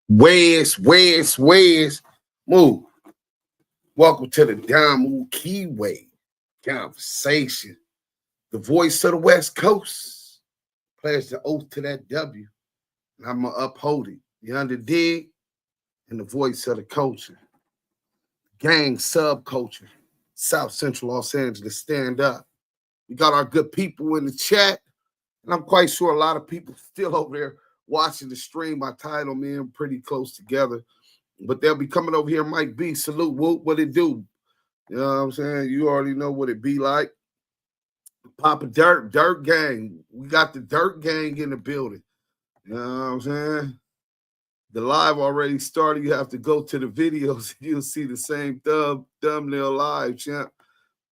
Where's move? Welcome to the Damu Kiwe conversation. The voice of the West Coast. Pledge the oath to that W. And I'm going to uphold it. You underdig? And the voice of the culture. Gang subculture. South Central Los Angeles, stand up. We got our good people in the chat. And I'm quite sure a lot of people still over there watching the stream. My title, man, pretty close together. But they'll be coming over here. Mike B, salute, whoop, what it do? You know what I'm saying? You already know what it be like. Papa Dirt Gang. We got the Dirt Gang in the building. You know what I'm saying? The live already started. You have to go to the videos. You'll see the same thumbnail live, champ.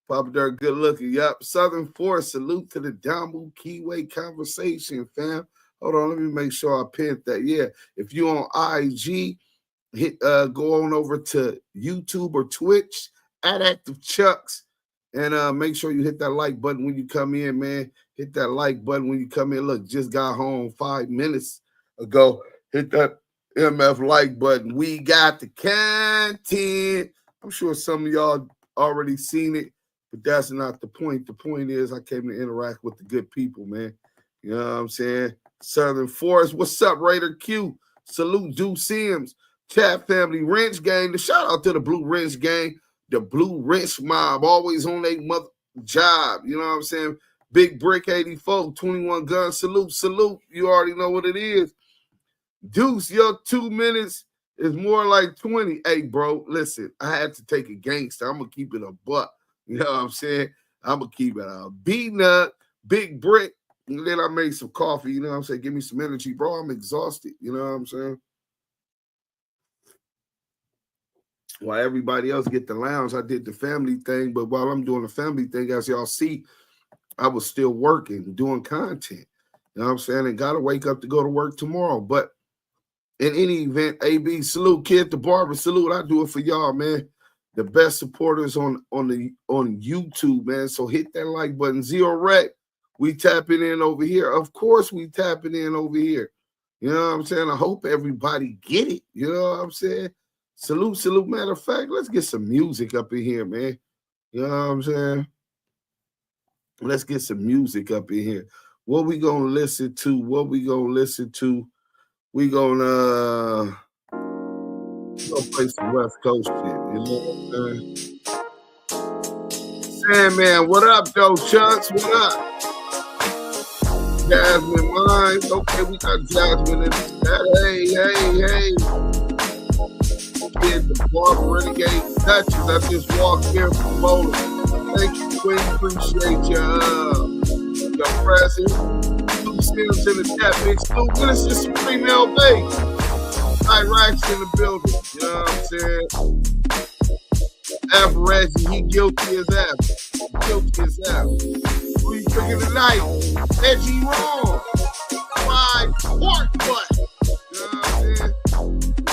Papa Dirt, good looking. Yep. Southern Force, salute to the Damu Kiwe conversation, fam. Hold on, let me make sure I pinned that. Yeah, if you're on IG, hit go on over to YouTube or Twitch at Active Chucks and make sure you hit that like button when you come in, man. Hit that like button when you come in. Look, just got home 5 minutes ago. Hit that MF like button. We got the content. I'm sure some of y'all already seen it, but that's not the point. The point is I came to interact with the good people, man. You know what I'm saying? Southern Forest. What's up, Raider Q? Salute Duse M. Chat family, Wrench Gang. The shout out to the Blue Wrench Gang, the Blue Wrench mob, always on their mother job. You know what I'm saying? Big Brick 84, 21 gun. Salute. You already know what it is. Deuce, your 2 minutes is more like 20. Hey, bro, listen, I had to take a gangster. I'm going to keep it a buck. You know what I'm saying? I'm going to keep it a B-nut, Big Brick. And then I made some coffee. You know what I'm saying? Give me some energy, bro. I'm exhausted. You know what I'm saying? While everybody else get the lounge, I did the family thing. But while I'm doing the family thing, as y'all see, I was still working, doing content. You know what I'm saying? And got to wake up to go to work tomorrow. But in any event, AB, salute, Kid the Barber, salute. I do it for y'all, man. The best supporters on YouTube, man. So hit that like button. Zero Rec, we tapping in over here. Of course, we tapping in over here. You know what I'm saying? I hope everybody get it. You know what I'm saying? Salute. Matter of fact, let's get some music up in here, man. You know what I'm saying? Let's get some music up in here. What we gonna listen to? We gonna play some West Coast shit. You know what I'm saying? Sandman, what up, though, Chucks? What up? Jasmine Mines. Okay, we got Jasmine in the chat. Hey. Kid the Barber, Renegade Duchess. I just walked here from Bowling. Thank you, Queen. Appreciate your presence. Two Sims in the chat, big Snoop. This is Supreme LB. Iraq's in the building. You know what I'm saying? F. Reggie, he guilty as F. Who you picking tonight? Reggie wrong. Fried pork butt. You know what I'm saying?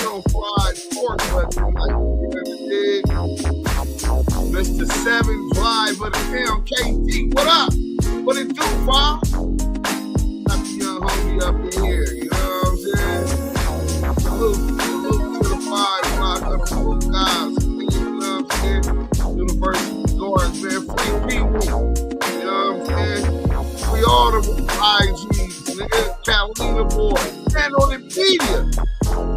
No fried pork butt tonight. You Mr. 7 Drive of the town, KT. What up? What it do, Bob? Got the young homie up in here. You know what I'm saying? Salute to the 5 block of the full guys. You know what I'm saying? University guards, man. Free people. You know what I'm saying? We all the IGs, nigga. Catalina boy. And on the media.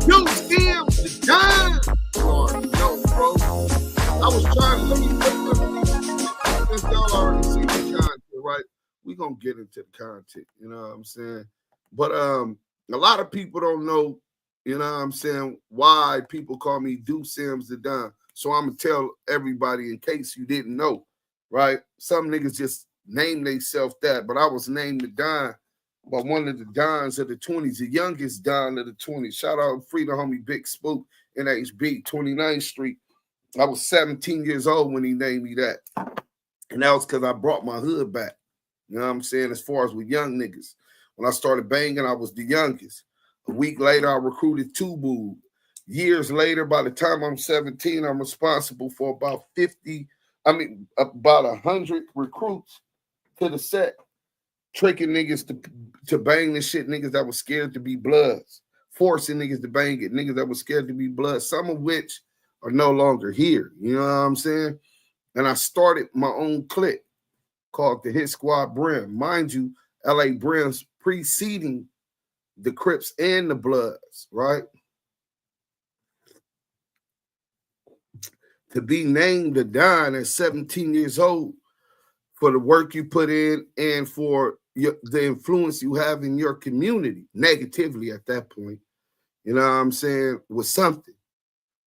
You see him, the time. Lord, no, bro. I was trying to let me since y'all already see the content, right? We're gonna get into the content, you know what I'm saying? But a lot of people don't know, you know what I'm saying, why people call me Duse M the Don. So I'm gonna tell everybody in case you didn't know, right? Some niggas just name themselves that, but I was named the Don by one of the Dons of the 20s, the youngest Don of the 20s. Shout out free to homie Big Spook, NHB, 29th Street. I was 17 years old when he named me that. And that was because I brought my hood back. You know what I'm saying? As far as with young niggas. When I started banging, I was the youngest. A week later, I recruited Tubu. Years later, by the time I'm 17, I'm responsible for about 100 recruits to the set. Tricking niggas to bang the shit, niggas that was scared to be bloods. forcing niggas to bang it, niggas that were scared to be blood, some of which are no longer here. You know what I'm saying? And I started my own clique called the Hit Squad Brim. Mind you, LA Brims preceding the Crips and the Bloods, right? To be named a Don at 17 years old for the work you put in and for the influence you have in your community, negatively at that point, you know what I'm saying, was something.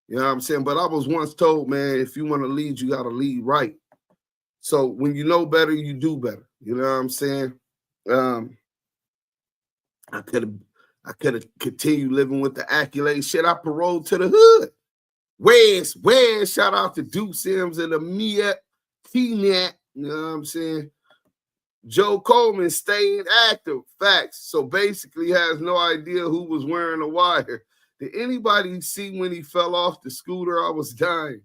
You know what I'm saying? But I was once told, man, if you want to lead, you got to lead right. So when you know better, you do better. You know what I'm saying? I could have continued living with the accolade shit. I paroled to the hood. Where's shout out to Duse M and the Mia T-Net. You know what I'm saying? Joe Coleman staying active. Facts. So basically has no idea who was wearing the wire. Did anybody see when he fell off the scooter? I was dying.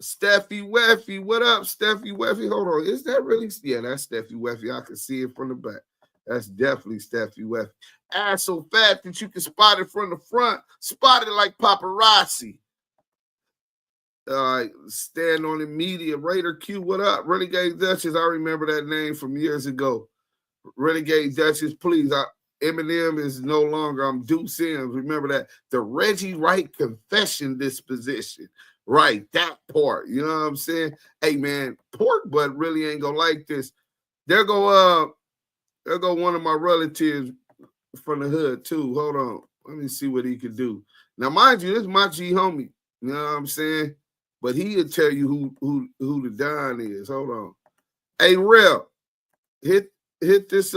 Steffi Weffy, what up, Steffi Weffy? Hold on, is that really? Yeah, that's Steffi Weffy. I can see it from the back. That's definitely Steffi Weffy. Ass so fat that you can spot it from the front. Spot it like paparazzi. All right, stand on the media. Raider Q, what up? Renegade Duchess, I remember that name from years ago. Renegade Duchess, please. Eminem is no longer. I'm Duse M. Remember that. The Reggie Wright confession disposition. Right, that part. You know what I'm saying? Hey, man, pork butt really ain't gonna like this. There go one of my relatives from the hood, too. Hold on. Let me see what he can do. Now, mind you, this is my G homie. You know what I'm saying? But he'll tell you who the Don is. Hold on. Hey, Real, hit this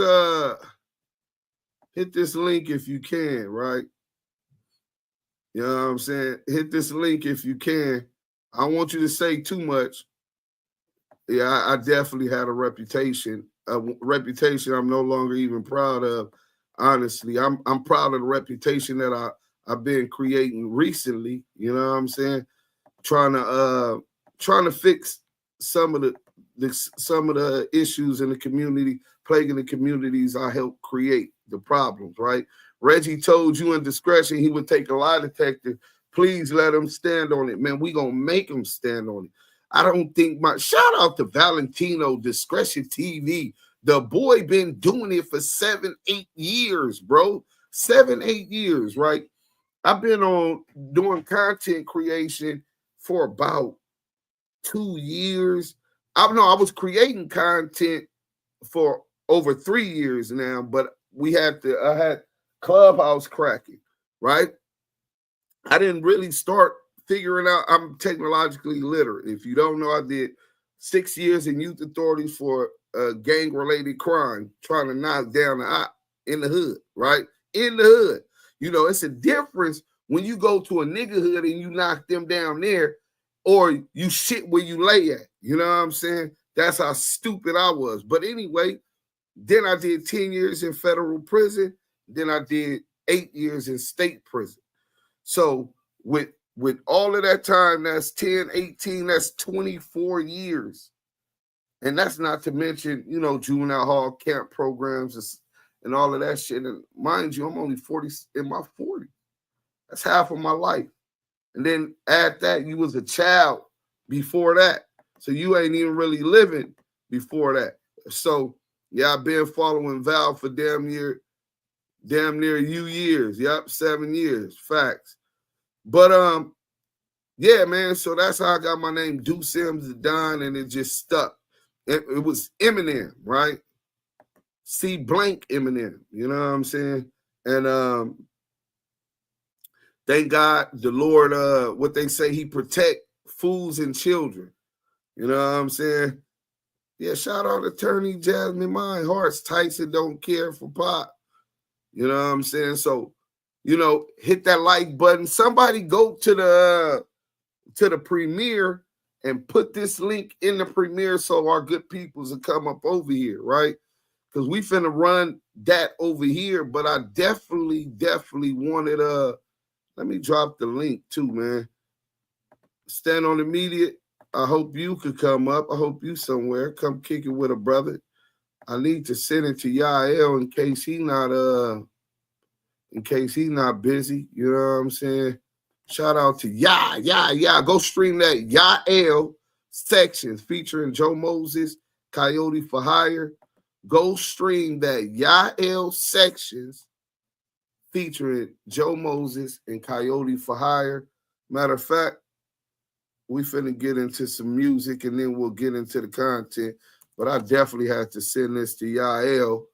link if you can, right? You know what I'm saying? Hit this link if you can. I don't want you to say too much. Yeah, I definitely had a reputation I'm no longer even proud of. Honestly, I'm proud of the reputation that I've been creating recently. You know what I'm saying? Trying to fix some of the issues in the community, plaguing the communities I helped create, the problems, right? Reggie told you in Discretion he would take a lie detector. Please let him stand on it, man. We gonna make him stand on it. I don't think shout out to Valentino, Discretion TV. The boy been doing it for 7-8 years, bro. 7-8 years, right? I've been doing content creation for about 2 years. I was creating content for over 3 years now, but I had Clubhouse cracking, right? I didn't really start figuring out. I'm technologically literate. If you don't know, I did 6 years in youth authorities for gang-related crime, trying to knock down the op in the hood, right? In the hood. You know, it's a difference when you go to a nigga hood and you knock them down there, or you shit where you lay at. You know what I'm saying? That's how stupid I was. But anyway, then I did 10 years in federal prison. Then I did 8 years in state prison. So with all of that time, that's 10, 18, that's 24 years. And that's not to mention, you know, juvenile hall camp programs and all of that shit. And mind you, I'm only 40 in my 40s. That's half of my life. And then add that, you was a child before that. So you ain't even really living before that. So yeah, I've been following Val for damn near years. Yep, 7 years. Facts. But yeah, man. So that's how I got my name, Duse M the Don, and it just stuck. It was Eminem, right? C blank Eminem. You know what I'm saying? And thank God the Lord, what they say, he protect fools and children. You know what I'm saying? Yeah, shout out attorney Jasmine Mine Hearts. Tyson don't care for pop. You know what I'm saying? So, you know, hit that like button. Somebody go to the premiere and put this link in the premiere so our good peoples will come up over here, right? Because we finna run that over here, but I definitely wanted let me drop the link too, man. Stand on the media. I hope you could come up. I hope you somewhere. Come kick it with a brother. I need to send it to Yael in case he not in case he's not busy. You know what I'm saying? Shout out to Ya. Go stream that Yael Sections featuring Joe Moses, Coyote for Hire. Go stream that Yael Sections featuring Joe Moses and Coyote for Hire. Matter of fact, we finna get into some music and then we'll get into the content. But I definitely had to send this to Yael.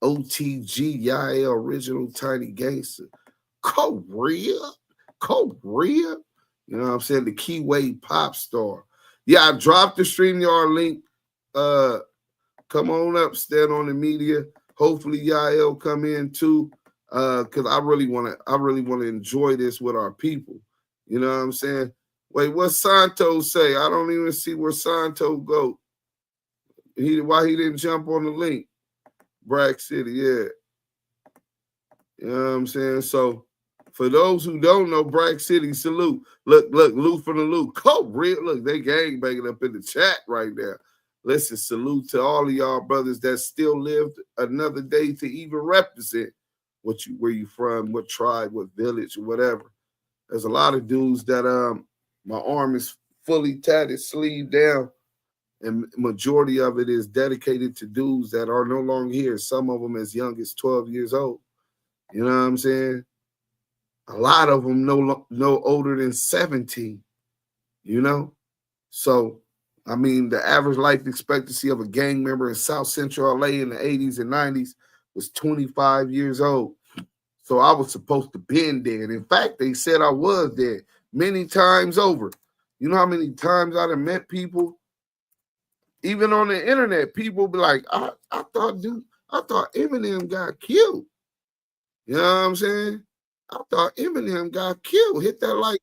OTG, Yael Original Tiny Gangster. Korea. You know what I'm saying? The Kiwe pop star. Yeah, I dropped the StreamYard link. Come on up, stand on the media. Hopefully Yael come in too. Because I really want to enjoy this with our people. You know what I'm saying? Wait, what Santo say? I don't even see where Santo go. Why he didn't jump on the link? Bragg City, yeah. You know what I'm saying? So for those who don't know, Bragg City, salute. Look, Lou from the Lou. Look, they gangbanging up in the chat right now. Listen, salute to all of y'all brothers that still lived another day to even represent where you from, what tribe, what village, or whatever. There's a lot of dudes that my arm is fully tatted, sleeve down, and majority of it is dedicated to dudes that are no longer here. Some of them as young as 12 years old. You know what I'm saying? A lot of them no older than 17. You know? So, I mean, the average life expectancy of a gang member in South Central LA in the 80s and 90s was 25 years old. So I was supposed to been dead. In fact, they said I was dead many times over. You know how many times I'd have met people? Even on the internet, people be like, I thought Eminem got killed. You know what I'm saying? I thought Eminem got killed. Hit that like,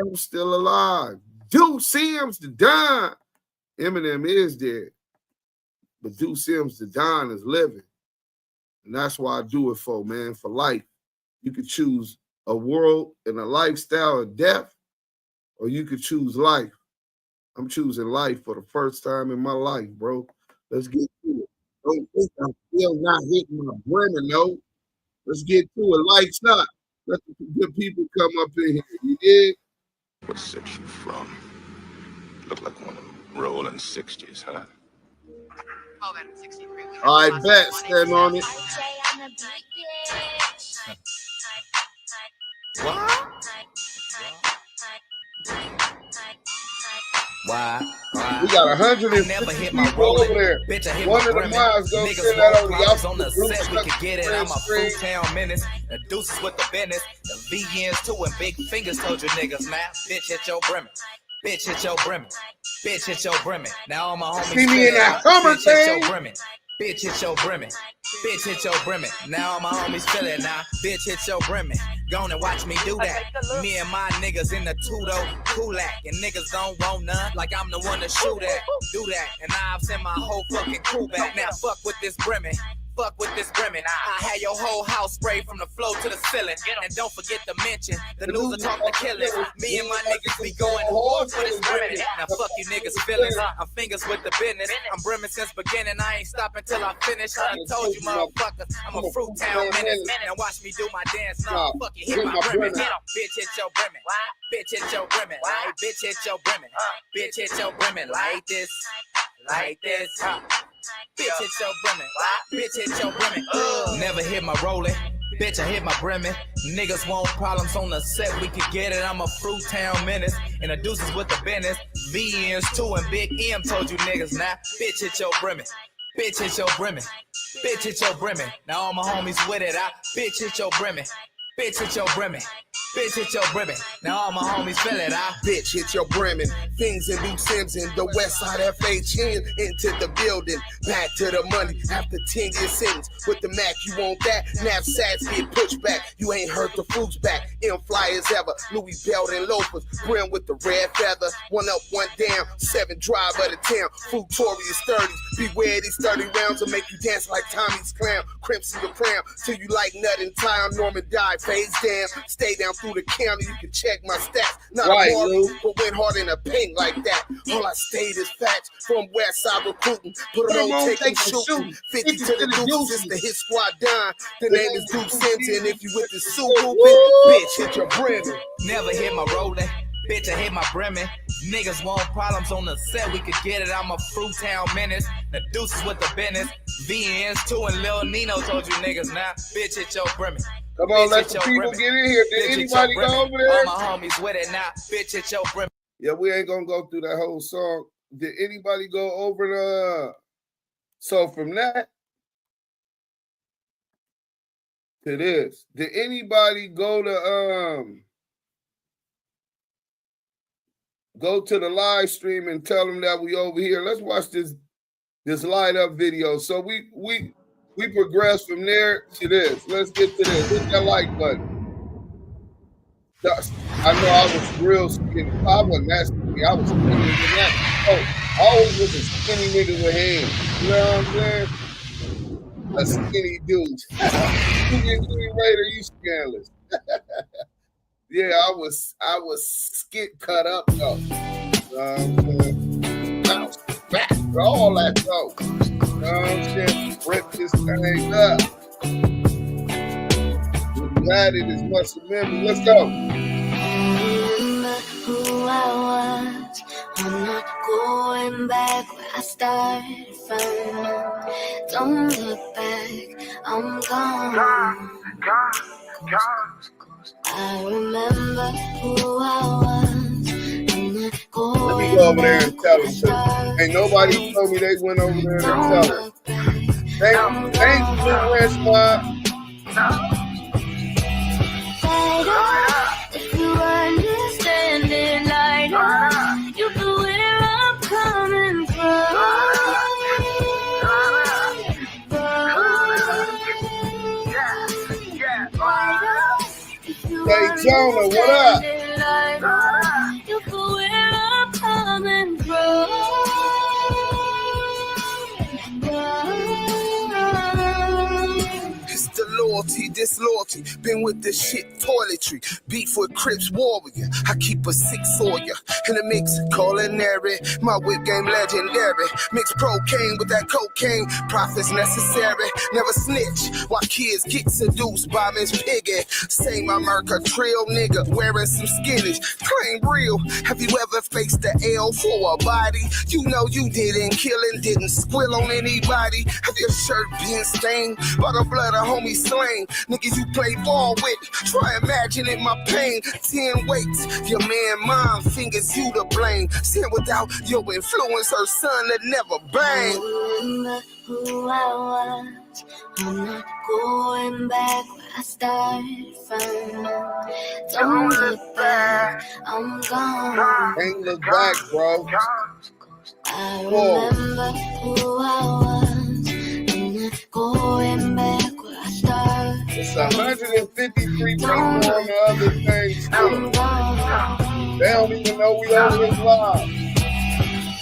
I'm still alive. Duse M's the Don. Eminem is dead. But Duse M's the Don is living. And that's why I do it for, man, for life. You could choose a world and a lifestyle of death, or you could choose life. I'm choosing life for the first time in my life, bro. Let's get to it. Don't think I'm still not hitting my brain, no. Let's get to it. Lights up. Let the good people come up in here. You dig? What section you from? Look like one of them rolling 60s, huh? Oh, about 63. I bet. Stand on it. What? Why? We got 150 never hit my people over there. Bitch, I hit One my of the brimming. miles gonna Niggas send that want over. problems Y'all on the group set, we could get it. I'm a screen. Fruit Town menace. The deuces with the business. The VNs too and big fingers told you niggas now. Bitch, hit your brimming. Bitch, hit your brimming. Bitch, hit your brimming. Now all my homies See me in that Hummer bitch, hit thing. your brimming. Bitch, hit your brimming. Bitch, hit your brimming. Now all my homies feel it now. Bitch, hit your brimming. Go on and watch me do that. Me and my niggas in the Tudo Kulak. And niggas don't want none like I'm the one to shoot at. Do that. And I've sent my whole fucking crew back. Now fuck with this brimming. Fuck with this brimming. I had your whole house sprayed from the floor to the ceiling. And don't forget to mention, the news are talking to killers. Me and my niggas be going hard for this brimming. Now fuck you niggas feelings. I'm fingers with the business. I'm brimming since beginning. I ain't stopping till I finish. I done told you motherfuckers, I'm a Fruit Town menace. Now watch me do my dance. No, fuck you, hit my brimming. Bitch, hit your brimming. Bitch, hit your brimming. Like, bitch, hit your brimming. Bitch, hit your brimming like this. Like this. Bitch, hit your brimming. Bitch, hit your brimming. Never hit my rolling. Bitch, I hit my brimming. Niggas want problems on the set, we could get it. I'm a Fruit Town menace. And the deuces with the business. VNs too and Big M told you niggas now. Bitch, hit your brimming. Bitch, hit your brimming. Bitch, hit your brimming. Now all my homies with it. Bitch, hit your brimming. Bitch, hit your brimming. Bitch, hit your brimming. Now all my homies feel it, Bitch, hit your brimming. Things in Duse M's in the West Side F.A.A. into the building. Back to the money after 10-year sentence. With the Mac, you want that? Knapsacks get pushed back. You ain't hurt the fruits back. Fly as ever. Louis Belt and loafers. Brim with the red feather. One up, one down. 7 drive of the town. Fruitorious 30s. Beware these 30 rounds will make you dance like Tommy's clown. Crimson the crown till you like nut and tie on Norman die. Phase down. Stay down through the county, you can check my stats. Not Right, a Barbie, Lou. but went hard in the paint like that. All I stayed is facts from West Side recruiting. Put it on, take and shooting. 50 to the deuces, it's the hit squad dime. The name is Duse M, and if you with the suit, bitch, hit your brimming. Never hit my rolling, bitch, I hit my brimming. Niggas want problems on the set, we could get it. I'm a Fruit Town menace. The deuces with the business. VNs too, and Lil Nino told you niggas now. Bitch, hit your brimming. Come on, Bitch, let hit the your people brimming. get in here. Did Bitch, hit anybody your go brimming. over there? All my homies with it now. Bitch, hit your brimming. Yeah, we ain't gonna go through that whole song. Did anybody go over the? So from that to this, did anybody go to the live stream and tell them that we over here? Let's watch this light up video. So we progress from there to this. Let's get to this. Hit that like button. I know I was real skinny. I wasn't that skinny. I was skinny than that. Oh, I always was a skinny nigga with hands. You know what I'm saying? A skinny dude. You get me later, you scandalous. Yeah, I was skit cut up though. I was fat for all that though. You know what I'm saying? Rip this thing up. Glad it is much memory. Let's go. Remember who I was. I'm not going back where I started from. Don't look back. I'm gone. I remember who I was. I'm not going Let me go over there and tell them. Ain't nobody told me they went over there and tell them. Thank you, Red Squad. If you understand it, light up, you know where I'm coming from. Hey, Jonah, what up? You know where I'm coming from. It's the loyalty, disloyalty. Been with the shit toiletry. Beef with Crips warrior. I keep a 6 Sawyer in the mix, culinary. My whip game legendary. Mix procaine with that cocaine. Profits necessary. Never snitch while kids get seduced by Miss Piggy. Same America trill nigga wearing some skinnies. Claim real. Have you ever faced the L for a body? You know you didn't kill and didn't squill on anybody. Have your shirt been stained by the blood of homie slain? Niggas you play ball with, try imagining my pain. 10 weights, your man mom fingers you to blame. Sin without your influence, her son that never bang. Remember who I was. I'm not going back where I started from. Don't look back, I'm gone. Ain't look back, bro. I remember who I was. I'm not going back where I started. It's 153 people on the other thing still. I'm gone. They don't even know we over this live.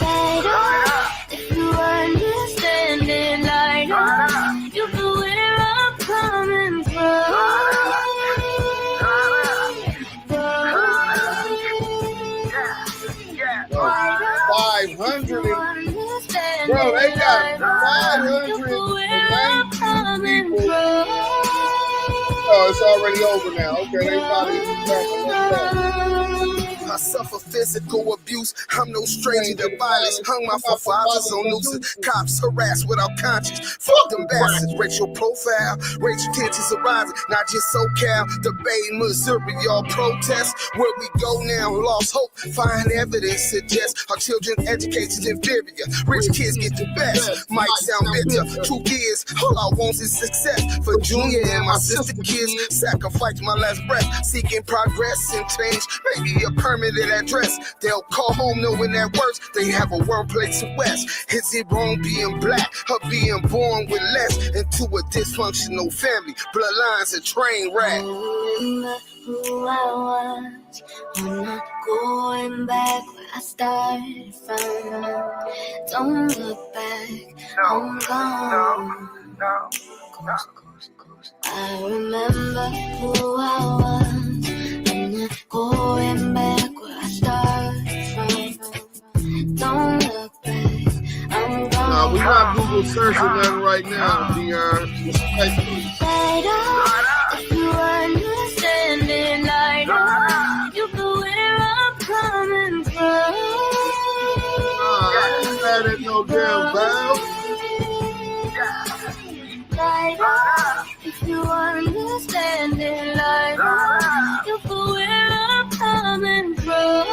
Light up, if you understand it, light up, you know where I'm coming from. 500 bro, they got 590 people. Oh, it's already over now. Okay, they probably I suffer physical abuse. I'm no stranger to violence. Hung my forefathers on nooses. Cops harass without conscience. Fuck them bastards. Racial profile. Racial tensions arising. Not just SoCal. The Bay, Missouri. All protests. Where we go now. Lost hope. Find evidence. Suggests our children's education's inferior. Rich kids get the best. Might sound bitter. Truth is, all I want is success. For Junior and my sister kids. Sacrifice my last breath. Seeking progress and change. Maybe a permanent address. They'll call home knowing that worse. They have a workplace in West. Is it wrong being black or being born with less into a dysfunctional family? Bloodlines a train wreck. Remember who I was. I'm not going back where I started from. Don't look back, I'm gone. I remember who I was. I'm not going back where I started from. Don't look back. I'm gone. Nah, we're not Google searching nothing right now, Dion. Respectfully. Light up, if you understand it, light up. You know where I'm coming from. I ain't mad at no damn valve. Light up, if you understand it, light up. You know where I'm coming from.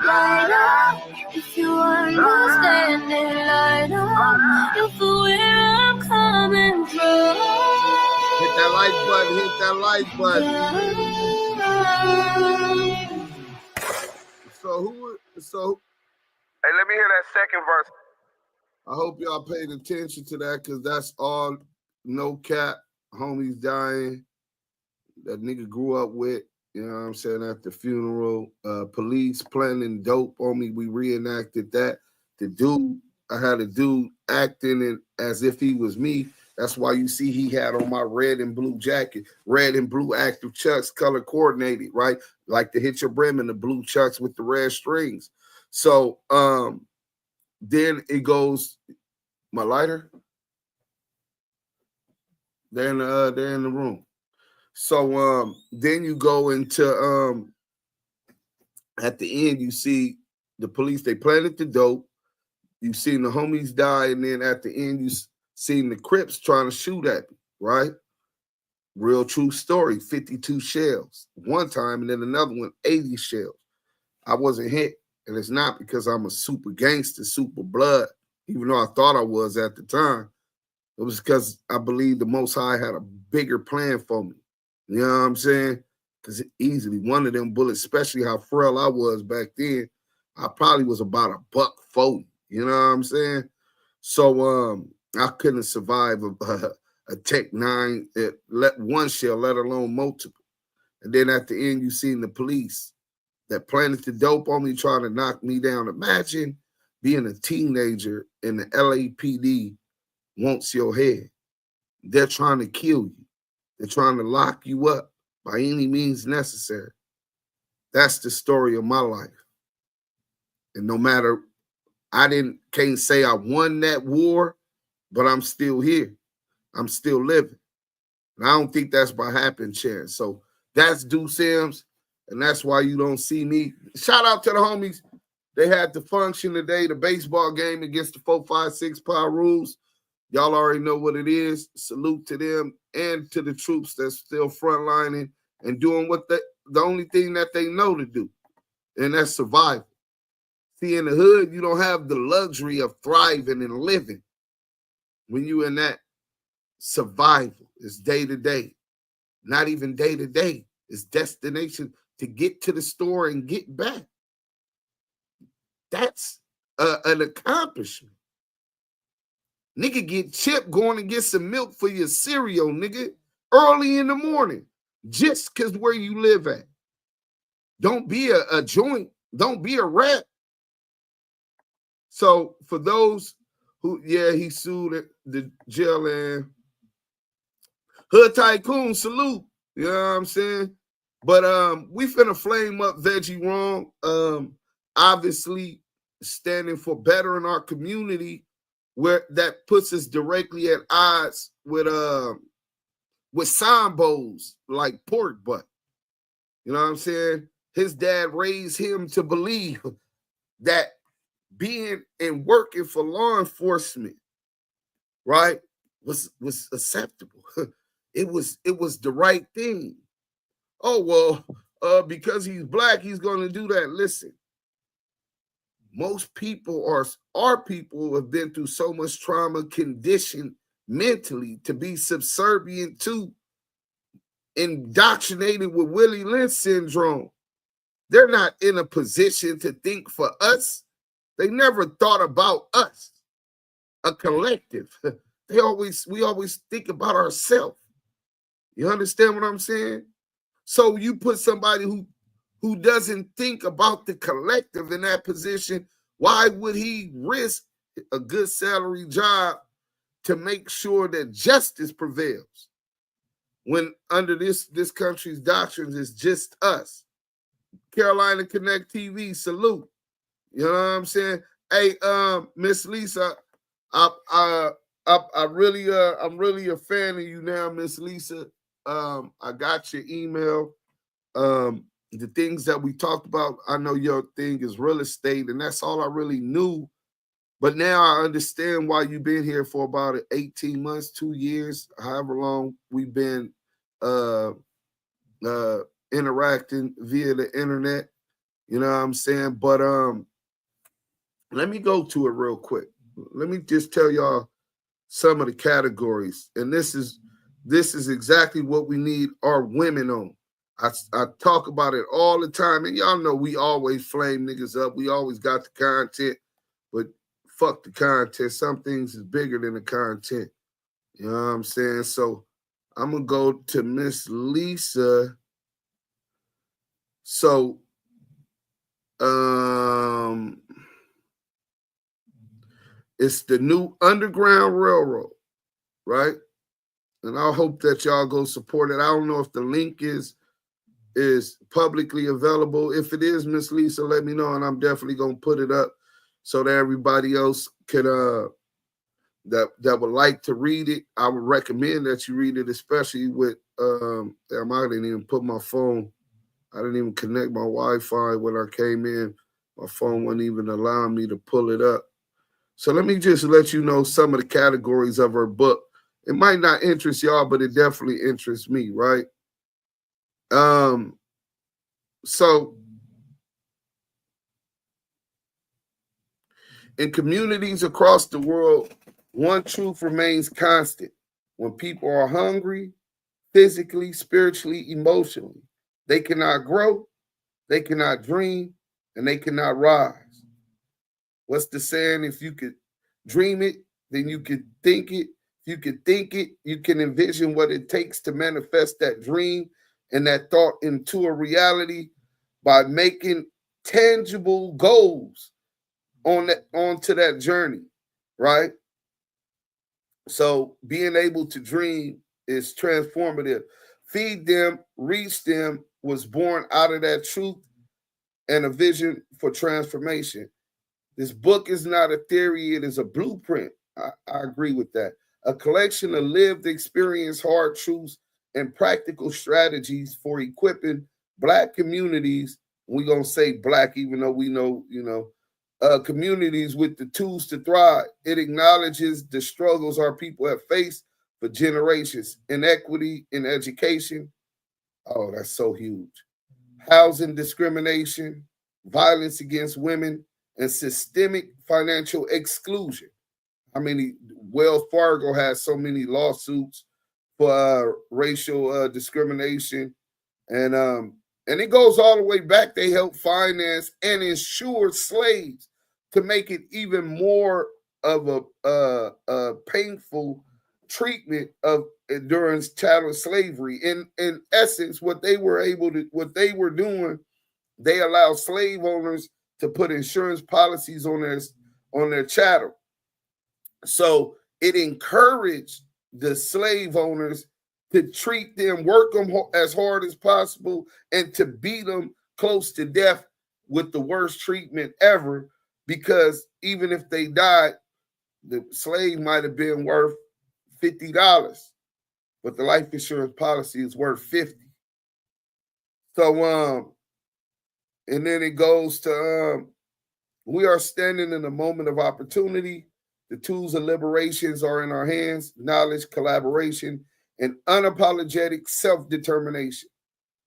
Light up, if you understand it, light up. You feel where I'm coming from. Hit that like button. So Hey, let me hear that second verse. I hope y'all paid attention to that, because that's all no cap. Homies dying. That nigga grew up with. You know what I'm saying? At the funeral, police planning dope on me. We reenacted that. I had a dude acting as if he was me. That's why you see he had on my red and blue jacket, red and blue active chucks, color coordinated, right? Like the Hit Your Brim and the blue chucks with the red strings. So then it goes, my lighter. They're in the room. So then you go into at the end, you see the police, they planted the dope. You seen the homies die, and then at the end, you seen the Crips trying to shoot at me, right? Real true story, 52 shells one time, and then another one, 80 shells. I wasn't hit, and it's not because I'm a super gangster, super blood, even though I thought I was at the time. It was because I believe the Most High had a bigger plan for me. You know what I'm saying? Because easily, one of them bullets, especially how frail I was back then, I probably was about $140. You know what I'm saying? So I couldn't survive a Tech 9, let one shell, let alone multiple. And then at the end, you seen the police that planted the dope on me, trying to knock me down. Imagine being a teenager and the LAPD wants your head. They're trying to kill you. They're trying to lock you up by any means necessary. That's the story of my life. And no matter, can't say I won that war, but I'm still here. I'm still living. And I don't think that's by happen chance. So that's Duse M, and that's why you don't see me. Shout out to the homies. They had the function today, the baseball game against the 4-5-6 Power Rules. Y'all already know what it is. Salute to them and to the troops that's still frontlining and doing what the only thing that they know to do, and that's survival. See, in the hood, you don't have the luxury of thriving and living. When you in that survival, it's day to day. Not even day to day. It's destination to get to the store and get back. That's an accomplishment. Nigga get chipped going to get some milk for your cereal, nigga, early in the morning, just because where you live at. Don't be a joint. Don't be a rat. So for those who, he sued the jail and Hood Tycoon, salute. You know what I'm saying? But we finna flame up Reggie Wrong. Obviously standing for better in our community, where that puts us directly at odds with Sambos like pork butt. You know what I'm saying? His dad raised him to believe that being and working for law enforcement, right, was acceptable. It was the right thing. Oh, well, because he's black, he's going to do that. Listen, most people our people have been through so much trauma, conditioned mentally to be subservient to, indoctrinated with Willie Lynch syndrome. They're not in a position to think for us. They never thought about us, a collective. We always think about ourselves. You understand what I'm saying? So you put somebody who doesn't think about the collective in that position. Why would he risk a good salary job to make sure that justice prevails when under this country's doctrines is just us? Carolina Connect TV, salute. You know what I'm saying? Hey, Miss Lisa, I'm really a fan of you now, Miss Lisa. I got your email. The things that we talked about, I know your thing is real estate, and that's all I really knew. But now I understand why you've been here for about 18 months, 2 years, however long we've been interacting via the internet. You know what I'm saying? But let me go to it real quick. Let me just tell y'all some of the categories. And this is exactly what we need our women on. I talk about it all the time. And y'all know we always flame niggas up. We always got the content. But fuck the content. Some things is bigger than the content. You know what I'm saying? So I'm going to go to Miss Lisa. So, it's the new Underground Railroad, right? And I hope that y'all go support it. I don't know if the link is publicly available. If it is, Miss Lisa, let me know, and I'm definitely gonna put it up so that everybody else could that would like to read it. I would recommend that you read it, especially with I didn't even put my phone. I didn't even connect my Wi-Fi when I came in. My phone wasn't even allowing me to pull it up. So let me just let you know some of the categories of her book. It might not interest y'all, but it definitely interests me, right? So in communities across the world, one truth remains constant. When people are hungry, physically, spiritually, emotionally, they cannot grow, they cannot dream, and they cannot rise. What's the saying? If you could dream it, then you could think it. If you could think it, you can envision what it takes to manifest that dream and that thought into a reality by making tangible goals onto that journey, right? So being able to dream is transformative. Feed them, reach them was born out of that truth and a vision for transformation. This book is not a theory, it is a blueprint. I agree with that. A collection of lived experience, hard truths, and practical strategies for equipping Black communities. We're going to say Black, even though we know, communities with the tools to thrive. It acknowledges the struggles our people have faced for generations. Inequity in education. Oh, that's so huge. Housing discrimination, violence against women, and systemic financial exclusion. I mean, Wells Fargo has so many lawsuits for racial discrimination, and it goes all the way back. They help finance and insure slaves to make it even more of a painful treatment of during chattel slavery. In essence, what they were doing, they allowed slave owners to put insurance policies on their chattel. So it encouraged the slave owners to treat them, work them as hard as possible, and to beat them close to death with the worst treatment ever, because even if they died, the slave might have been worth $50, but the life insurance policy is worth $50. So, and then it goes to, we are standing in a moment of opportunity. The tools of liberations are in our hands: knowledge, collaboration, and unapologetic self-determination.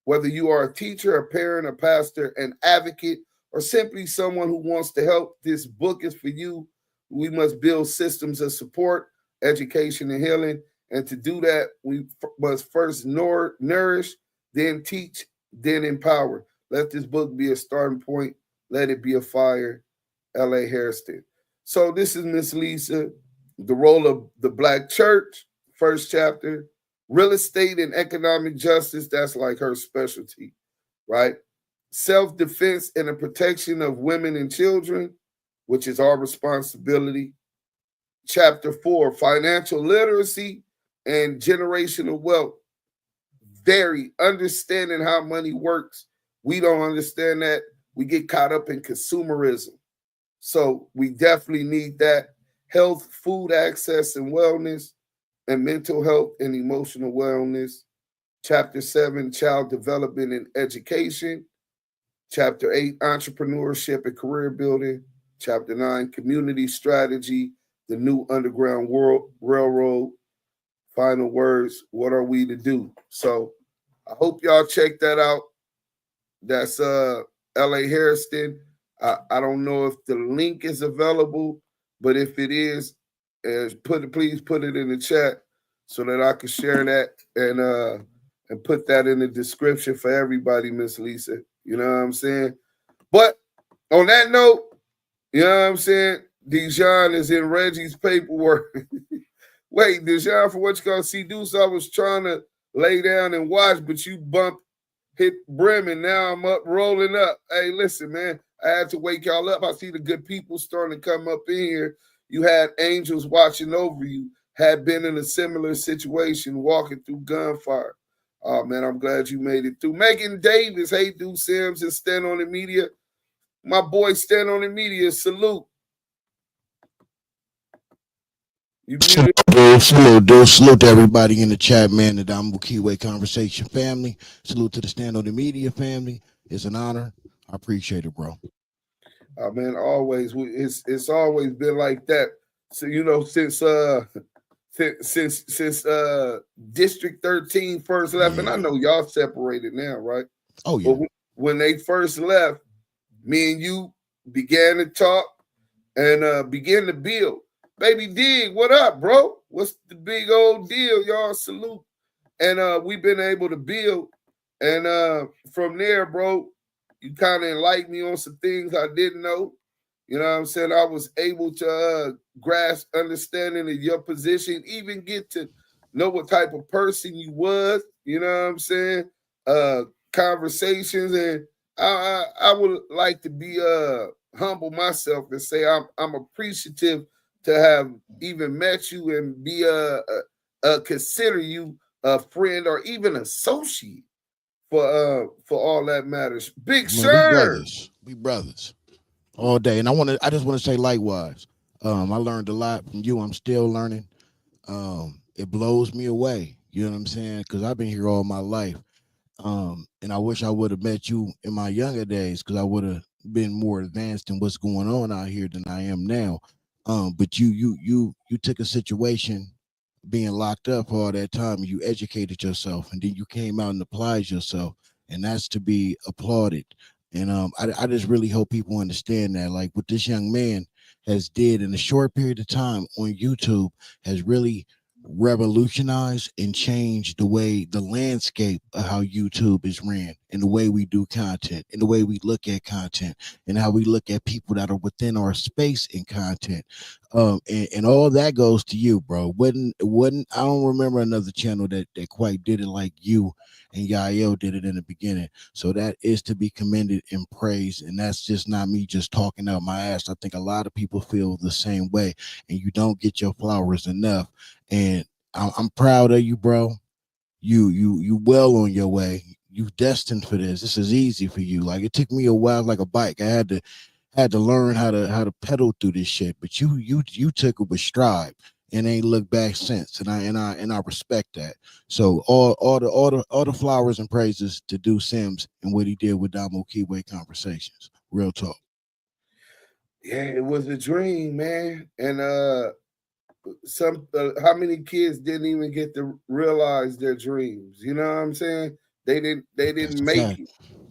Whether you are a teacher, a parent, a pastor, an advocate, or simply someone who wants to help, this book is for you. We must build systems of support, education, and healing. And to do that, we must first nourish, then teach, then empower. Let this book be a starting point. Let it be a fire. L.A. Hairston. So this is Miss Lisa, the role of the Black church, first chapter, Real estate and economic justice, that's like her specialty, right? Self-defense and the protection of women and children, which is our responsibility. Chapter 4, financial literacy and generational wealth. Very understanding how money works. We don't understand that. We get caught up in consumerism. So we definitely need that. Health, food access and wellness, and mental health and emotional wellness. Chapter 7, child development and education. Chapter 8, entrepreneurship and career building. Chapter 9, community strategy, the new underground railroad. Final words, what are we to do? So I hope y'all check that out. That's L.A. Harrison. I don't know if the link is available, but if it is, please put it in the chat so that I can share that and put that in the description for everybody, Miss Lisa. You know what I'm saying? But on that note, you know what I'm saying? Dijon is in Reggie's paperwork. Wait, Dijon, for what you gonna see, Deuce? I was trying to lay down and watch, but you hit brim, and now I'm up, rolling up. Hey, listen, man, I had to wake y'all up. I see the good people starting to come up in here. You had angels watching over you, had been in a similar situation, walking through gunfire. Oh, man, I'm glad you made it through. Megan Davis, hey, Duse M and Stand on the Media. My boy, Stand on the Media, salute. Salute to everybody in the chat, man. The Damu Kiwe Conversation family. Salute to the Stand on the Media family. It's an honor. I appreciate it, bro. Man, always. It's always been like that. So you know, since District 13 first left, and I know y'all separated now, right? Oh yeah. But when they first left, me and you began to talk and began to build. Baby Dig, what up, bro? What's the big old deal? Y'all salute. And we've been able to build. And from there, bro, you kind of enlightened me on some things I didn't know. You know what I'm saying? I was able to grasp understanding of your position, even get to know what type of person you was. You know what I'm saying? Conversations. And I would like to be humble myself and say I'm appreciative to have even met you and be consider you a friend or even associate for all that matters. Big Sir. We brothers all day. And I just want to say likewise. I learned a lot from you. I'm still learning. It blows me away. You know what I'm saying? Because I've been here all my life. And I wish I would have met you in my younger days, because I would have been more advanced in what's going on out here than I am now. But you took a situation being locked up all that time, you educated yourself, and then you came out and applied yourself, and that's to be applauded. And I just really hope people understand that, like, what this young man has did in a short period of time on YouTube has really revolutionized and changed the landscape of how YouTube is ran, and the way we do content, and the way we look at content, and how we look at people that are within our space in content. And all that goes to you, bro. Wouldn't I don't remember another channel that quite did it like you and Yael did it in the beginning. So that is to be commended and praised. And that's just not me just talking out my ass. I think a lot of people feel the same way, and you don't get your flowers enough. And I'm proud of you, bro. You well on your way. You destined for this. This is easy for you. Like, it took me a while, like a bike. I had to learn how to pedal through this shit. But you took it with stride and ain't looked back since. And I respect that. So all the flowers and praises to Duse M and what he did with Damu Kiwe Conversations. Real talk. Yeah, it was a dream, man. And how many kids didn't even get to realize their dreams? You know what I'm saying? They didn't make it,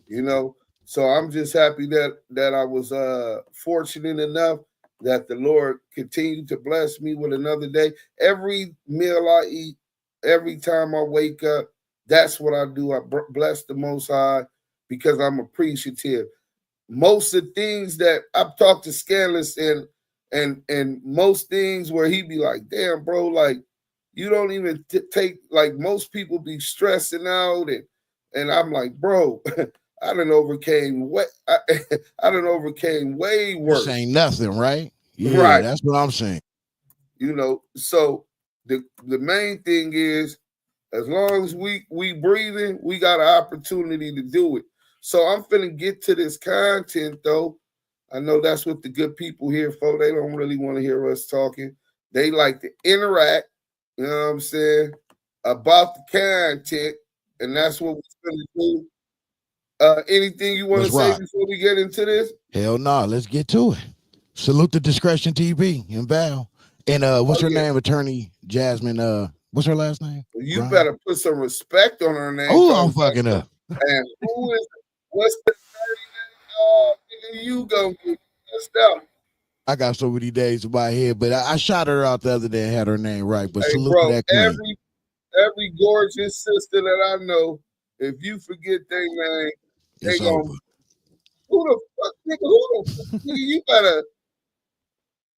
you know. So I'm just happy that I was fortunate enough that the Lord continued to bless me with another day. Every meal I eat, every time I wake up, that's what I do. I bless the Most High because I'm appreciative. Most of the things that I've talked to Scandalous and most things where he be like, damn, bro, like, You don't even take, like, most people be stressing out, and I'm like, bro, I done overcame way worse. This ain't nothing, right? Yeah, Right. that's what I'm saying. You know, so the main thing is, as long as we breathing, we got an opportunity to do it. So I'm finna get to this content, though. I know that's what the good people here for. They don't really want to hear us talking. They like to interact, you know what I'm saying, about the content, and that's what we're gonna do. Anything you want to say before we get into this? Hell no, let's get to it. Salute to Discretion TV and Val. And what's her name? Attorney Jasmine. What's her last name? You better put some respect on her name. Oh, I'm fucking up. And what's the name you gonna get messed up? I got so many days in my head, but I shot her out the other day and had her name right. But salute bro, to that queen. Every gorgeous sister that I know, if you forget their name, it's they gonna over. Who the fuck, nigga? Who the fuck? You better.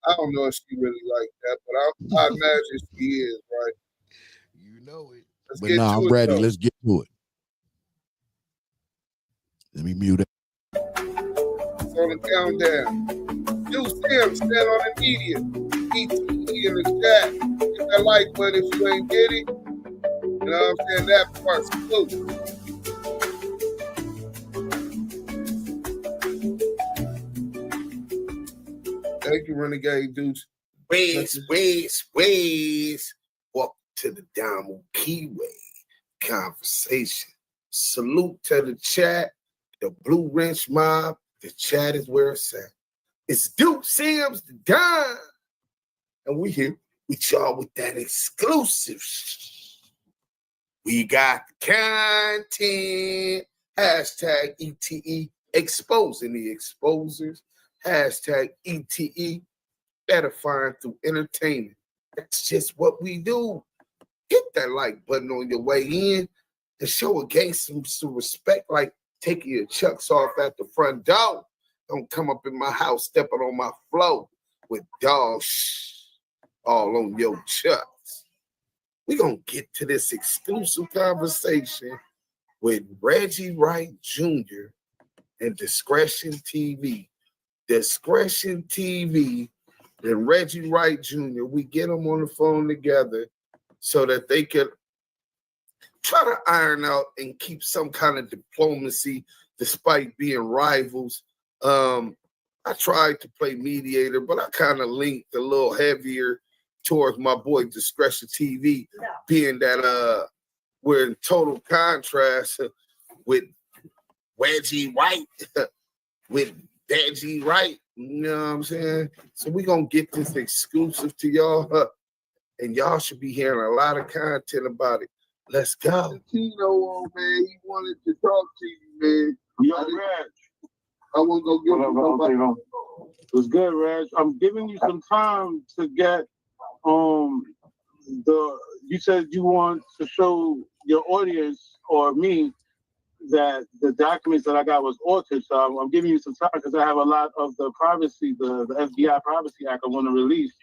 I don't know if she really like that, but I imagine she is, right? You know it. Let's But no, I'm ready. Though. Let's get to it. Let me mute it. It's on the countdown. Duse M, stand on the media. ETE in the chat. Hit that like button if you ain't get it. You know what I'm saying? That part's salute. Thank you, Renegade Dudes. Ways. Welcome to the Damu Kiwe conversation. Salute to the chat, the Blue Wrench Mob. The chat is where it's at. It's Duse M's the Dime. And we here with y'all with that exclusive. We got content. Hashtag ETE exposing the exposers. Hashtag ETE edifying through entertainment. That's just what we do. Hit that like button on your way in and show a gang some respect, like taking your chucks off at the front door. Don't come up in my house stepping on my floor with dogs all on your chucks. We're going to get to this exclusive conversation with Reggie Wright Jr. and Discretion TV. Discretion TV and Reggie Wright Jr., we get them on the phone together so that they can try to iron out and keep some kind of diplomacy despite being rivals. I tried to play mediator, but I kind of linked a little heavier towards my boy Discretion TV, being that we're in total contrast with Reggie Wright, with Reggie Wright, you know what I'm saying? So we're going to get this exclusive to y'all, and y'all should be hearing a lot of content about it. Let's go. Tino, man, he wanted to talk to you, man. Yo, Reg. I want to go give him somebody. It was good, Reg. I'm giving you some time to get you said you want to show your audience or me that the documents that I got was altered. So I'm giving you some time because I have a lot of the privacy, the FBI Privacy Act I want to release.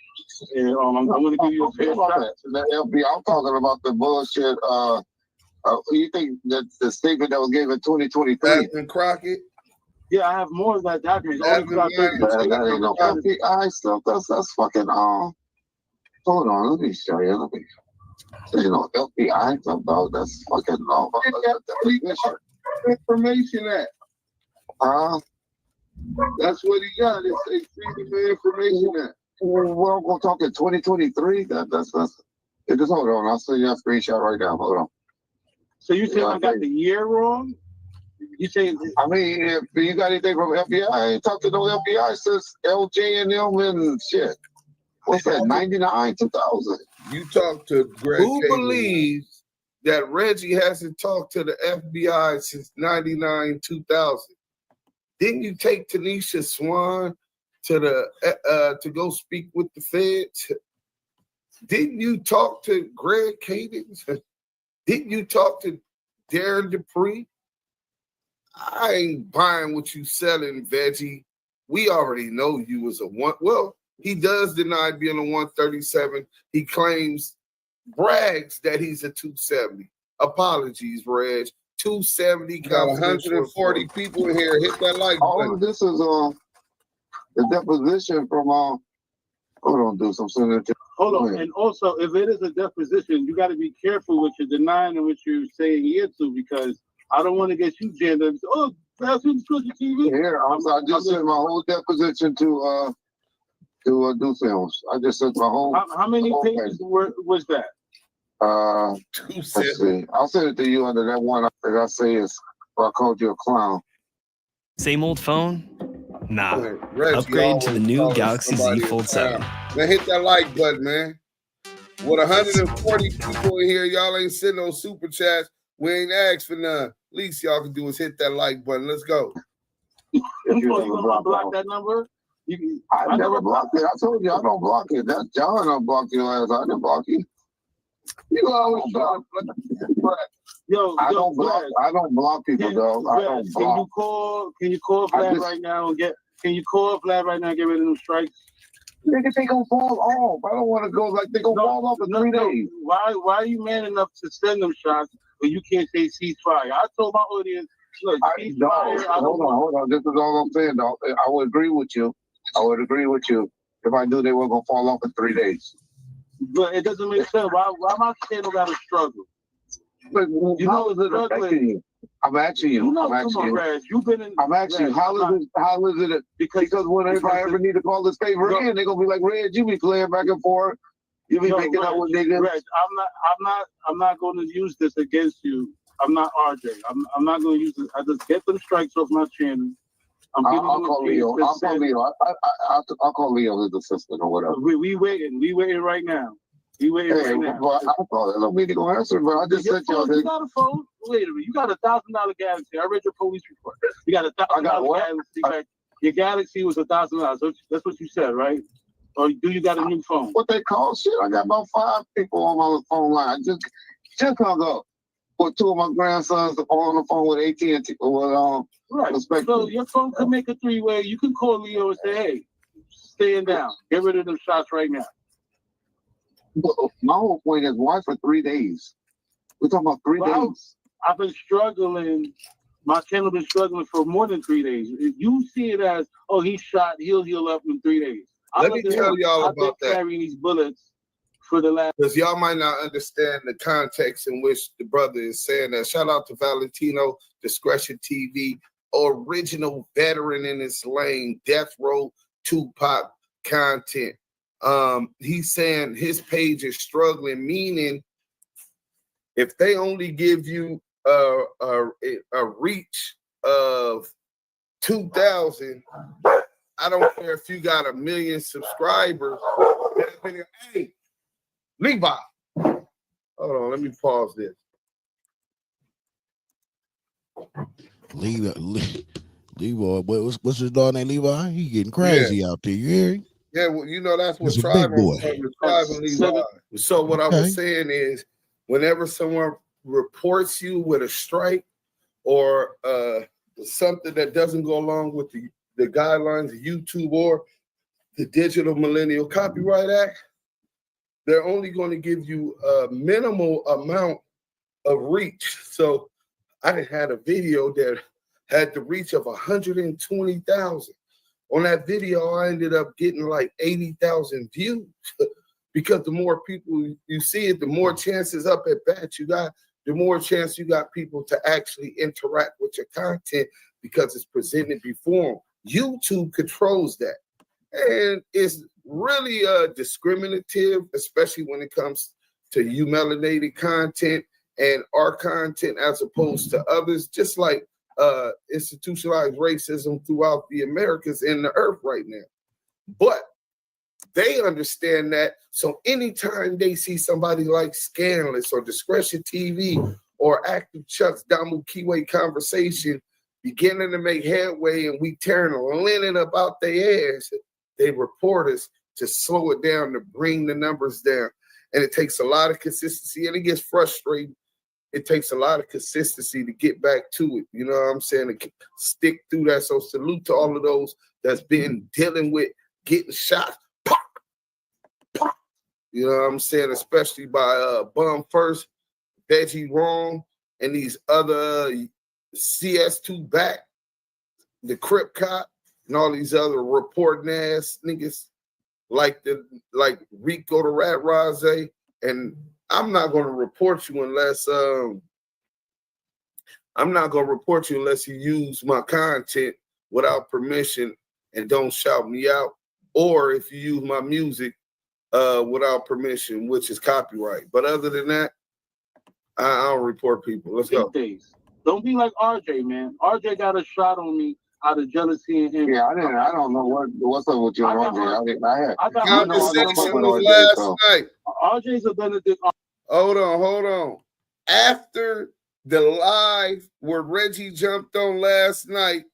And I'm going to give you a fair shot. The FBI, I'm talking about the bullshit. You think that the statement that was given in 2023? And Crockett? Yeah, I have more of that document. That ain't no FBI stuff. That's fucking hold on, let me show you. You know, FBI stuff, though. That's fucking information at. That's what he got. It's a freedom of information at. We're going to talk in 2023. That's just hold on. I'll send you a screenshot right now. Hold on. So you saying I got the year wrong? You saying? I mean, if you got anything from FBI, I ain't talked to no FBI since LJ and them and shit. What's that? 99, 2000. You talked to Greg. Who believes that Reggie hasn't talked to the FBI since 99, 2000? Didn't you take Tanisha Swan to the to go speak with the feds? Didn't you talk to Greg Cadence? Didn't you talk to Darren Dupree? I ain't buying what you selling, Veggie. We already know you was a one. Well, he does deny being a 137. He claims brags that he's a 270. Apologies, Reg. 270. Got 140 people in here. Hit that like all button. of this is the deposition from hold on, do some signature. Hold on, and also if it is a deposition, you got to be careful what you're denying and what you're saying here to, because I don't want to get you jammed up. Oh, that's in Discretion TV. Here, I just sent my whole deposition to Duse M. I just sent my whole. How many pages was that? Let's see. I'll send it to you under that one that I say is I called you a clown. Same old phone? Nah. Reggie, upgrade to the new Galaxy Z Fold 7. Man, hit that like button, man. With 140 people in here, y'all ain't sitting on super chats. We ain't asked for none. Least y'all can do is hit that like button. Let's go. You gonna block that number? I never blocked it. I told you I don't block it. That's John unblocked your ass. I didn't block you. You always try. I don't block people, dog. I don't block. Can you call Vlad right now and get? Can you call Vlad right now and get rid of them strikes? Nigga, they gonna fall off. I don't want to go like they gonna fall off in 3 days. Why are you man enough to send them shots when you can't say ceasefire? I told my audience, look, ceasefire. Hold on. This is all I'm saying, dog. I would agree with you. If I knew they were gonna fall off in 3 days. But it doesn't make sense. Why my channel gotta struggle? But how is it affecting you? I'm asking you. I'm asking you. You've been in. I'm asking you. How is it? Because if I ever need to call this favor in, they're gonna be like, Reg, you be playing back and forth. You be making up with niggas. Reg, I'm not going to use this against you. I'm not RJ. I'm not going to use it. I just get them strikes off my channel. I'll call Leo. I'll call Leo his assistant or whatever. We waiting. We waiting right now. Right now. Well, I thought I don't mean to go answer, but I just said y'all. You got a phone? Wait a minute. You got $1,000 Galaxy. I read your police report. You got $1,000 Galaxy. Your Galaxy was $1,000. That's what you said, right? Or do you got a new phone? What they call shit? I got about 5 people on my phone line. Just hung up with 2 of my grandsons on the phone with AT&T. Right. So your phone could make a 3-way. You can call Leo and say, hey, stand down. Get rid of them shots right now. My whole point is why for 3 days? We're talking about 3 days. I've been struggling. My channel been struggling for more than 3 days. If you see it as, oh, he's shot, he'll heal up in 3 days. Let me tell y'all about that. I've been carrying these bullets for the last. Because y'all might not understand the context in which the brother is saying that. Shout out to Valentino, Discretion TV, original veteran in this lane, Death Row, Tupac content. He's saying his page is struggling, meaning if they only give you a reach of 2,000, I don't care if you got 1 million subscribers. Hey, Levi, hold on, let me pause this. Levi, what's his dog name? Levi? He getting crazy out there. You hear? Yeah, well, you know that's what tribal Levi. So what I was saying is, whenever someone reports you with a strike or something that doesn't go along with the guidelines of YouTube or the Digital Millennial Copyright Act, they're only going to give you a minimal amount of reach. So I had a video that had the reach of 120,000. On that video, I ended up getting like 80,000 views because the more people you see it, the more chances up at bat you got, the more chance you got people to actually interact with your content because it's presented before them. YouTube controls that. And it's really discriminative, especially when it comes to you melanated content and our content as opposed to others, just like institutionalized racism throughout the Americas and the earth right now. But they understand that. So anytime they see somebody like Scandalous or Discretion TV or Active Chuck's Damu Kiwe conversation beginning to make headway and we tearing linen about their ass, they report us to slow it down, to bring the numbers down. And it takes a lot of consistency and it gets frustrating. It takes a lot of consistency to get back to it. You know what I'm saying? To stick through that. So salute to all of those that's been dealing with getting shot. Pop, pop. You know what I'm saying? Especially by Bum First, Veggie Wrong, and these other CS2 Back, the Crip Cop, and all these other reporting ass niggas like Rico the Rat Rose. And I'm not gonna report you unless you use my content without permission and don't shout me out, or if you use my music without permission, which is copyright. But other than that, I don't report people. Let's go. Don't be like RJ, man. RJ got a shot on me out of jealousy and him. Yeah, I don't know what's up with you, RJ. I got conversation was last night. RJ's a Benedict. Hold on. After the live where Reggie jumped on last night,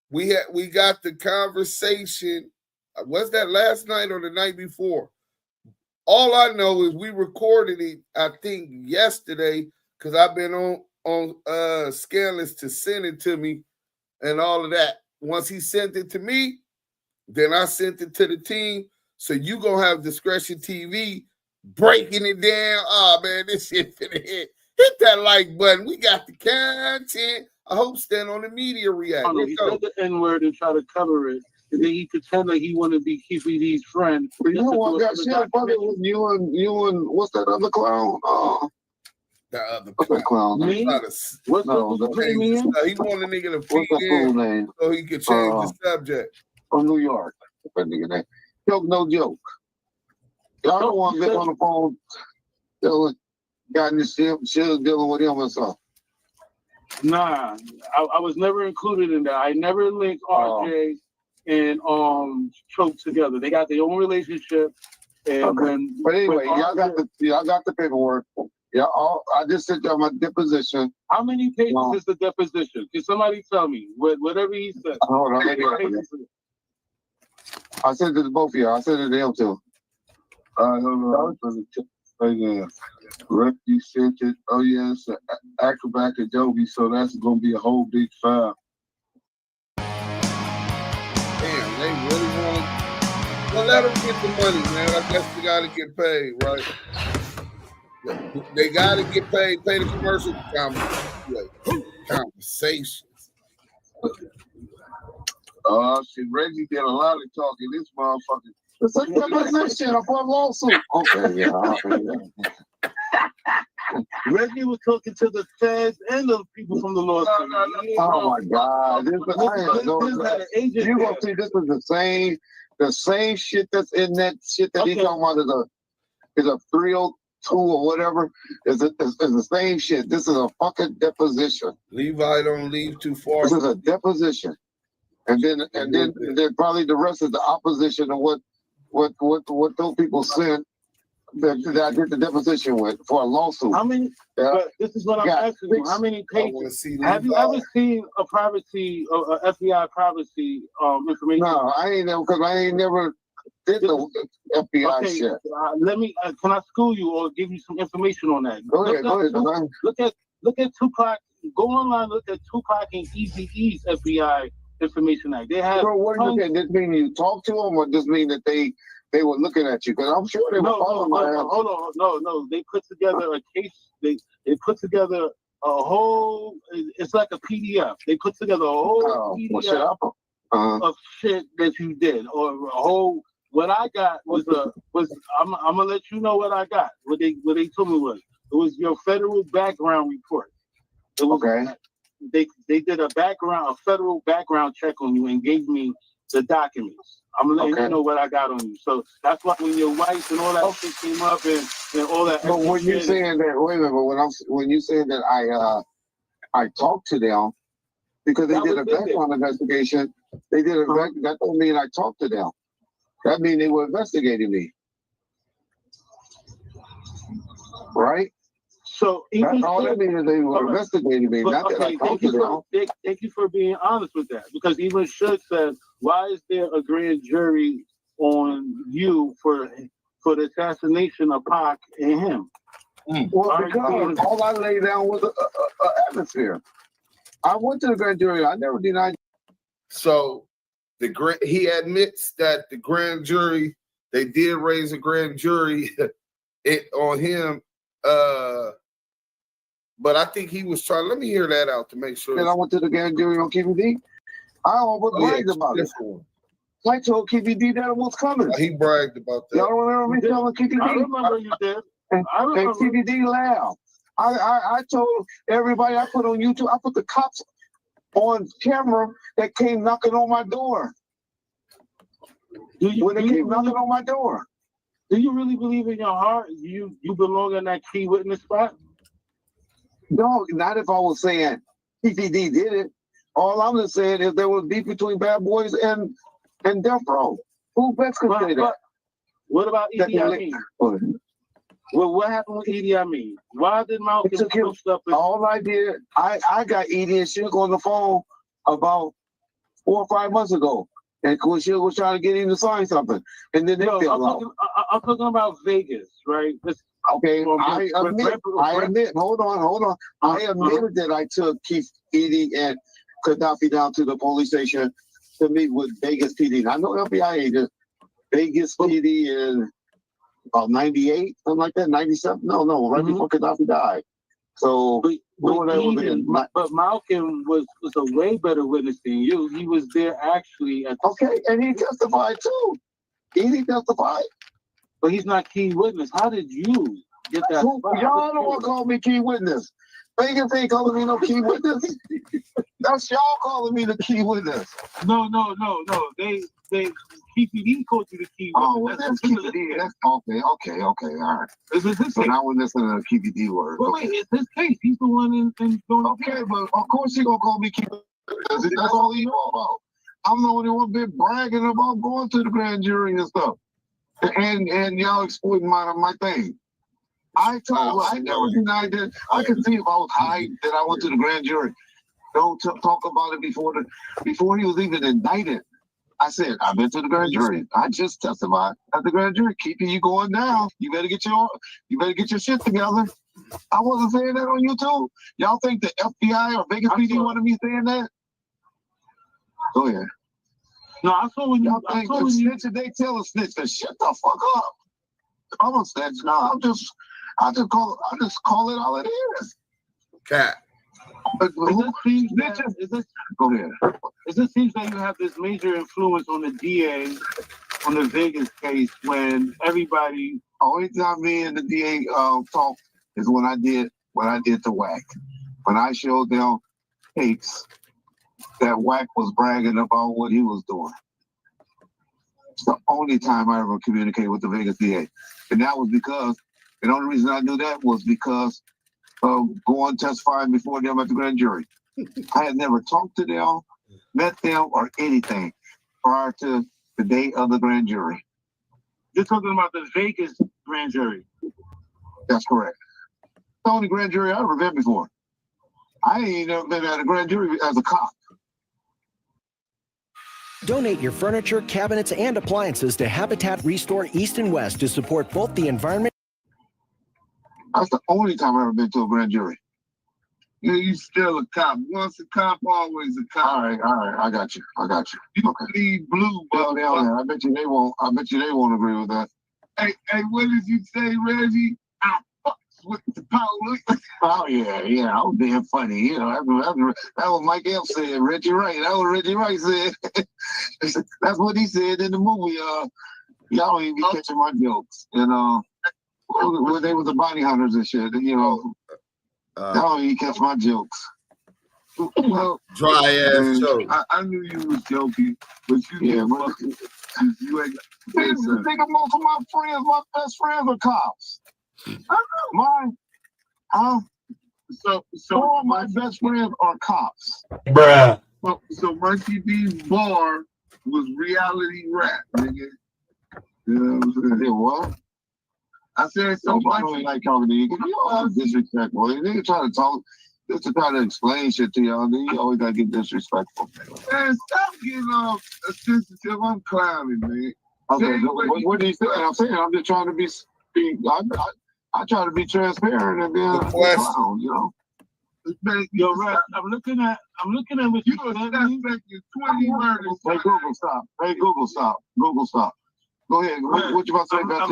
we got the conversation. Was that last night or the night before? All I know is we recorded it, I think, yesterday, because I've been on Scandalous to send it to me and all of that. Once he sent it to me, then I sent it to the team. So you gonna have Discretion TV breaking it down. Oh man, this shit finna hit. Hit that like button. We got the content. I hope Stand on the Media react. He said the N-word and try to cover it. And then he pretend like he want to be Kiwe's friend. You know what got shit brother with you and what's that other clown? The other clown. Me? What's he want a nigga to feed in so he could change the subject. From New York. That nigga name. Joke, no joke. Y'all don't want to get on the phone telling got in this shit dealing with him and stuff. Nah, I was never included in that. I never linked RJ and Choke together. They got their own relationship. And but anyway, y'all got the paperwork. Yeah, I just sent y'all my deposition. How many pages is the deposition? Can somebody tell me? Whatever he said. Hold on. I sent it to both of y'all. I sent it to him too. Hold on. Again, Rick, you sent it. Oh yeah, it's an Acrobat Adobe, so that's gonna be a whole big file. Damn, they really want. Well, let them get the money, man. I guess they gotta get paid, right? They gotta get paid. Pay the commercial conversations. Oh shit, Reggie did a lot of talking. This motherfucker. It's like that shit. I bought a lawsuit. Okay, yeah. Reggie was talking to the feds and the people from the lawsuit. Oh my God! You're gonna see this is the same shit that's in that shit that he's talking about is a 302 or whatever. Is the same shit. This is a fucking deposition. Levi don't leave too far. This is a deposition, and then probably the rest is the opposition of what those people sent that I did the deposition with for a lawsuit. How many? But this is what I'm asking you. How many pages? Have you ever seen a privacy or FBI privacy information? No, I ain't never because I ain't never did the FBI shit. Let me. Can I school you or give you some information on that? Go ahead. Look at Tupac. Go online. Look at Tupac and Eazy-E's FBI information act. They have. So what does this mean? You talk to them, or does mean that they were looking at you? Because I'm sure they were following my ass. Hold on, no. They put together a case. They put together a whole. It's like a PDF. They put together a whole PDF of shit that you did, or a whole. What I got was I'm gonna let you know what I got. What they told me was it was your federal background report. It was, They did a federal background check on you and gave me the documents. I'm letting you know what I got on you. So that's why when your wife and all that shit came up and all that. But when you saying that, wait a minute. When you saying that I talked to them because they did a background investigation, that don't mean I talked to them. That means they were investigating me, right? So that's all that means is they were investigating me. Not that I talked to them. Thank you for being honest with that. Because even Shook said, "Why is there a grand jury on you for the assassination of Pac and him?" Well, because all I laid down was an atmosphere. I went to the grand jury. I never denied. So he admits that the grand jury They did raise a grand jury on him. But I think he was trying. Let me hear that out to make sure. Then I went to the grand jury on KBD. I almost bragged about it. I told KBD that it was coming. He bragged about that. Y'all remember me telling KBD? I remember you did. And KBD laughed. I told everybody I put on YouTube, I put the cops on camera that came knocking on my door. When they came knocking on my door. Do you really believe in your heart you belong in that key witness spot? No, not if I was saying PPD did it. All I'm just saying is there was beef between Bad Boys and Death Row. Who best could say that? What about Idi Amin? Well, what happened with Idi Amin? Why did Malcolm post up? All I did, I got Edie and Suge on the phone about 4 or 5 months ago. And Suge was trying to get him to sign something. And then they fell off. I'm talking about Vegas, right? Okay, I admit, hold on. I admitted that I took Keith Edie and Gaddafi down to the police station to meet with Vegas PD. I know FBI agent. Vegas PD in about 98, something like that, 97. No, right before Gaddafi died. So, but Malcolm was a way better witness than you. He was there actually. Okay, and he testified too. Edie testified. But he's not key witness. How did you get that? Y'all don't want to call me key witness. Vegas ain't calling me no key witness. That's y'all calling me the key witness. No. They KPD called you the key witness. Oh, well, that's KPD. That's okay. All right. Is this his so case? now we're listening to the KPD word. Well, wait, it's his case. He's the one in going. Okay, but of course he gonna call me key witness. That's all he know about. I'm the only one been bragging about going to the grand jury and stuff. And y'all exploiting my thing. I never denied that. I can see if I was high that I went to the grand jury. Don't talk about it before he was even indicted. I said, I've been to the grand jury. I just testified at the grand jury. Keeping you going now. You better get your shit together. I wasn't saying that on YouTube. Y'all think the FBI or Vegas PD wanted me saying that? Go ahead. No, I saw when you. I saw when you. They tell a snitch to shut the fuck up. I'm a snitch. No, I just call it all it is. Cat. Go ahead. It just seems that you have this major influence on the DA on the Vegas case when everybody. Only time me and the DA talked is when I did to WAC. When I showed them tapes that WAC was bragging about what he was doing. It's the only time I ever communicated with the Vegas DA. And that was because, the only reason I knew that was because of going testifying before them at the grand jury. I had never talked to them, met them, or anything prior to the day of the grand jury. You're talking about the Vegas grand jury? That's correct. The only grand jury I ever been before. I ain't never been at a grand jury as a cop. Donate your furniture, cabinets, and appliances to Habitat Restore East and West to support both the environment. That's the only time I've ever been to a grand jury. Yeah, you still a cop. Once a cop, always a cop. All right. I got you. You bleed blue, but I bet you they won't agree with that. Hey, what did you say, Reggie? I fucks with the police. Oh yeah. I was being funny. You know, that was Mike F said. Reggie Wright. That was Reggie Wright said. That's what he said in the movie. Y'all ain't be catching my jokes. And when they were the bounty hunters and shit. You know, y'all ain't catch my jokes. Well, dry ass joke. I knew you was joking, but you ain't. Think of most of my friends, my best friends are cops. Mine, all of my best friends are cops. Bruh. So Monkey D's bar was reality rap, nigga. You know what I'm saying? What? I said something I don't like talking to you. You always disrespectful. Nigga try to talk just to try to explain shit to y'all. Then you always gotta get disrespectful. Man, stop getting all sensitive. I'm clowning, man. Okay, what do you think? I'm saying I'm just trying to be I try to be transparent and then clown, you know. You're right. I'm looking at what you suspect 20 murders. Hey Google, stop. Go ahead. What you about to say about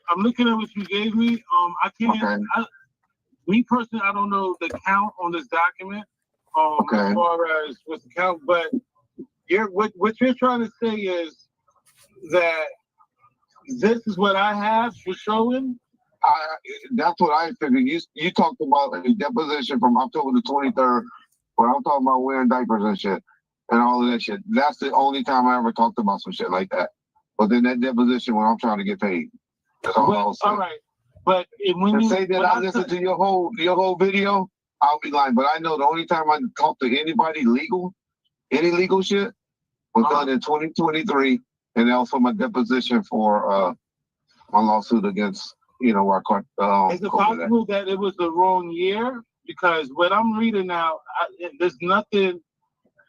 I'm looking at what you gave me. I can't. Okay. Me personally, I don't know the count on this document. As far as what's the count, but what you're trying to say is that this is what I have for showing. That's what I figured. You talked about a deposition from October the 23rd, where I'm talking about wearing diapers and shit and all of that shit. That's the only time I ever talked about some shit like that. But then that deposition when I'm trying to get paid. That's all I was saying. All right. But when you say that I listened to your whole video, I'll be lying. But I know the only time I talked to anybody any legal shit, was done in 2023, and that was for my deposition for my lawsuit against our court. Is it possible that it was the wrong year? Because what I'm reading now, there's nothing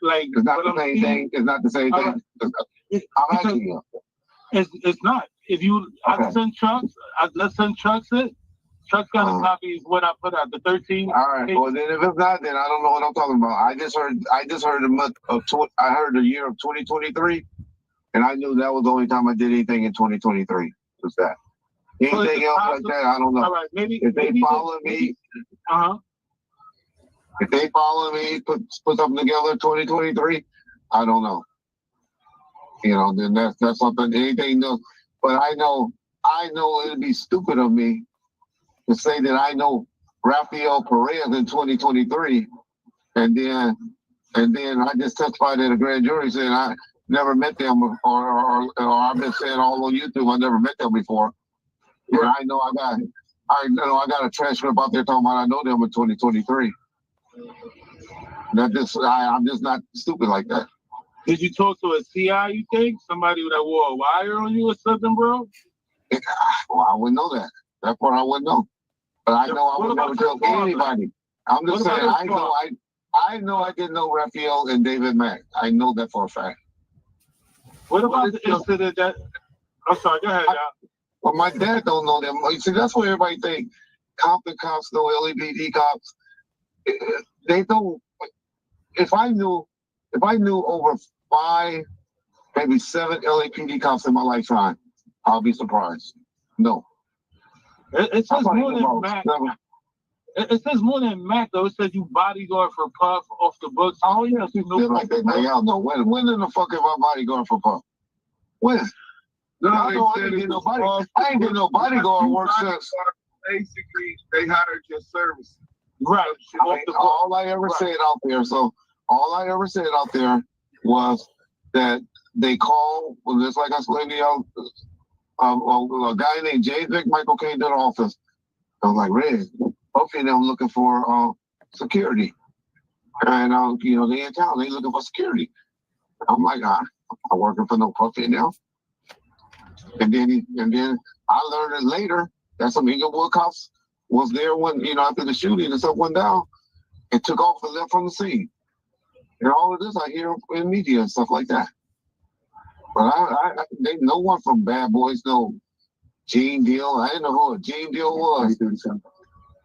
like. It's not the same thing. It's not the same thing. I'm asking you. It's not. If you, I send Chucks. Let's send Chucks it. Chucks got a copy of what I put out, the 13. All right. Well, then if it's not, then I don't know what I'm talking about. I just heard the month of. I heard the year of 2023, and I knew that was the only time I did anything in 2023. Was that? Anything else like that? I don't know. All right. Maybe if they follow me. If they follow me, put something together in 2023, I don't know. Then that's something. Anything else. But I know it'd be stupid of me to say that I know Rafael Perez in 2023, and then I just testified at a grand jury saying I never met them, or I've been saying all on YouTube I never met them before. Yeah, I know I got a transcript out there talking about I know them in 2023. I'm just not stupid like that. Did you talk to a CI, you think? Somebody that wore a wire on you or something, bro? Well, I wouldn't know that. That part I wouldn't know. But I know I would never tell anybody. I'm just saying, I know I didn't know Rafael and David Mack. I know that for a fact. What about the incident that... I'm sorry, go ahead, y'all. Well, my dad don't know them. You see, that's what everybody think. Compton cops know LAPD cops. They don't... If I knew over 5, maybe 7 LAPD cops in my lifetime, I'll be surprised. No. It says more than Mac. It says more than Mac, though. It says you bodyguard for Puff off the books. Oh, yeah. Like that. Now, y'all know when in the fuck am I bodyguard for Puff? When? No, I ain't get no bodyguard work since. Basically, they hired your service. Right. All I ever said out there was that they called, just like I explained to y'all, a guy named James McMichael came to the office. I was like, Red, hopefully they're looking for security. And, they in town, they looking for security. I'm like, I'm working for no puppy now. And then I learned it later that some Inglewood cops was there when, after the shooting and stuff went down and took off and left from the scene. And all of this I hear in media and stuff like that. But no one from Bad Boys know Gene Deal. I didn't know who a Gene Deal was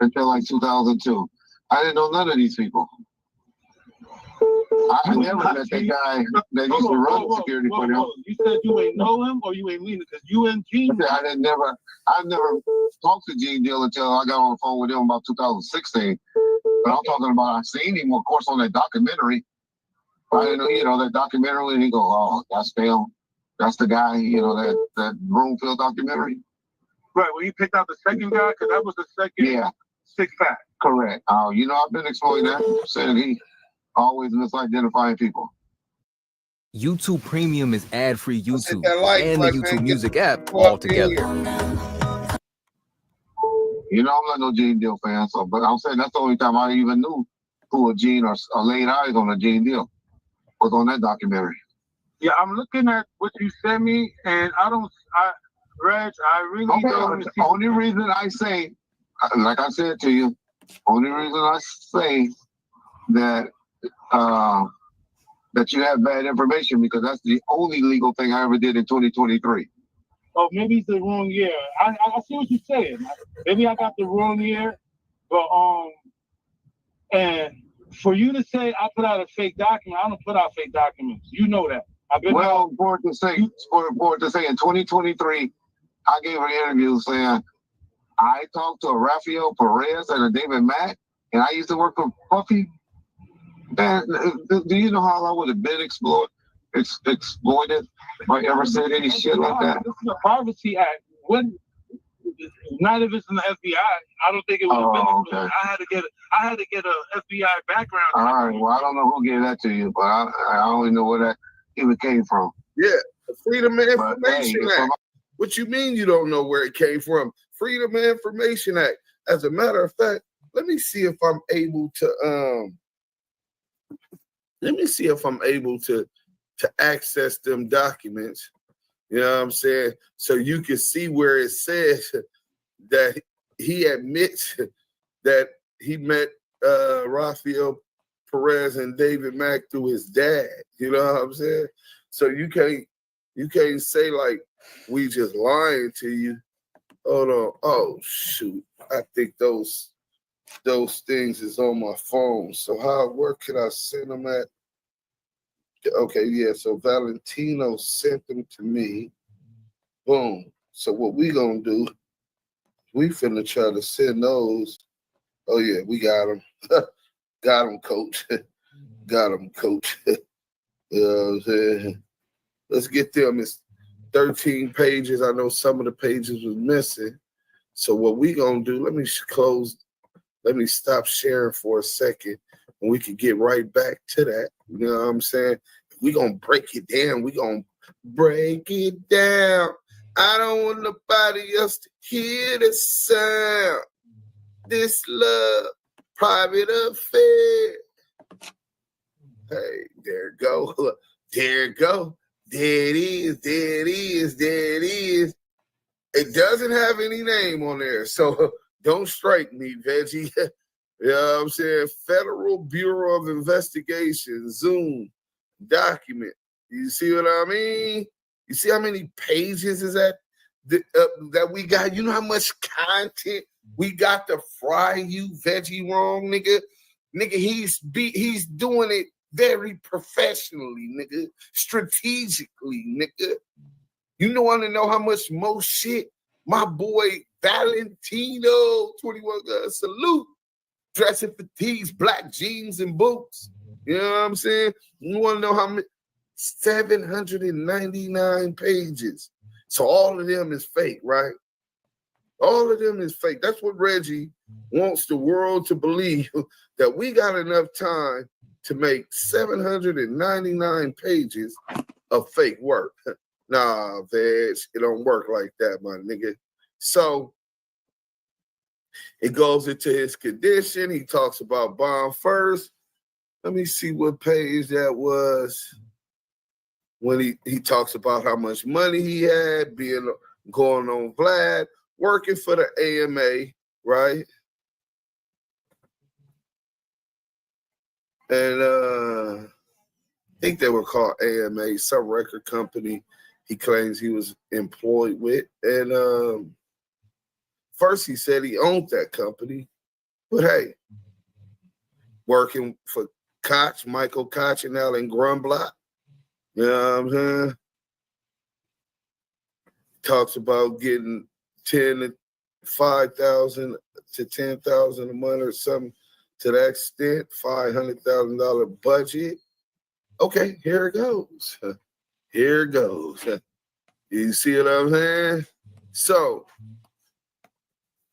until like 2002. I didn't know none of these people. I never met that guy that used to run security for them. You said you ain't know him or you ain't mean it because you and Gene. I've never talked to Gene Deal until I got on the phone with him about 2016. But I'm talking about I've seen him, of course, on that documentary. I didn't know, that documentary, and he go, oh, that's them. That's the guy, that Broomfield documentary. Right, when he picked out the second guy, because that was the second 6-pack. Correct. I've been exploring that, saying he always misidentifying people. YouTube Premium is ad-free YouTube and the YouTube Music app all together. I'm not no Gene Deal fan, but I'm saying that's the only time I even knew who a Gene or laid eyes on a Gene Deal was on that documentary. Yeah, I'm looking at what you sent me, and Reg, I really don't. The only reason I say, like I said to you, only reason I say that that you have bad information because that's the only legal thing I ever did in 2023. Oh, maybe it's the wrong year. I see what you're saying. Maybe I got the wrong year, but and for you to say I put out a fake document, I don't put out fake documents. You know that. Well, for it to say in 2023, I gave an interview saying I talked to a Rafael Perez and a David Mack, and I used to work for Puffy. Man, do you know how I would have been exploited if I ever said any shit like that? This is a Privacy Act. None of it's in the FBI. I don't think it would have been. Okay. I had to get a FBI background. All right. Well, I don't know who gave that to you, but I only know where that even came from. Yeah, the Freedom of Information Act. What you mean you don't know where it came from? Freedom of Information Act. As a matter of fact, let me see if I'm able to access them documents. You know what I'm saying? So you can see where it says that he admits that he met Rafael Perez and David Mack through his dad. You know what I'm saying? So you can't say like we just lying to you. Hold on. Oh shoot. I think those things is on my phone. So where could I send them at? Okay, yeah. So Valentino sent them to me. Boom. So what we gonna do? We finna try to send those. Oh yeah, we got them. Got them, coach. Got them, coach. You know what I'm saying? Let's get them. It's 13 pages. I know some of the pages was missing. So what we gonna do? Let me stop sharing for a second, and we can get right back to that. You know what I'm saying? We gonna break it down. We gonna break it down. I don't want nobody else to hear the sound. This love, private affair. Hey, there it go. There it go. There it is. There it is. There it is. It doesn't have any name on there, so don't strike me, Veggie. You know what I'm saying? Federal Bureau of Investigation, Zoom, document. You see what I mean? You see how many pages is that we got? You know how much content we got to fry you, Veggie wrong, nigga? Nigga, he's doing it very professionally, nigga. Strategically, nigga. You want to know how much more shit my boy Valentino 21 got salute. Dressing fatigues, black jeans and boots. You know what I'm saying? You want to know how many? 799 pages. So all of them is fake, right? All of them is fake. That's what Reggie wants the world to believe, that we got enough time to make 799 pages of fake work. Nah, Veg, it don't work like that, my nigga. So it goes into his condition. He talks about bond first. Let me see what page that was. When he talks about how much money he had, going on Vlad, working for the AMA, right? And I think they were called AMA, some record company he claims he was employed with. And first he said he owned that company, but hey, working for Koch, Michael Koch and Alan Grunblatt. You know what I'm saying? Talks about getting 5,000 to 10,000 a month or something to that extent, $500,000 budget. Okay, here it goes. Here it goes. You see what I'm saying? So,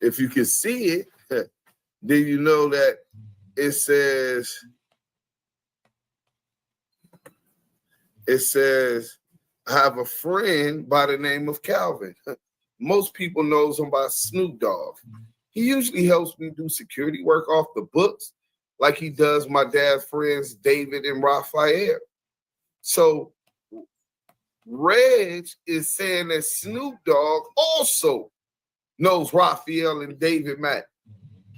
if you can see it, then you know that it says, I have a friend by the name of Calvin. Most people knows him by Snoop Dogg. He usually helps me do security work off the books like he does my dad's friends, David and Rafael. So Reg is saying that Snoop Dogg also knows Rafael and David Mack.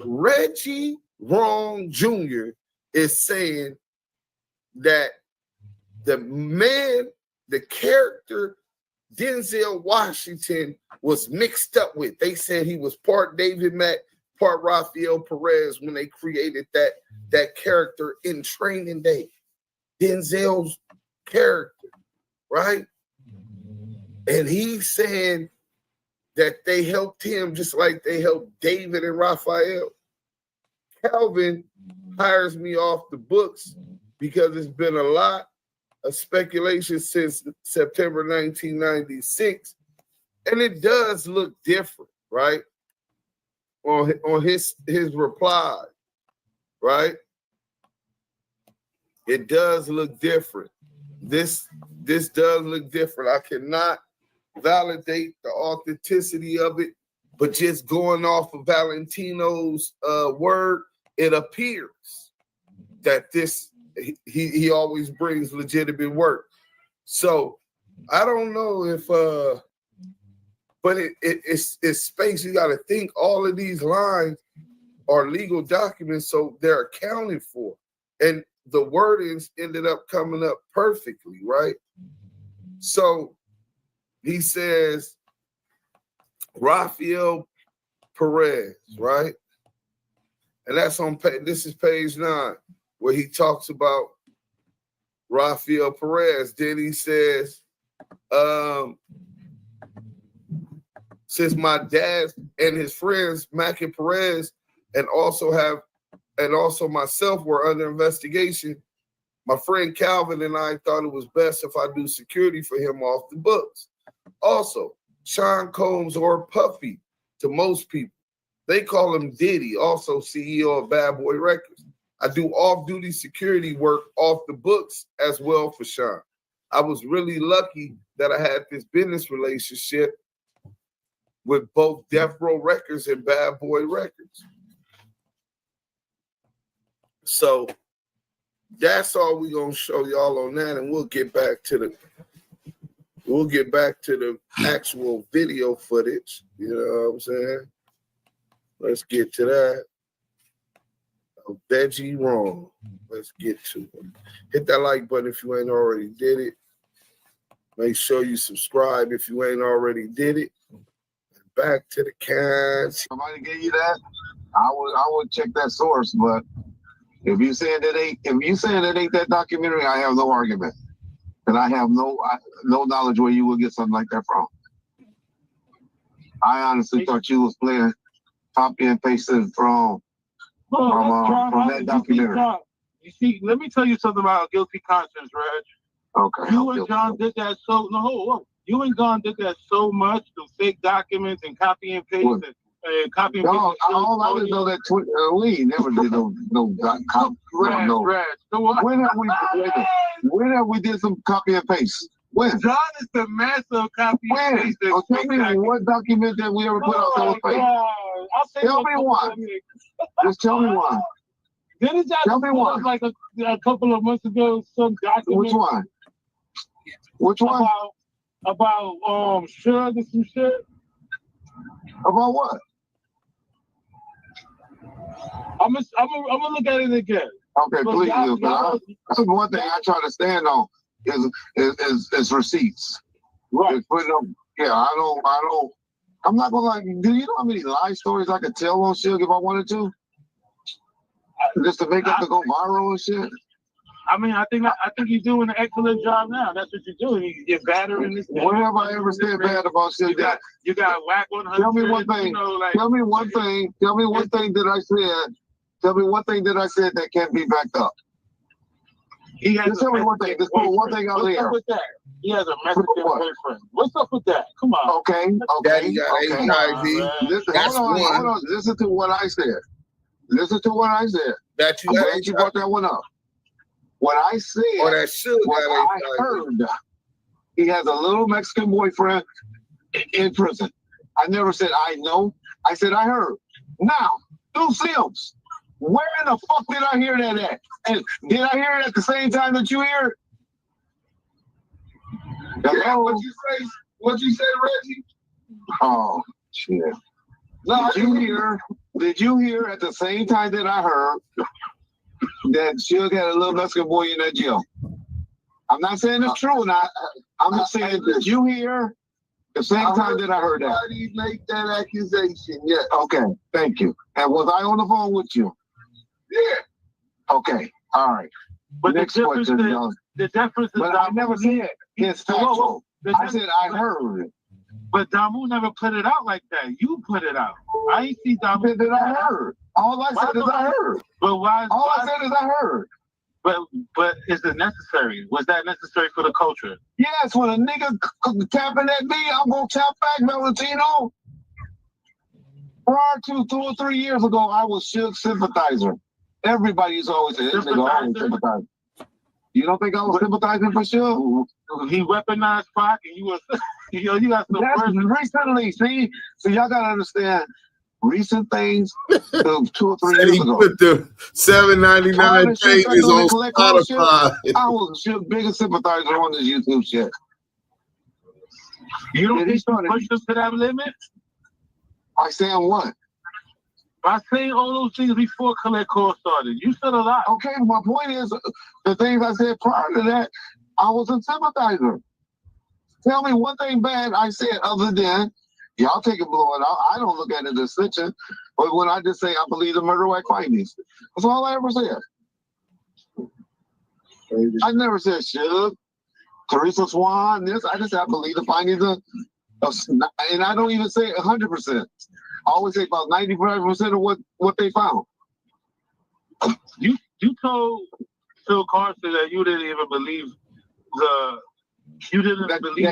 Reggie Wright Jr. is saying that the man, the character Denzel Washington was mixed up with. They said he was part David Mack, part Rafael Perez when they created that character in Training Day. Denzel's character. right? And he's saying that they helped him just like they helped David and Rafael. Calvin hires me off the books because it's been a lot of speculation since September 1996, and it does look different, right? On his reply, right? It does look different. This does look different. I cannot validate the authenticity of it, but just going off of Valentino's word, it appears that this he always brings legitimate work. So I don't know if but it's space. You got to think all of these lines are legal documents, so they're accounted for, and the wordings ended up coming up perfectly, right? So he says Rafael Perez, right? And that's on this is page 9, where he talks about Rafael Perez. Then he says, since my dad and his friends, Mack and Perez, and also myself were under investigation, my friend Calvin and I thought it was best if I do security for him off the books. Also, Sean Combs or Puffy to most people. They call him Diddy, also CEO of Bad Boy Records. I do off-duty security work off the books as well for Sean. I was really lucky that I had this business relationship with both Death Row Records and Bad Boy Records. So that's all we're gonna show y'all on that, and we'll get back to the actual video footage. You know what I'm saying? Let's get to that. Oh, Reggie wrong. Let's get to it. Hit that like button if you ain't already did it. Make sure you subscribe if you ain't already did it. And back to the cats. Somebody gave you that? I would check that source, but if you saying that ain't that documentary, I have no argument, and I have no knowledge where you would get something like that from. I honestly thought you was playing copy and pasted from that documentary. You see, let me tell you something about guilty conscience, Reg. Okay. You and John did that you and John did that so much, the fake documents and copy and paste and copy and paste. No, all I didn't know that we never did no copy. Reg. When have we did some copy and paste? When? John is the master of copy and paste. Tell me what document that we ever put out that was fake. Tell me one. Just tell me one. Didn't tell me one. Like a couple of months ago, some document. Which one? Which one? About Suge and some shit. About what? I'm gonna look at it again. Okay, please do. That's one thing I try to stand on is receipts. Right. I'm not gonna lie. Do you know how many lie stories I could tell on Suge if I wanted to? Just to make it to go viral and shit. I mean, I think you're doing an excellent job now. That's what you're doing. You get better in this. When have I ever said bad about shit? You got whack 100. Tell me one thing. Tell me one thing. Tell me one thing that I said. Tell me one thing that I said that can't be backed up. Just tell me one thing. Just put one thing out there. What's up with that? He has a Mexican boyfriend. What's up with that? Come on. Okay. Listen, hold on. Listen to what I said. That I'm glad you brought that one up. What I said, what I heard, he has a little Mexican boyfriend in prison. I never said I know. I said I heard. Now, Duse M, where in the fuck did I hear that at? And did I hear it at the same time that you hear it? Yeah, what you say, Reggie? Oh, shit. Did you hear at the same time that I heard that Suge had a little Mexican boy in that jail? I'm not saying it's true. I'm just saying, did you hear the same time that I heard that? Nobody make that accusation yet. Okay, thank you. And was I on the phone with you? Yeah. Okay, all right. But next the difference question, is, the difference is, but I never said. It's factual. I said I heard it. But Damu never put it out like that. You put it out. I ain't see Damu. That I heard. All I said is I heard. But why? All I said is I heard. But is it necessary? Was that necessary for the culture? Yes, when a nigga tapping at me, I'm gonna tap back, Valentino. Prior to 2 or 3 years ago, I was Suge sympathizer. Everybody's always saying, this nigga always sympathizer. You don't think I was sympathizing for Suge? He weaponized Pac, and you was, you got some. That's recently, see? So y'all gotta understand, recent things 2 or 3 years ago. Put the $7.99 pages on Spotify. I was Suge's biggest sympathizer on this YouTube shit. You don't think he pushed us to that limit? I saying what? By saying all those things before Collect Call started. You said a lot. Okay, my point is, the things I said prior to that, I was a sympathizer. Tell me one thing bad I said other than, y'all take it blowing out. I don't look at it as snitching. But when I just say I believe the murder act findings, that's all I ever said. I never said Suge, Teresa Swan, this. I just said I believe the findings of and I don't even say 100%. I always say about 95% of what they found. You told Phil Carson that you didn't even believe that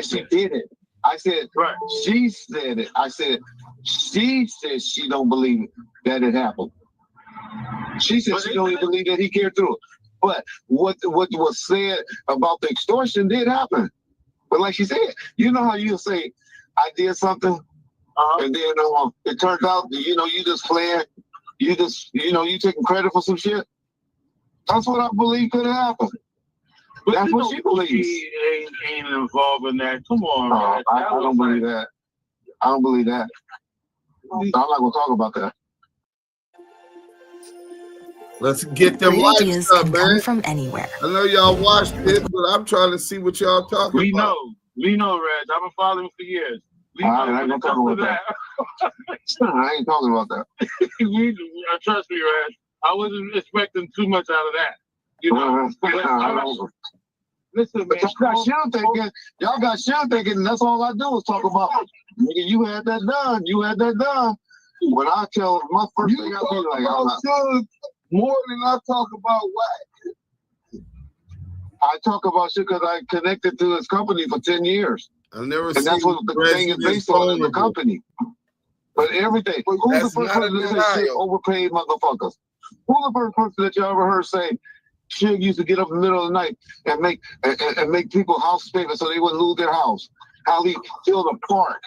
she did it. I said, right. She said it. I said, she said she don't believe that it happened. She said she don't even believe that he carried through it. But what was said about the extortion did happen. But like she said, you know how you say, I did something, and then it turns out, you just playing, you taking credit for some shit. That's what I believe could have happened. But that's what she believes. She ain't involved in that. Come on, man. I don't believe that. I don't believe that. I'm not gonna talk about that. Let's get them Great lights up, man. Come from anywhere. I know y'all watched it, but I'm trying to see what y'all talking about. We know, Reg. I've been following for years. I ain't talking about that. I ain't talking about that. Trust me, Reg. I wasn't expecting too much out of that. You know. Listen, man. Y'all got Sean thinking, and that's all I do is talk about. Nigga, you had that done. You had that done. When I tell my first thing, I be like, Sean more than I talk about what. I talk about shit because I connected to his company for 10 years. I've never and seen that's what the thing is based on in the company. But everything. Who's the first person that say shit overpaid motherfuckers? Who's the first person that you ever heard say Suge used to get up in the middle of the night and make people house famous so they wouldn't lose their house? How he filled a park.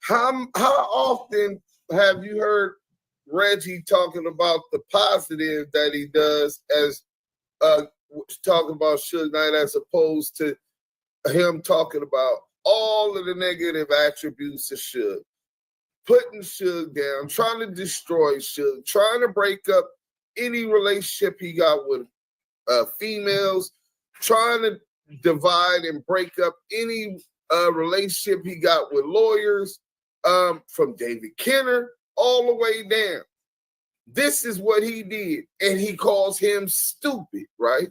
How often have you heard Reggie talking about the positive that he does as talking about Suge Knight as opposed to him talking about all of the negative attributes of Suge, putting Suge down, trying to destroy Suge, trying to break up any relationship he got with females, trying to divide and break up any relationship he got with lawyers, from David Kenner all the way down. This is what he did, and he calls him stupid, right?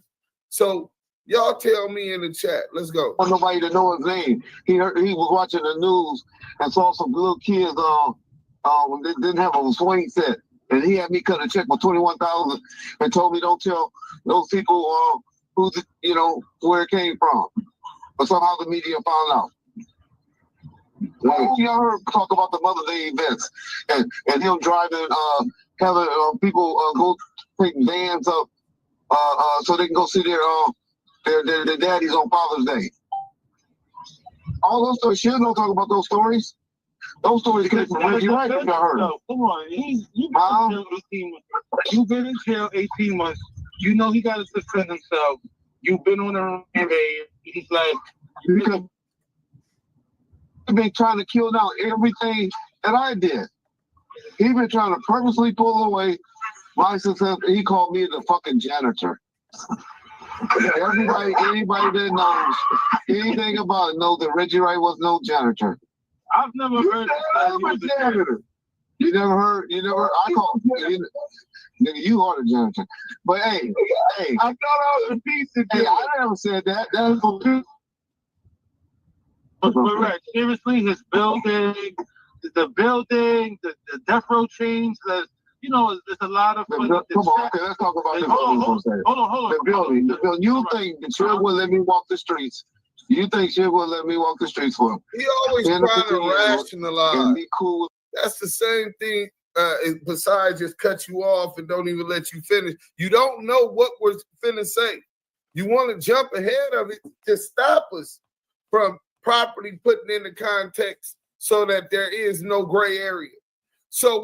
So y'all tell me in the chat. Let's go. I want nobody to know his name. He was watching the news and saw some little kids they didn't have a swing set, and he had me cut a check for $21,000 and told me don't tell those people where it came from. But somehow the media found out. Y'all heard talk about the Mother's Day events and him driving, having people go take vans up so they can go see their daddies on Father's Day. All those stories, Suge don't talk about those stories. Those stories came from Reggie Wright. I heard. No, come on, you've been in jail 18 months. You know he got to defend himself. You've been on a rampage. He's like, because he's been trying to kill down everything that I did. He's been trying to purposely pull away my success. He called me the fucking janitor. Anybody that knows anything about it knows that Reggie Wright was no janitor. I've never heard I'm a janitor. You never heard? I call Nigga, you are the janitor. But hey, I thought I was a piece of Hey, I never said that. That was good. But right, seriously, his building, the death row change, there's a lot of come on, okay, let's talk about the building for a second. Hold on. The building. You think the Suge would let me walk the streets? You think Suge would let me walk the streets for him? He always trying to rationalize. And be cool. That's the same thing. Besides just cut you off and don't even let you finish. You don't know what we're finna say. You want to jump ahead of it to stop us from properly putting into context so that there is no gray area. So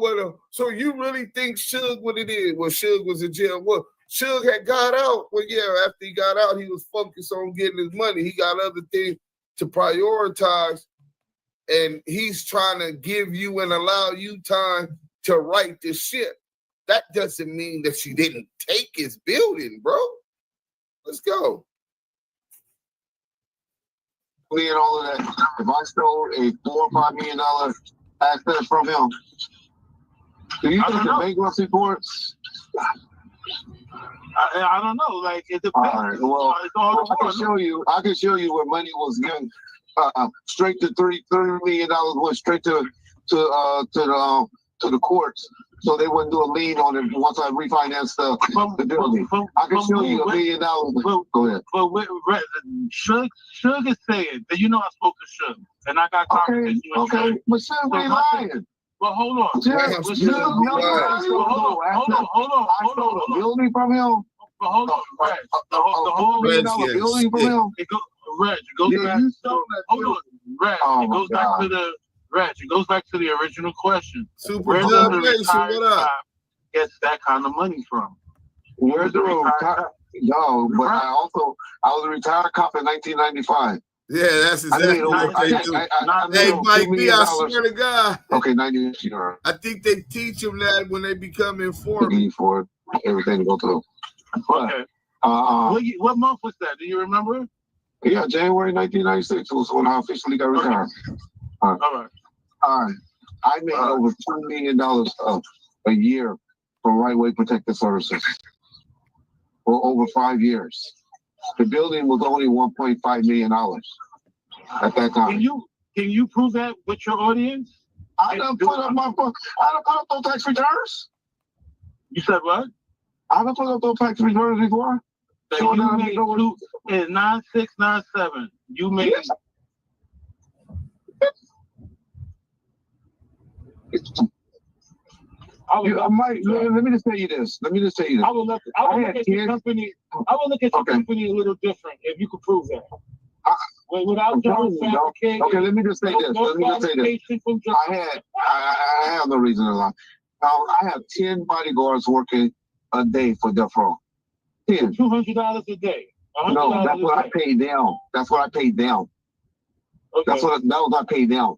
so you really think Suge what it is? Well, Suge was in jail. Well, Suge had got out. Well, yeah, after he got out, he was focused on getting his money. He got other things to prioritize, and he's trying to give you and allow you time to write this shit. That doesn't mean that she didn't take his building, bro. Let's go. Me and all of that. If I stole a $4 or $5 million asset from him, do you think the bankruptcy courts? I don't know. Like it depends. All right. Well, I can show you where money was given straight to $30 million went straight to the courts, so they wouldn't do a lien on it once I refinanced the building. I can show you $1 million. Go ahead. But Suge is saying that I spoke to Suge and I got confidence. Okay, but Suge ain't lying. But hold on. Hold on. Building from him. But hold on, Reg. The whole $1 million building from him. It goes back. Hold on, Reg. It goes back to the. Reg, it goes back to the original question. Where does the retired cop gets that kind of money from? Where's the retired? No, but I was a retired cop in 1995. Yeah, that's exactly what they do. Hey, Mike B, I swear to God. Okay, 90 years. I think they teach them that when they become informed. For everything to go through. Okay. What month was that? Do you remember? Yeah, January 1996 was when I officially got retired. All right. I made over $2 million a year from Right Way Protective Services for over 5 years. The building was only $1.5 million at that time. Can you prove that with your audience? I done put up those tax returns. You said what? I done put up those tax returns before. That you made in 9697. You made. Let me just tell you this. I will look at your company a little different if you could prove that. Without fabricating. Okay, let me just say this. I have no reason to lie. I have 10 bodyguards working a day for Death Row. 10. $200 a day. No, that's what I paid down. That's what I paid down. Okay. That was I paid down.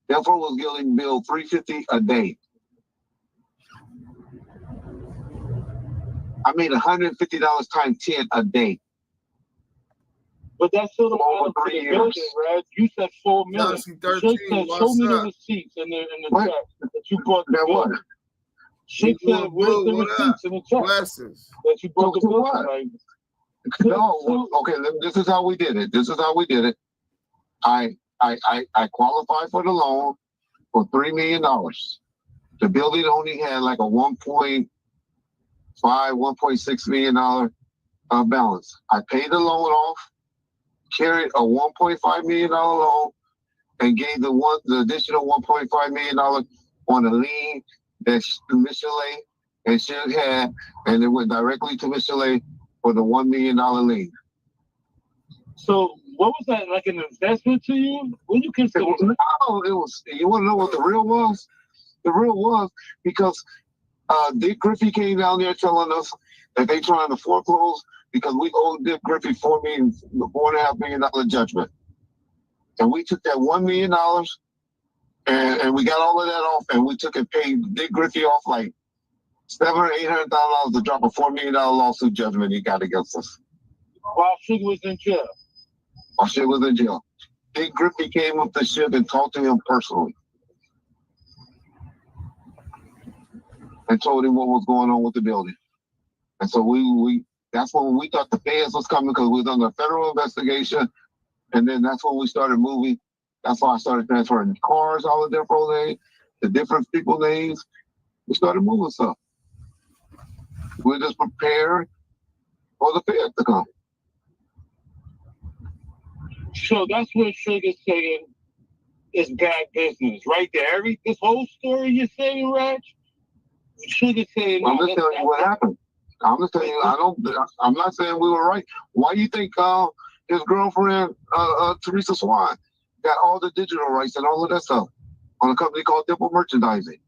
Death Row was getting billed $350 a day. I made $150 times 10 a day. But that's still over 3 years. Building, right? You said $4 million. Show me the receipts in the check that you bought the building. She said, where's the receipts in the check that you bought the building? No, okay, this is how we did it. I qualified for the loan for $3 million. The building only had like a $1.6 million balance. I paid the loan off, carried a $1.5 million loan, and gave the additional $1.5 million on a lien that Michelet and Suge had, and it went directly to Michelet for the $1 million lien. So what was that, like an investment to you? What do you consider? No, it was. You want to know what the real was? The real was because Dick Griffey came down there telling us that they trying to foreclose because we owed Dick Griffey $4.5 million judgment, and we took that $1 million and we got all of that off, and we took and paid Dick Griffey off like $700,000 or $800,000 to drop a $4 million lawsuit judgment he got against us. While Suge was in jail. Dick Griffey came up to Suge and talked to him personally. and told him what was going on with the building. And so that's when we thought the feds was coming because we was under a federal investigation. And then that's when we started moving. That's why I started transferring cars, all the different people names. We started moving stuff. We're just prepared for the feds to come. So that's what Sugar's saying is bad business, right there. This whole story you're saying, Reg, Sugar's saying. I'm just telling you what happened. I'm just telling you, I'm not saying we were right. Why do you think his girlfriend, Teresa Swan, got all the digital rights and all of that stuff on a company called Dimple Merchandising?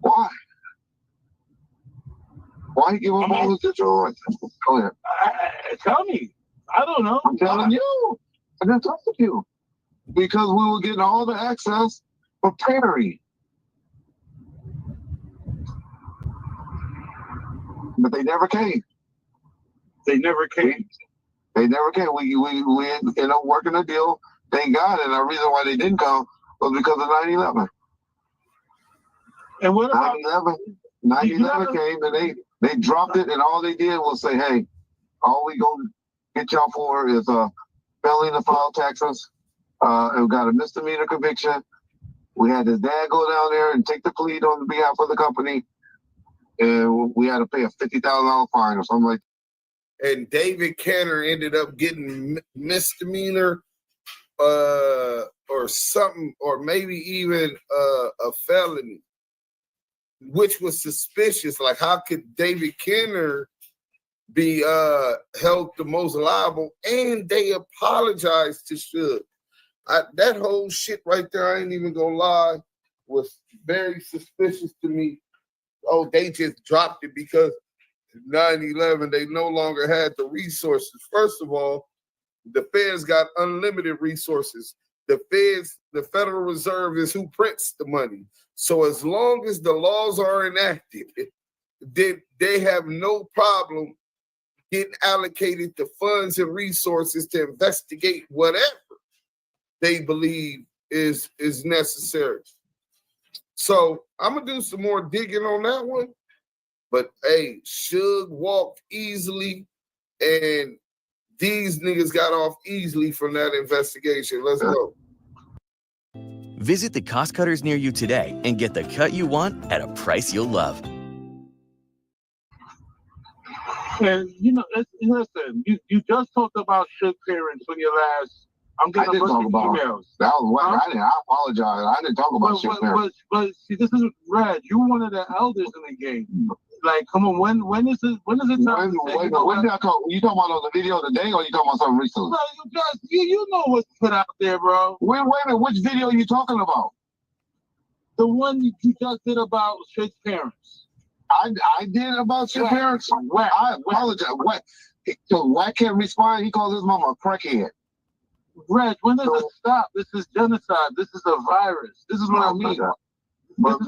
Why? Why give up all the digital rights? Go ahead. Tell me. I don't know. I'm telling you. I didn't talk to you. Because we were getting all the access for Perry. But they never came. They never came. They never came. We ended up working a deal. Thank God. And the reason why they didn't come was because of 9/11. And what about 9/11 came and they dropped it, and all they did was say, hey, all we gonna get y'all for is failing to file taxes. And we got a misdemeanor conviction. We had his dad go down there and take the plea on behalf of the company. And we had to pay a $50,000 fine or something like that. And David Cantor ended up getting misdemeanor or something, or maybe even a felony, which was suspicious. Like, how could David Cantor be held the most liable? And they apologized to Suge. That whole shit right there, I ain't even gonna lie, was very suspicious to me. Oh, they just dropped it because 9/11, they no longer had the resources. First of all, the feds got unlimited resources. The feds, the Federal Reserve is who prints the money. So as long as the laws are enacted, they have no problem getting allocated the funds and resources to investigate whatever they believe is necessary. So I'm gonna do some more digging on that one. But hey, Suge walked easily, and these niggas got off easily from that investigation. Let's go. Visit the cost cutters near you today and get the cut you want at a price you'll love. And listen, you just talked about Suge's parents on your last. I didn't talk about emails. That was what I apologize. I didn't talk about Suge's parents. But see, this is Red. You're one of the elders in the game. Like, come on, when is it? When is it time? When did I talk? You talking about on the video today, or you talking about something recently? Bro, you know what's put out there, bro. Wait a minute. Which video are you talking about? The one you just did about Suge's parents. I did about Suge's parents. I apologize. What? So why can't respond? He calls his mama a crackhead. Reg, when does it stop? This is genocide. This is a virus. This is what I mean. But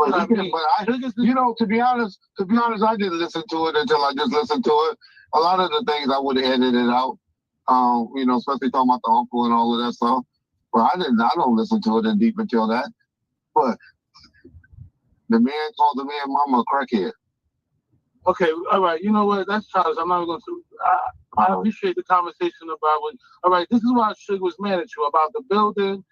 you know, to be honest, I didn't listen to it until I just listened to it. A lot of the things I would have edited out. Especially talking about the uncle and all of that stuff. But I don't listen to it in deep until that. But the man called the man mama a crackhead. Okay, all right. You know what? That's childish. I'm not going to. I appreciate the conversation about what. All right, this is why Suge was mad at you about the building.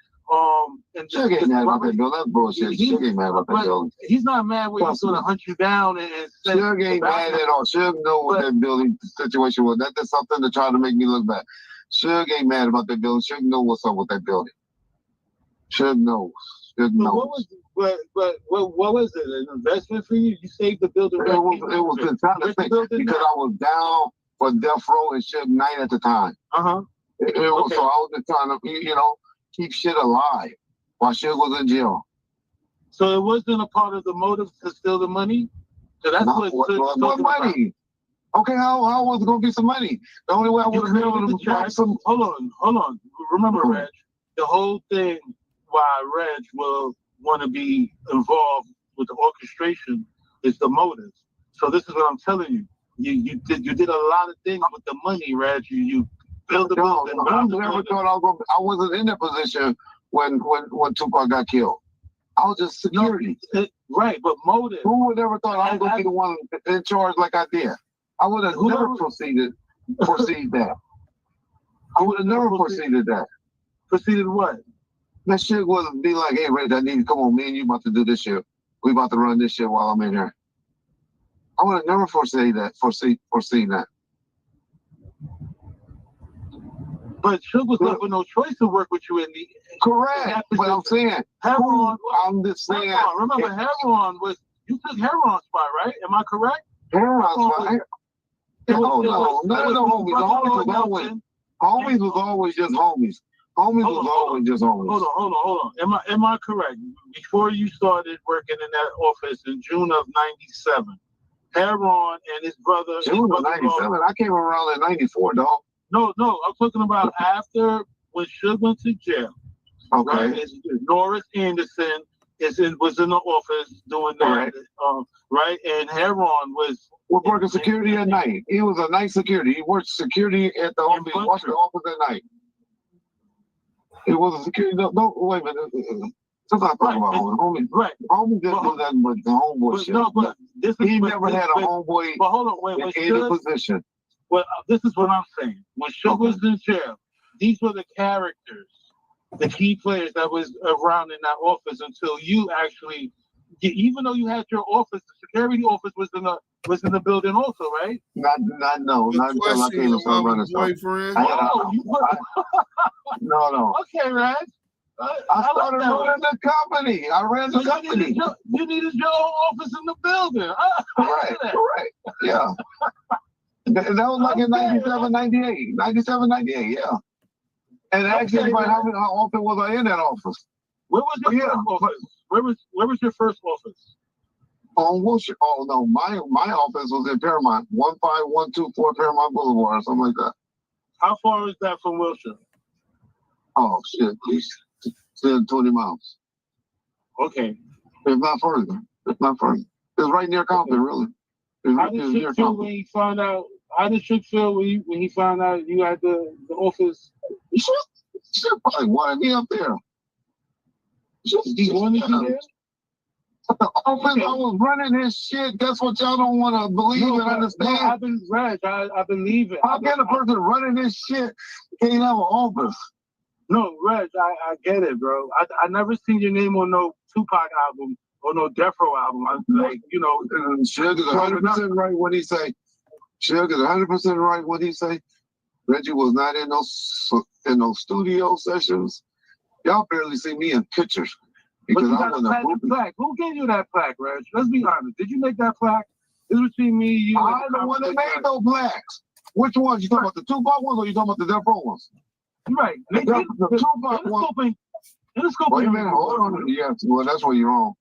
And Suge ain't mad about that building. That's bullshit. Suge ain't mad about that building. He's not mad when he's going to hunt you down and say. Suge ain't mad at all. Suge know what that building situation was. That's something to try to make me look bad. Suge ain't mad about that building. Suge know what's up with that building. Suge knows. Suge knows. What was it? An investment for you? You saved the building. It was the time to think because I was down for death row and Suge Knight at the time. It was so I was just trying to keep shit alive while Suge was in jail. So it wasn't a part of the motive to steal the money. So that's what money. Okay, how was it gonna be some money? The only way I would have been able to track some. Hold on. Remember, Reg, the whole thing why Reg will want to be involved with the orchestration is the motives. So this is what I'm telling you. You did a lot of things with the money, Reg. You built the building. I never thought I wasn't in that position when Tupac got killed. I I was just security. Right, but motive. Who would ever thought I was going to be the one in charge like I did? I would have never proceeded that. I would have never proceeded that. Proceeded what? That shit would be like, hey, Reggie, I need to come on. Me and you about to do this shit. We about to run this shit while I'm in here. I would have never foreseen that. But Suge was left with no choice to work with you in the. Correct. But I'm saying, Heron. I'm just saying. Heron. Remember, Heron was, you took Heron's spot, right? Am I correct? Heron's spot. No, homies was always just homies. Homies was always just homies. Hold on. Am I correct? Before you started working in that office in June of '97, Heron and his brother. June of '97. I came around in '94, dog. No, I'm talking about after when Suge went to jail. Okay. Right? Norris Anderson was in the office doing that. Right. And Heron was working security at night. He was a night security. He worked security at the office. He watched the office at night. It was a security. No, wait a minute. Sometimes I talk about homies. Right. Homies didn't do that, but the homeboy shit. No, but he never had a homeboy but hold on, in any position. Well, this is what I'm saying. When Suge was in jail, these were the characters, the key players that was around in that office until you actually, even though you had your office, the security office was in the building also, right? Not until I came to start running stuff. No. Okay, Raj. I started running the company. I ran the company. You needed your own office in the building. Correct. Yeah. That was like in 97, 98, yeah. And actually, everybody, how often was I in that office? Where was your first office? Where was your first office? On Wilshire. Oh no, my office was in Paramount, 15124 Paramount Boulevard, or something like that. How far is that from Wilshire? Oh shit, at least 10, 20 miles. Okay. If not further. It's right near Compton, really. How did Suge feel when he found out? How did Suge feel when he found out you had the office? Shit probably wanted me up there. He wanted you there? The office, I was running his shit. That's what y'all don't want to believe and understand. No, I believe it. How can a person running this shit can't have an office? No, Reg, I get it, bro. I never seen your name on no Tupac album or no Death Row album. I was like, Suge is 100% right when he say. Suge is 100% right when he say. Reggie was not in those studio sessions. Y'all barely see me in pictures. Because but you got a plaque. Who gave you that plaque, Reg? Let's be honest. Did you make that plaque? This is between me, you. I'm the one that made those plaques. Which ones? You talking about the Tupac ones or you talking about the Death Row ones? Right. The Tupac ones. Wait a minute. Hold on. Yeah, well, that's where you're wrong.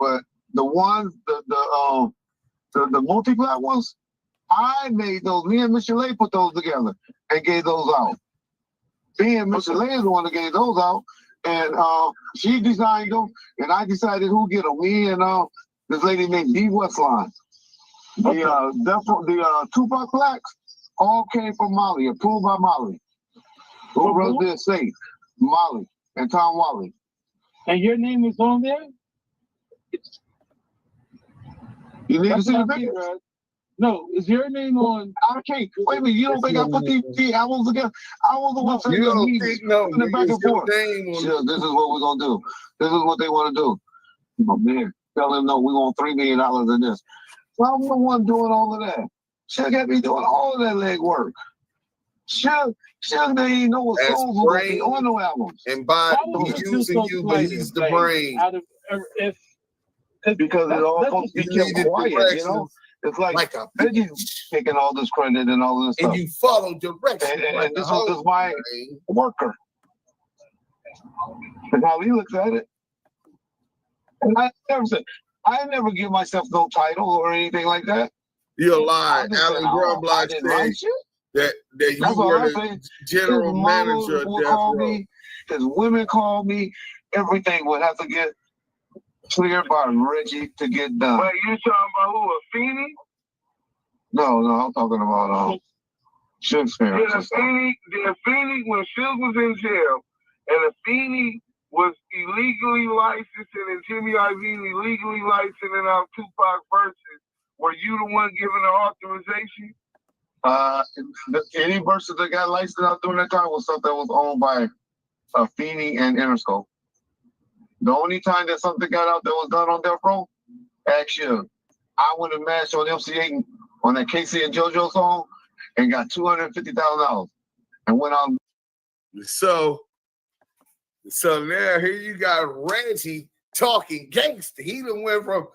But the ones, the multi-plat ones, I made those. Me and Mr. Lay put those together and gave those out. Me and Mr. Lay is the one that gave those out. And she designed them, and I decided who get them. Me and this lady named D. Westline. The Tupac plaques all came from Molly, approved by Molly. Who runs the estate? Molly and Tom Wally. And your name is on there? You need to see the picture? No, is your name on? I can't. Wait a minute. You don't think I put these albums together? I was the one saying you don't think no. Back and forth. Sure, this is what we're gonna do. This is what they want to do. Oh man, tell them no. We want $3 million in this. So I'm the one doing all of that. Suge had me doing all of that legwork. Suge didn't even know what songs were going to be on no albums. And by using you, but he's the brain. Because it all supposed to be kept quiet, you know. It's like Reggie taking all this credit and all this stuff. And you follow direction. And this was just my worker. That's how he looks at it. And I never give myself no title or anything like that. You're lying. Alan Grunblatt said that you were the general manager of Death Row. His women call me. Everything would have to get cleared by Reggie to get done. Wait, you talking about who? A.F.O.I.A? No, I'm talking about Suge's parents. The F.O.I.A, when Suge was in jail, and A.F.O.I.A was illegally licensed, and then Jimmy Iovine illegally licensing out Tupac verses. Were you the one giving the authorization? Any verses that got licensed out during that time was stuff that was owned by F.O.I.A and Interscope. The only time that something got out that was done on Death Row, actually, I went and matched on MC8 on that Casey and JoJo song and got $250,000 and went on. So now here you got Reggie talking gangster. He done went from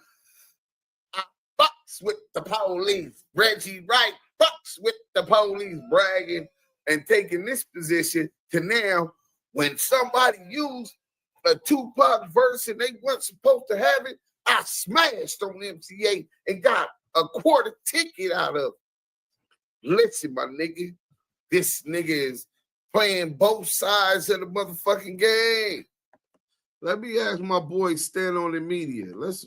I fucks with the police. Reggie Wright fucks with the police, bragging and taking this position to now when somebody used a Tupac verse and they weren't supposed to have it, I smashed on MC8 and got a quarter ticket out of it. Listen, my nigga, this nigga is playing both sides of the motherfucking game. Let me ask my boy Stand on the Media. Let's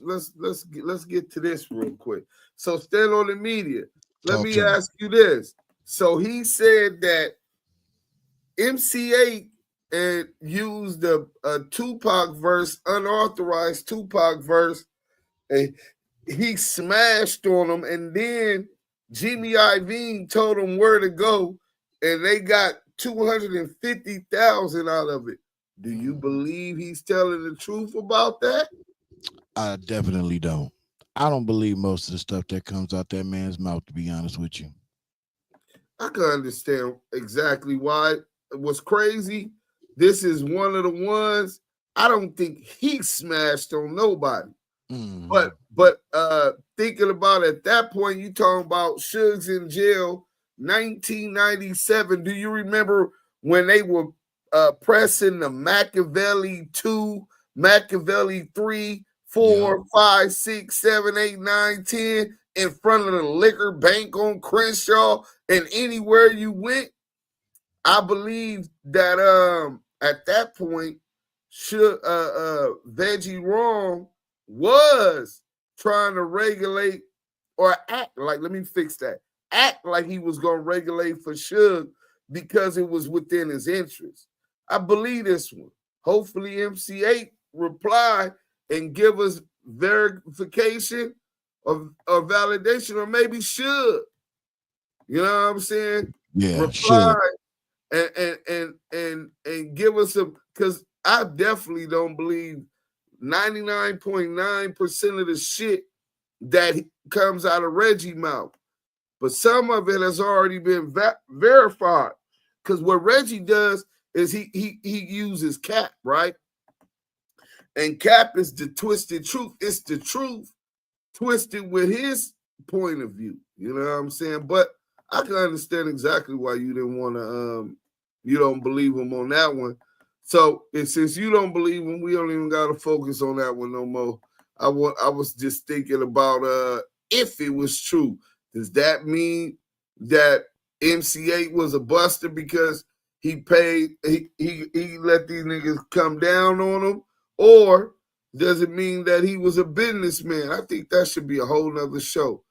get to this real quick. So Stand on the Media. Let me ask you this. So he said that MC8 used a Tupac verse, unauthorized Tupac verse, and he smashed on him, and then Jimmy Iovine told him where to go, and they got $250,000 out of it. Do you believe he's telling the truth about that? I definitely don't. I don't believe most of the stuff that comes out that man's mouth, to be honest with you. I can understand exactly why. What's crazy, this is one of the ones I don't think he smashed on nobody. But thinking about at that point, you talking about Suge's in jail, 1997. Do you remember when they were pressing the Machiavelli 2, Machiavelli 3, 4, 5, 6, 7, 8, 9, 10 in front of the liquor bank on Crenshaw, and anywhere you went? I believe that at that point, Veggie Wrong was trying to regulate or act like, let me fix that, act like he was going to regulate for Suge because it was within his interest. I believe this one. Hopefully MC8 reply and give us verification or validation, or maybe Suge. You know what I'm saying? Yeah, reply Suge. and give us a, because I definitely don't believe 99.9% of the shit that comes out of Reggie's mouth. But some of it has already been verified. Because what Reggie does is he uses Cap, right? And Cap is the twisted truth. It's the truth twisted with his point of view. You know what I'm saying? But I can understand exactly why you didn't want to, you don't believe him on that one. So since you don't believe him, we don't even got to focus on that one no more. I was just thinking about if it was true, does that mean that MC8 was a buster because he paid, he let these niggas come down on him? Or does it mean that he was a businessman? I think that should be a whole nother show.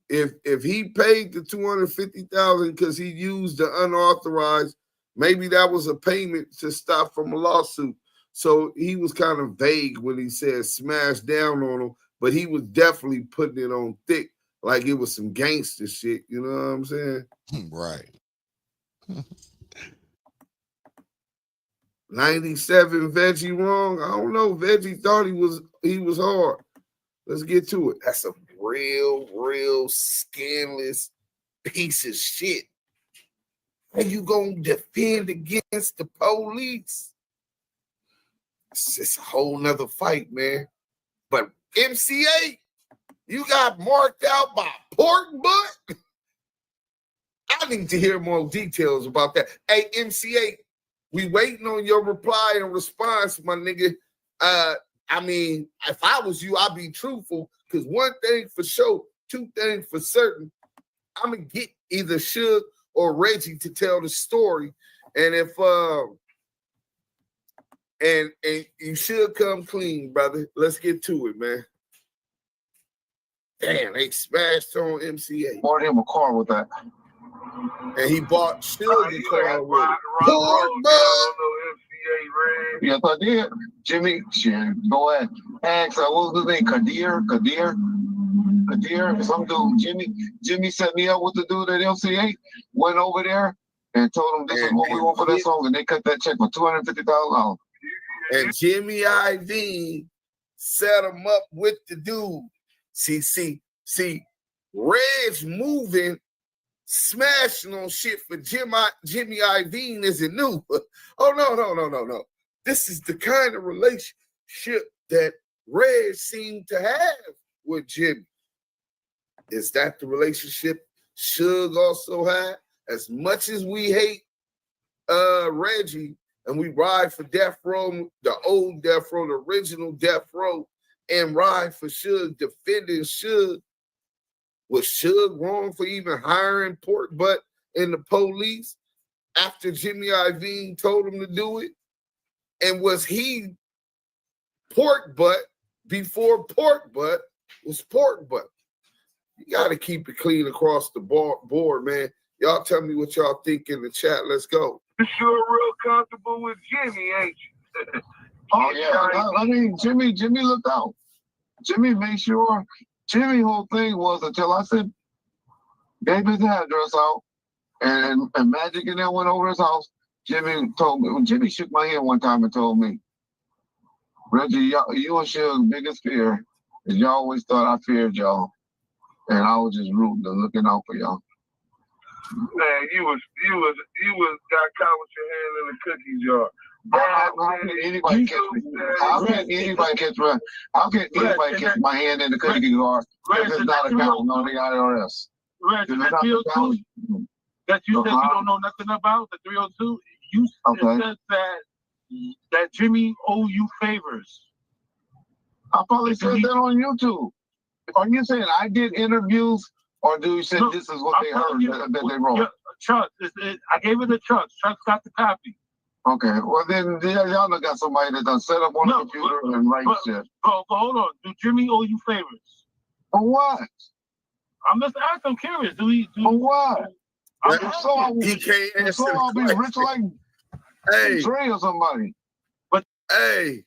If he paid the $250,000 because he used the unauthorized, maybe that was a payment to stop from a lawsuit. So he was kind of vague when he said smash down on him, but he was definitely putting it on thick, like it was some gangster shit. You know what I'm saying? Right. 97 Veggie Wrong. I don't know. Veggie thought he was hard. Let's get to it. That's a real scandalous piece of shit. How you gonna defend against the police? It's just a whole nother fight, man. But MC8, you got marked out by pork butt? I need to hear more details about that. Hey, MC8, we waiting on your reply and response, my nigga. I mean, if I was you, I'd be truthful, because one thing for sure, two things for certain, I'm going to get either Suge or Reggie to tell the story. And if and you should come clean, brother. Let's get to it, man. Damn, they smashed on MC8. Bought him a car with that. And he bought Suge a car with it. Pork butt. Yes, I did. Jimmy, go ahead. Ask, what was his name? Kadir, some dude. Jimmy set me up with the dude at LCA. Went over there and told him this is what we want for that song, and they cut that check for $250,000. And Jimmy Iovine set him up with the dude. See, Reg moving, smashing on shit for Jimmy Iovine isn't new. Oh, no. This is the kind of relationship that Reg seemed to have with Jimmy. Is that the relationship Suge also had? As much as we hate Reggie and we ride for Death Row, the old Death Row, the original Death Row, and ride for Suge, defending Suge, was Suge wrong for even hiring Pork Butt in the police after Jimmy Iovine told him to do it? And was he Pork Butt before Pork Butt was Pork Butt? You got to keep it clean across the board, man. Y'all tell me what y'all think in the chat. Let's go. You sure real comfortable with Jimmy, ain't you? Oh, yeah. I mean, Jimmy looked out. Jimmy made sure. Jimmy's whole thing was until I said, gave his address out, and Magic and them went over his house. Jimmy told me, when Jimmy shook my hand one time and told me, Reggie, you and Suge's biggest fear is y'all always thought I feared y'all. And I was just rooting and looking out for y'all. Man, you was got caught with your hand in the cookie jar. How can anybody catch me? How can anybody catch my hand in the cookie jar if it's not a account on the IRS? Reg, that 302 that you said you don't know nothing about, the 302, you said that Jimmy owe you favors. I probably said that on YouTube. Are you saying I did interviews, or do you say this is what they heard that they wrote? Chuck, I gave it to Chuck. Chuck's got the copy. Okay, well then y'all done got somebody that done set up on the computer and write shit. But hold on, do Jimmy owe you favors? For what? I'm just asking. I'm curious. For what? He can't answer the I'll be question. rich like Trey or somebody. But hey,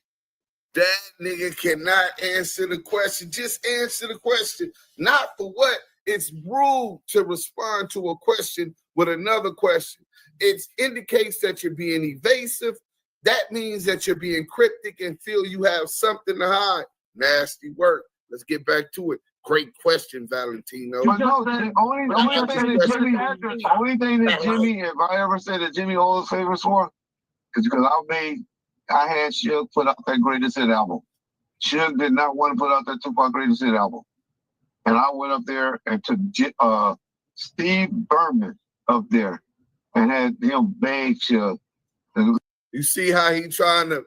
that nigga cannot answer the question. Just answer the question. Not for what. It's rude to respond to a question with another question. It indicates that you're being evasive. That means that you're being cryptic and feel you have something to hide. Nasty work. Let's get back to it. Great question, Valentino. But no, the only thing that Jimmy, if I ever said that Jimmy owes favors for, is because I had Suge put out that Greatest Hit album. Suge did not want to put out that Tupac Greatest Hit album. And I went up there and took Steve Berman up there and had him beg Suge. You see how he trying to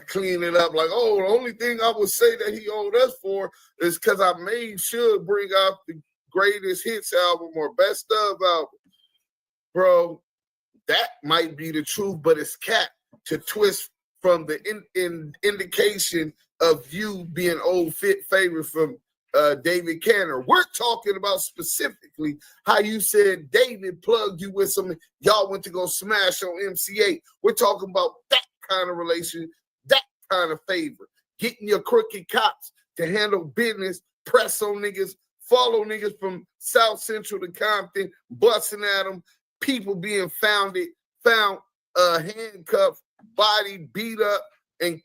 clean it up, like, oh, the only thing I would say that he owed us for is because I made sure bring out the Greatest Hits album or Best Of album. Bro, that might be the truth, but it's cap to twist from the indication of you being old fit favorite from David Canner. We're talking about specifically how you said David plugged you with some, y'all went to go smash on MC8. We're talking about that kind of relation, that kind of favor. Getting your crooked cops to handle business, press on niggas, follow niggas from South Central to Compton, busting at them, people being found handcuffed, body beat up, and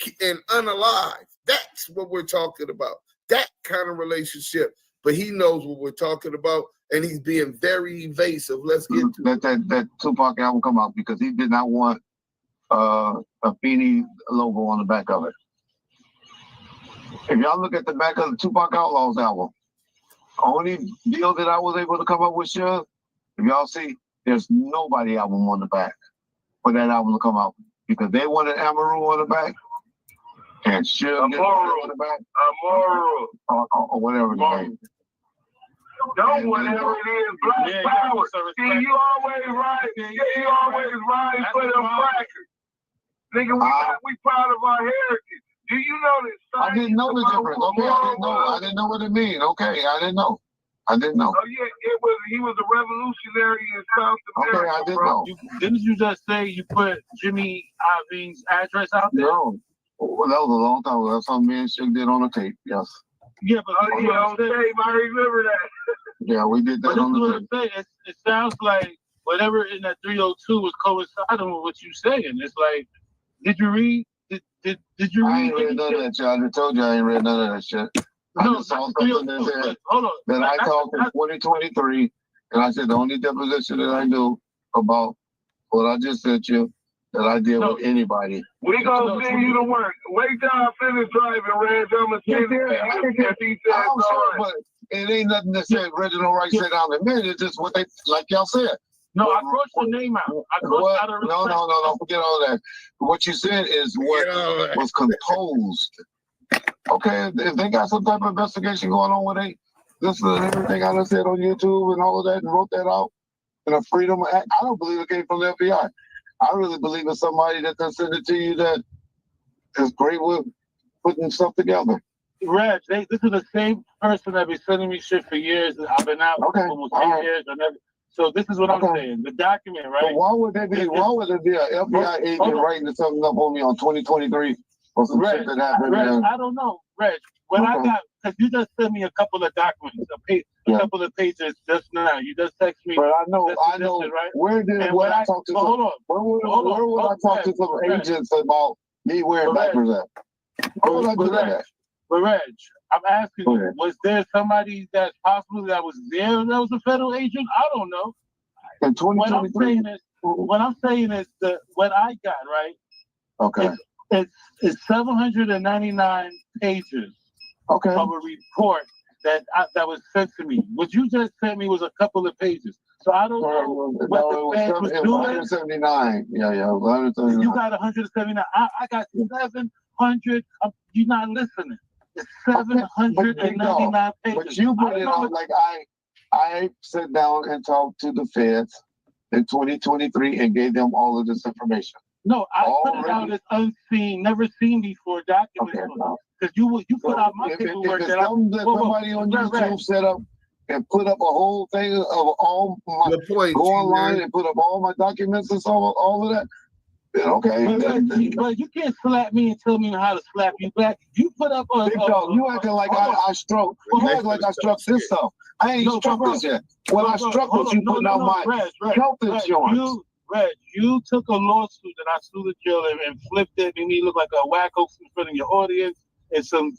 unalive. That's what we're talking about. That kind of relationship. But he knows what we're talking about, and he's being very evasive. Let's get to that Tupac album come out because he did not want a F.O.I.A logo on the back of it. If y'all look at the back of the Tupac Outlaws album, only deal that I was able to come up with, Suge, if y'all see, there's nobody album on the back for that album to come out because they wanted Amaru on the back and Suge on the back. Or whatever the name. Don't whatever it is, Black Power. See, you always right. You always right for them crackers. Nigga, we proud of our heritage. Do you know this? I didn't know the difference. Okay, I didn't know what it mean. Okay, I didn't know. I didn't know. Oh yeah, he was a revolutionary in South America. Okay, I didn't know. Didn't you just say you put Jimmy Iovine's address out there? No. Well, that was a long time ago. That's something me and Shug did on the tape. Yes. Yeah, but on tape, I remember that. Yeah, we did that on the tape. It sounds like whatever in that 302 was coinciding with what you saying. It's like, did you read? Did you read? I ain't read none of that shit. I just told you I ain't read none of that shit. I just saw something that said that I called in 2023, and I said the only deposition that I knew about what I just said to you that I did with anybody. We gonna send you to work. Wait till I finish driving, Reg. I'm gonna send you. But it ain't nothing that said Reginald Wright said on the minute. It's just what they, like y'all said. No, I crossed your name out. No, forget all that. What you said is what was composed. Okay, if they got some type of investigation going on where they listen to everything I done said on YouTube and all of that and wrote that out in a Freedom Act, I don't believe it came from the FBI. I really believe it's somebody that can send it to you that is great with putting stuff together. Reg, this is the same person that been sending me shit for years. I've been out for almost 10 years. So this is what I'm saying. The document, right? So why would there be an FBI agent writing something up on me on 2023 or some shit that happened? Reg, I don't know, Reg. When I got, because you just sent me a couple of documents, a couple of pages just now. You just text me. But I know. Right? Where I talk to? Where would I talk to some agents about me wearing diapers at? Where would I do that at? But Reg, I'm asking you, was there somebody that's possibly that was there that was a federal agent? I don't know. In 2023? What I'm saying is that what I got, right? Okay. It's 799 pages of a report that was sent to me. What you just sent me was a couple of pages. So I don't know what the feds was doing. 179. Yeah, 179. You got 179. I got 700. You're not listening. It's 799 pages. But you put it on like I sat down and talked to the feds in 2023 and gave them all of this information. No, I put it out as unseen, never seen before documents. Because you put out my paperwork that somebody on YouTube set up and put up a whole thing of all my go online and put up all my documents and all of that. Okay. But you can't slap me and tell me how to slap you back. You put up a... you acting like I struck. You acting like I struck this stuff. I ain't struck this yet. What I struck was you putting out my health insurance. Reg, you took a lawsuit that I sued the jail and flipped it, and you look like a wacko in front of your audience and some.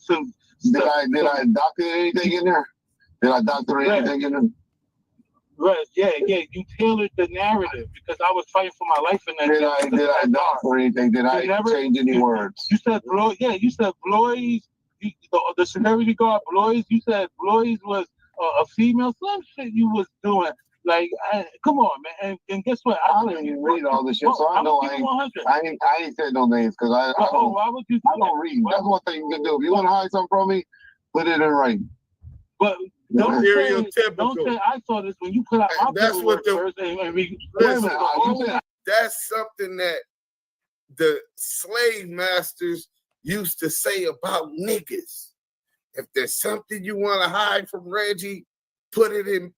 Did I doctor anything in there? Did I doctor anything in there? Right, yeah, you tailored the narrative because I was fighting for my life in that. Did I doctor anything? Did I change any words? You said Blois. Yeah, you said Blois. The security guard Blois. You said Blois was a female. Some shit you was doing. Like, come on, man. And guess what? I didn't even read all this shit, so I know I ain't said no names because I don't read. That's one thing you can do. If you want to hide something from me, put it in writing. But don't say I saw this when you put out my paperwork first and read. That's something that the slave masters used to say about niggas. If there's something you want to hide from Reggie, put it in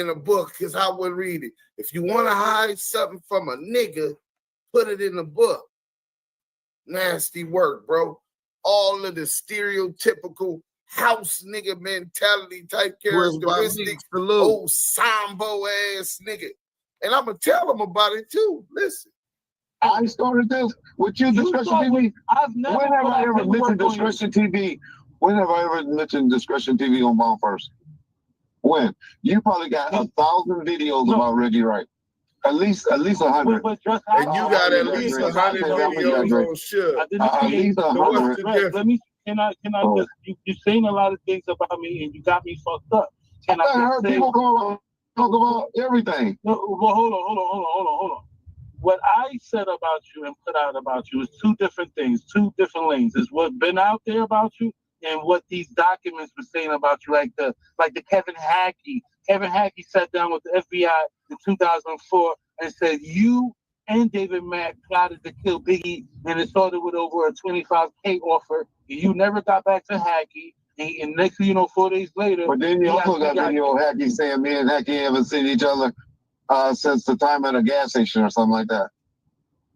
a book because I would read it. If you want to hide something from a nigga, put it in a book. Nasty work, bro. All of the stereotypical house nigga mentality type characteristics, old Sambo ass nigga. And I'm gonna tell them about it too. Listen, I started this with you, Discretion TV. When have I ever mentioned Discretion TV? When have I ever mentioned Discretion TV on Bomb First? When? You probably got 1,000 videos about Reggie Wright. At least 100. And you got at least 100 videos on Shook. At least 100. Let me. Can I just? You're saying a lot of things about me, and you got me fucked up. I heard people talk about everything. No, well, hold on. What I said about you and put out about you is two different things, two different lanes. It's what's been out there about you and what these documents were saying about you, like the Kevin Hackey. Kevin Hackey sat down with the FBI in 2004 and said you and David Mack plotted to kill Biggie, and it started with over a $25K offer. You never got back to Hackey. And next thing you know, 4 days later. But then you also got video of Hacky saying me and Hacky haven't seen each other since the time at a gas station or something like that.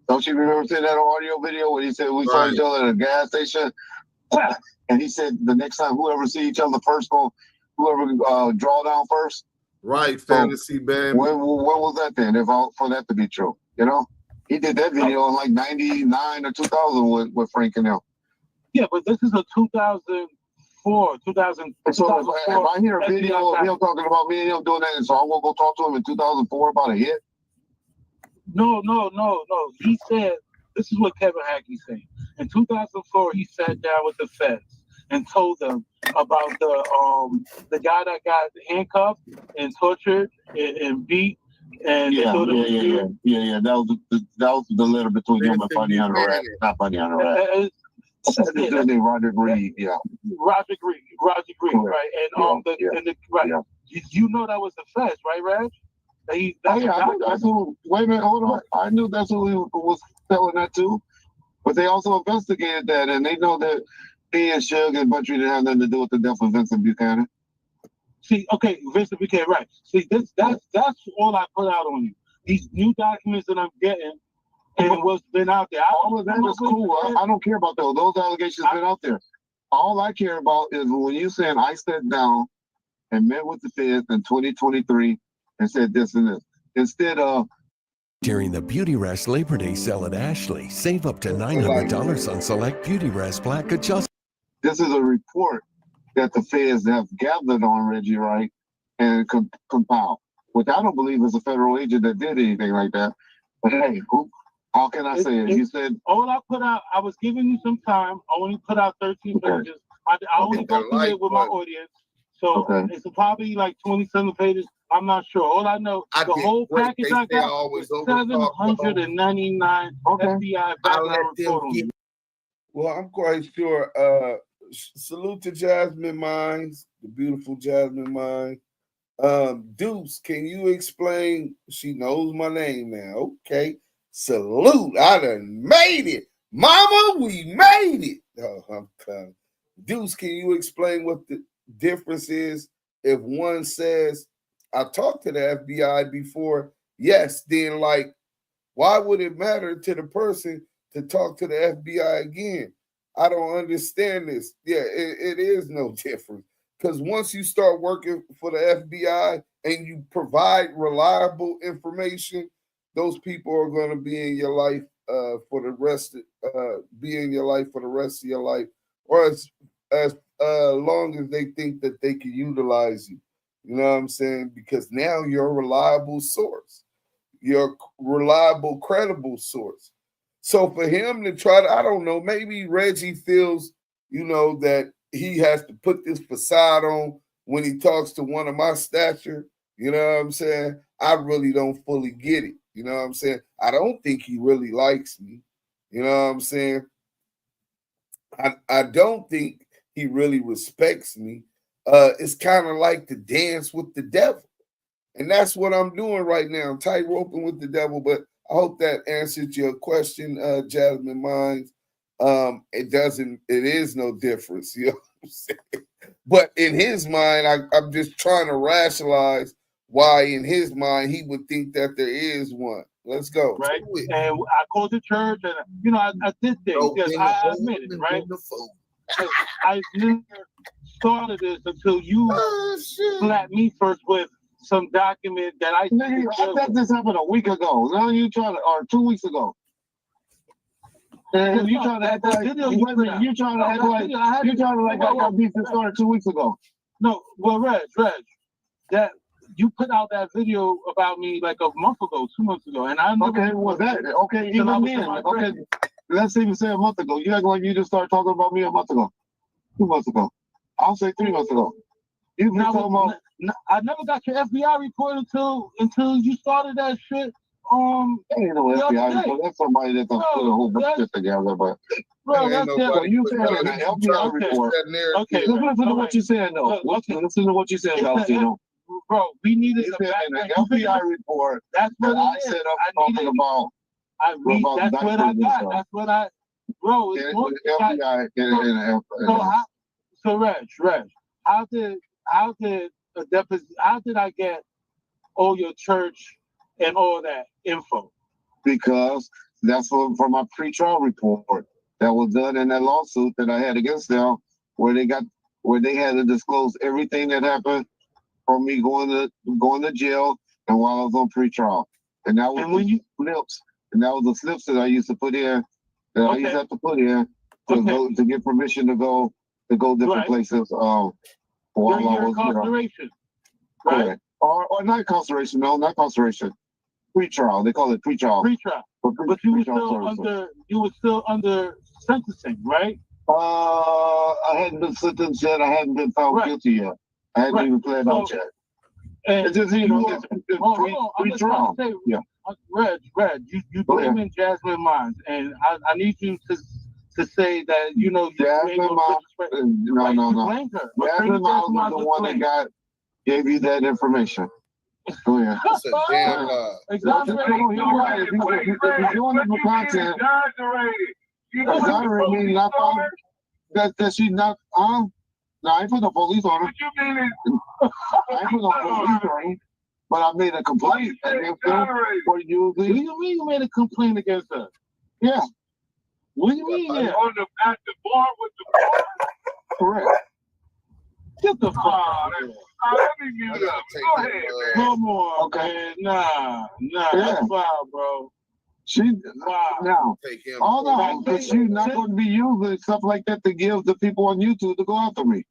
Don't you remember seeing that audio video where he said we saw each other at a gas station? And he said the next time whoever see each other first, whoever draw down first. Right, fantasy band. When was that then? For that to be true, you know, he did that video in like '99 or 2000 with Frank and them. Yeah, but this is a 2004. So if I hear a video of him talking about me and him doing that, and so I'm gonna go talk to him in 2004 about a hit. No. He said this is what Kevin Hackey's saying. In 2004, he sat down with the feds and told them about the guy that got handcuffed and tortured and beat and Yeah. That was the letter between him and Funny Hunter Rat, not Funny Hunter Rat. Roger Reed, yeah. Roger Reed, right? And right. You know that was the feds, right, Reg? Wait a minute, hold on. I knew that's who he was telling that to, but they also investigated that, and they know that he and Suge and Butcher didn't have nothing to do with the death of Vincent Buchanan. See, okay, Vincent Buchanan, right? See, that's all I put out on you. These new documents that I'm getting, and what's been out there. All of that is cool. I don't care about those. Those allegations been out there. All I care about is when you saying I sat down and met with the feds in 2023 and said this and this. Instead of during the Beauty Rest Labor Day sale at Ashley, save up to $900 on select Beauty Rest plaque adjustments. This is a report that the feds have gathered on Reggie Wright and compiled, which I don't believe is a federal agent that did anything like that. But hey, how can I say it? You said all I put out. I was giving you some time. I only put out 13 pages. I only go through it with my audience, so it's probably like 27 pages. I'm not sure. All I know, the whole package I got was 799 FBI background report. Well, I'm quite sure. Salute to Jasmine Mines, the beautiful Jasmine Mines. Duse, can you explain? She knows my name now. Okay. Salute. I done made it. Mama, we made it. Oh, I'm coming. Duse, can you explain what the difference is if one says, I talked to the FBI before, yes, then like, why would it matter to the person to talk to the FBI again? I don't understand this. Yeah, it is no different. Because once you start working for the FBI and you provide reliable information, those people are going to be in your life for the rest of your life, or as long as they think that they can utilize you. You know what I'm saying? Because now you're a reliable source. You're a reliable, credible source. So for him to try to, I don't know, maybe Reggie feels, that he has to put this facade on when he talks to one of my stature. You know what I'm saying? I really don't fully get it. You know what I'm saying? I don't think he really likes me. You know what I'm saying? I don't think he really respects me. It's kind of like to dance with the devil. And that's what I'm doing right now. I'm tightroping with the devil, but I hope that answered your question, Jasmine Mines. It is no difference, you know what I'm saying? But in his mind, I'm just trying to rationalize why in his mind he would think that there is one. Let's go. Right. And I called the church and, I did things. Yes, I admit it, right? I never started this until you slapped me first with some document that I bet this happened a week ago. Now you trying to, or 2 weeks ago. And you trying to act like I got beef that started 2 weeks ago. No, well, Reg, that you put out that video about me like a month ago, 2 months ago, and I never. Okay, was that okay? Even then, okay. Let's even say a month ago. You act like you just started talking about me a month ago, 2 months ago. I'll say 3 months ago. You been talking about. I never got your FBI report until you started that shit. Ain't no FBI report. That's somebody that done put a whole bunch of shit together. But you said an FBI report. Okay, listen to what you said though. Listen to what you said, Valentino. Bro, we needed an FBI report. That's what I said. I'm talking about. That's what I got. That's what I. Bro, it's FBI. So Reg, how did I get all your church and all that info? Because that's for my pre-trial report that was done in that lawsuit that I had against them, where they had to disclose everything that happened from me going to jail and while I was on pre-trial. And that was slips. And that was the slips that I used to put in. That I used to have to put in to get permission to go different places. During your incarceration, right? Correct. Or not incarceration. No, not incarceration. Pre-trial. They call it pre-trial. Pre-trial. But you were still under sentencing, right? I hadn't been sentenced yet. I hadn't been found guilty yet. I hadn't even planned out yet. And it's just, it's pre-trial. Yeah. Reg, you blaming Jasmine Mines, and I need you to say that Jasmine Mines. No. Jasmine Mines was the one that gave you that information. Go ahead. That's a damn lie. Exonerated content. Exonerated means not that she's not No, I ain't put no police on her. What you mean? I ain't put no police on her. But I made a complaint against her for using. What do you mean you made a complaint against her? Yeah. What do you mean? Yeah. At the bar with the bar? Correct. Get the fuck out of here. Let me mute up. Go ahead, man. Come on, man. Nah. That's foul, bro. Now, hold on, because she's not going to be using stuff like that to give the people on YouTube to go after me.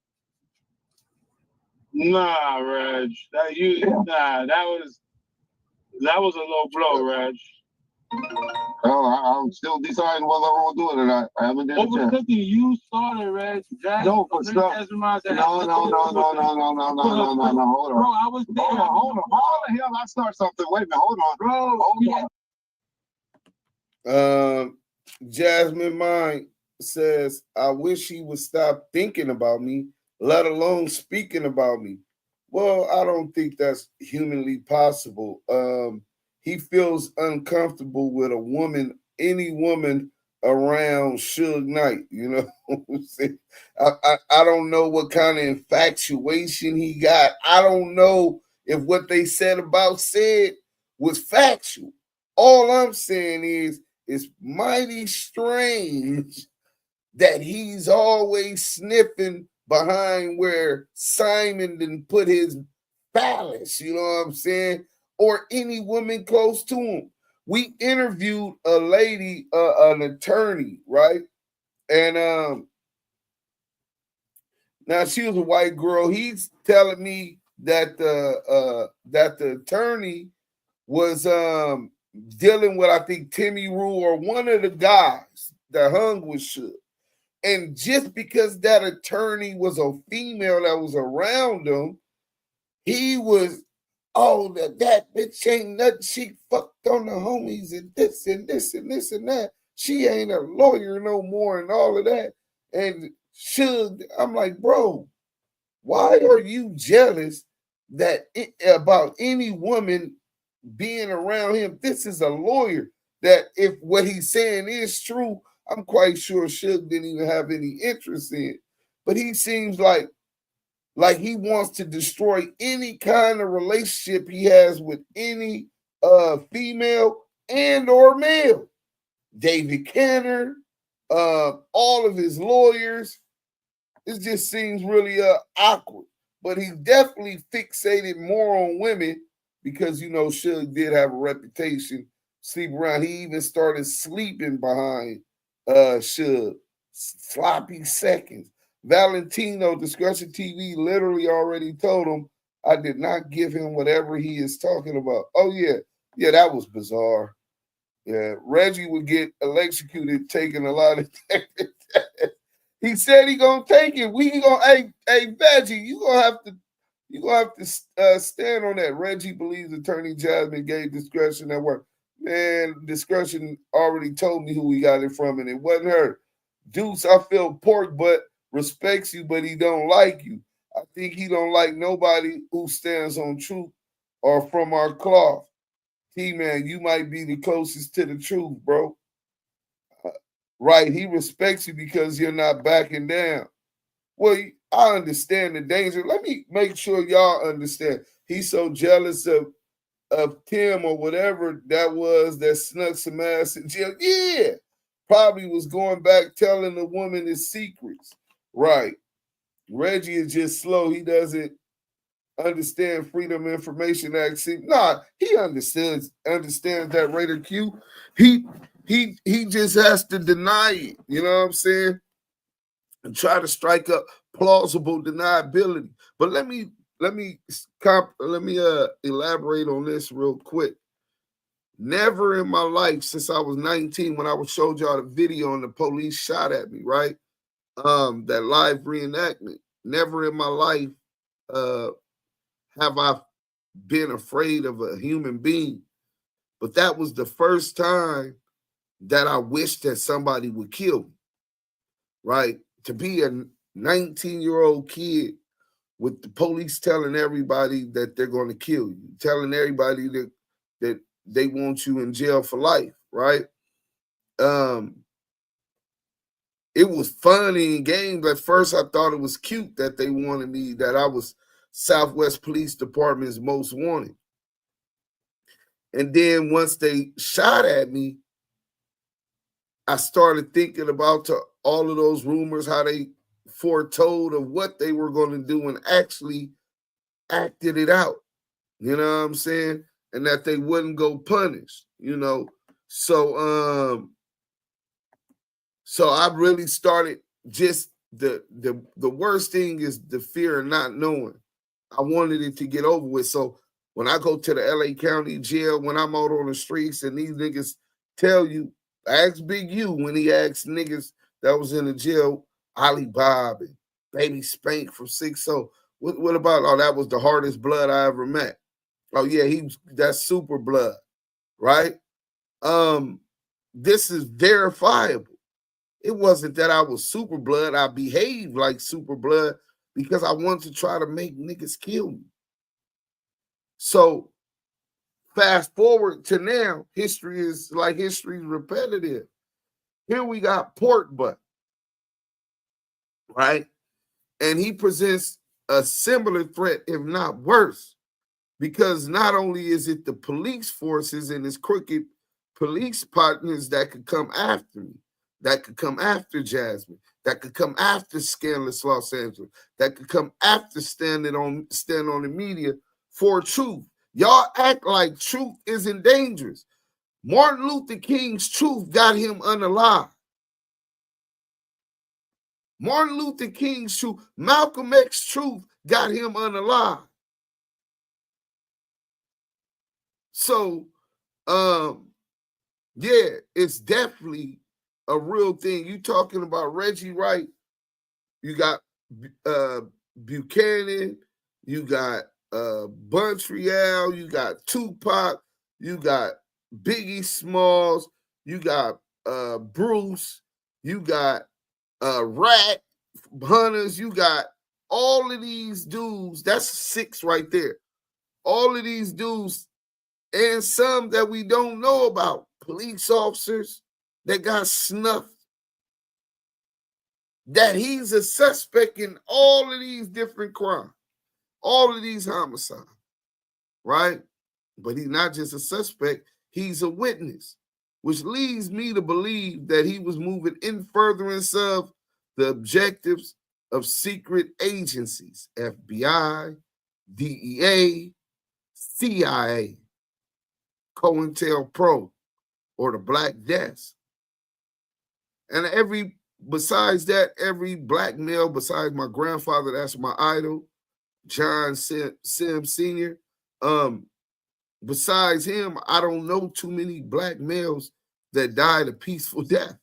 Nah, Reg. That was a low blow, Reg. I'm still deciding whether I want to do it or not. I haven't done it yet. Overcooking, you started, Reg. No, for stuff. No. Hold on. Bro, I was there. Hold on. How the hell I start something? Wait a minute. Hold on. Bro, Jasmine Mine says, I wish he would stop thinking about me, let alone speaking about me. Well, I don't think that's humanly possible. He feels uncomfortable with a woman, any woman around Suge Knight, you know what I'm saying? I don't know what kind of infatuation he got. I don't know if what they said about Sid was factual. All I'm saying is it's mighty strange that he's always sniffing behind where Simon didn't put his phallus, you know what I'm saying? Or any woman close to him. We interviewed a lady, an attorney, right? And now she was a white girl. He's telling me that the attorney was dealing with, I think, Timmy Rule or one of the guys that hung with Suge. And just because that attorney was a female that was around him, he was, that bitch ain't nothing. She fucked on the homies and this and this and this and that. She ain't a lawyer no more and all of that. And Suge, I'm like, bro, why are you jealous about any woman being around him? This is a lawyer that if what he's saying is true, I'm quite sure Suge didn't even have any interest in it. But he seems like he wants to destroy any kind of relationship he has with any female and or male. David Canner, all of his lawyers. It just seems really awkward. But he definitely fixated more on women because, you know, Suge did have a reputation, sleep around. He even started sleeping behind Suge. Sloppy seconds. Valentino, Discretion TV, literally already told him I did not give him whatever he is talking about. Oh, yeah, that was bizarre. Yeah, Reggie would get electrocuted taking a lot of He said he gonna take it. We gonna, hey, Veggie, you gonna have to stand on that. Reggie believes Attorney Jasmine gave Discretion at work. Man, Discretion already told me who he got it from, and it wasn't her. Duse, I feel pork, but respects you, but he don't like you. I think he don't like nobody who stands on truth or from our cloth. T-Man, you might be the closest to the truth, bro. Right, he respects you because you're not backing down. Well, I understand the danger. Let me make sure y'all understand. He's so jealous of Tim or whatever that was that snuck some ass in jail. Yeah, probably was going back telling the woman his secrets. Right. Reggie is just slow. He doesn't understand Freedom of Information Act. Nah, he understands that Raider Q. He just has to deny it. You know what I'm saying? And try to strike up plausible deniability. But let me elaborate on this real quick. Never in my life since I was 19, when I showed y'all the video and the police shot at me, right? That live reenactment. Never in my life have I been afraid of a human being. But that was the first time that I wished that somebody would kill me, right? To be a 19-year-old kid with the police telling everybody that they're going to kill you, telling everybody that they want you in jail for life, right? It was funny in games. At first, I thought it was cute that they wanted me, that I was Southwest Police Department's most wanted. And then once they shot at me, I started thinking about all of those rumors, how they foretold of what they were going to do and actually acted it out. You know what I'm saying? And that they wouldn't go punished, you know. So I really started just the worst thing is the fear of not knowing. I wanted it to get over with. So when I go to the LA County jail, when I'm out on the streets and these niggas tell you, ask Big U when he asked niggas that was in the jail, Ali Bob and Baby Spank from 6-0. What about, oh, that was the hardest blood I ever met. Oh yeah, that's super blood, right? This is verifiable. It wasn't that I was super blood. I behaved like super blood because I wanted to try to make niggas kill me. So fast forward to now, history is repetitive. Here we got Pork Butt, right? And he presents a similar threat, if not worse, because not only is it the police forces and his crooked police partners that could come after me, that could come after Jasmine, that could come after Scandalous Los Angeles, that could come after stand on the media for truth. Y'all act like truth isn't dangerous. Martin Luther King's truth got him unalive. Martin Luther King's truth, Malcolm X's truth got him unalive. So, yeah, it's definitely a real thing. You talking about Reggie Wright, you got Buchanan, you got Montreal, you got Tupac, you got Biggie Smalls, you got Bruce, you got Rat Hunters, you got all of these dudes. That's 6 right there. All of these dudes and some that we don't know about. Police officers that got snuffed. That he's a suspect in all of these different crimes. All of these homicides. Right? But he's not just a suspect. He's a witness. Which leads me to believe that he was moving in furtherance of the objectives of secret agencies. FBI, DEA, CIA, COINTELPRO, or the Black Desk. And besides that, every black male besides my grandfather, that's my idol, John Sims Sr., besides him, I don't know too many black males that died a peaceful death.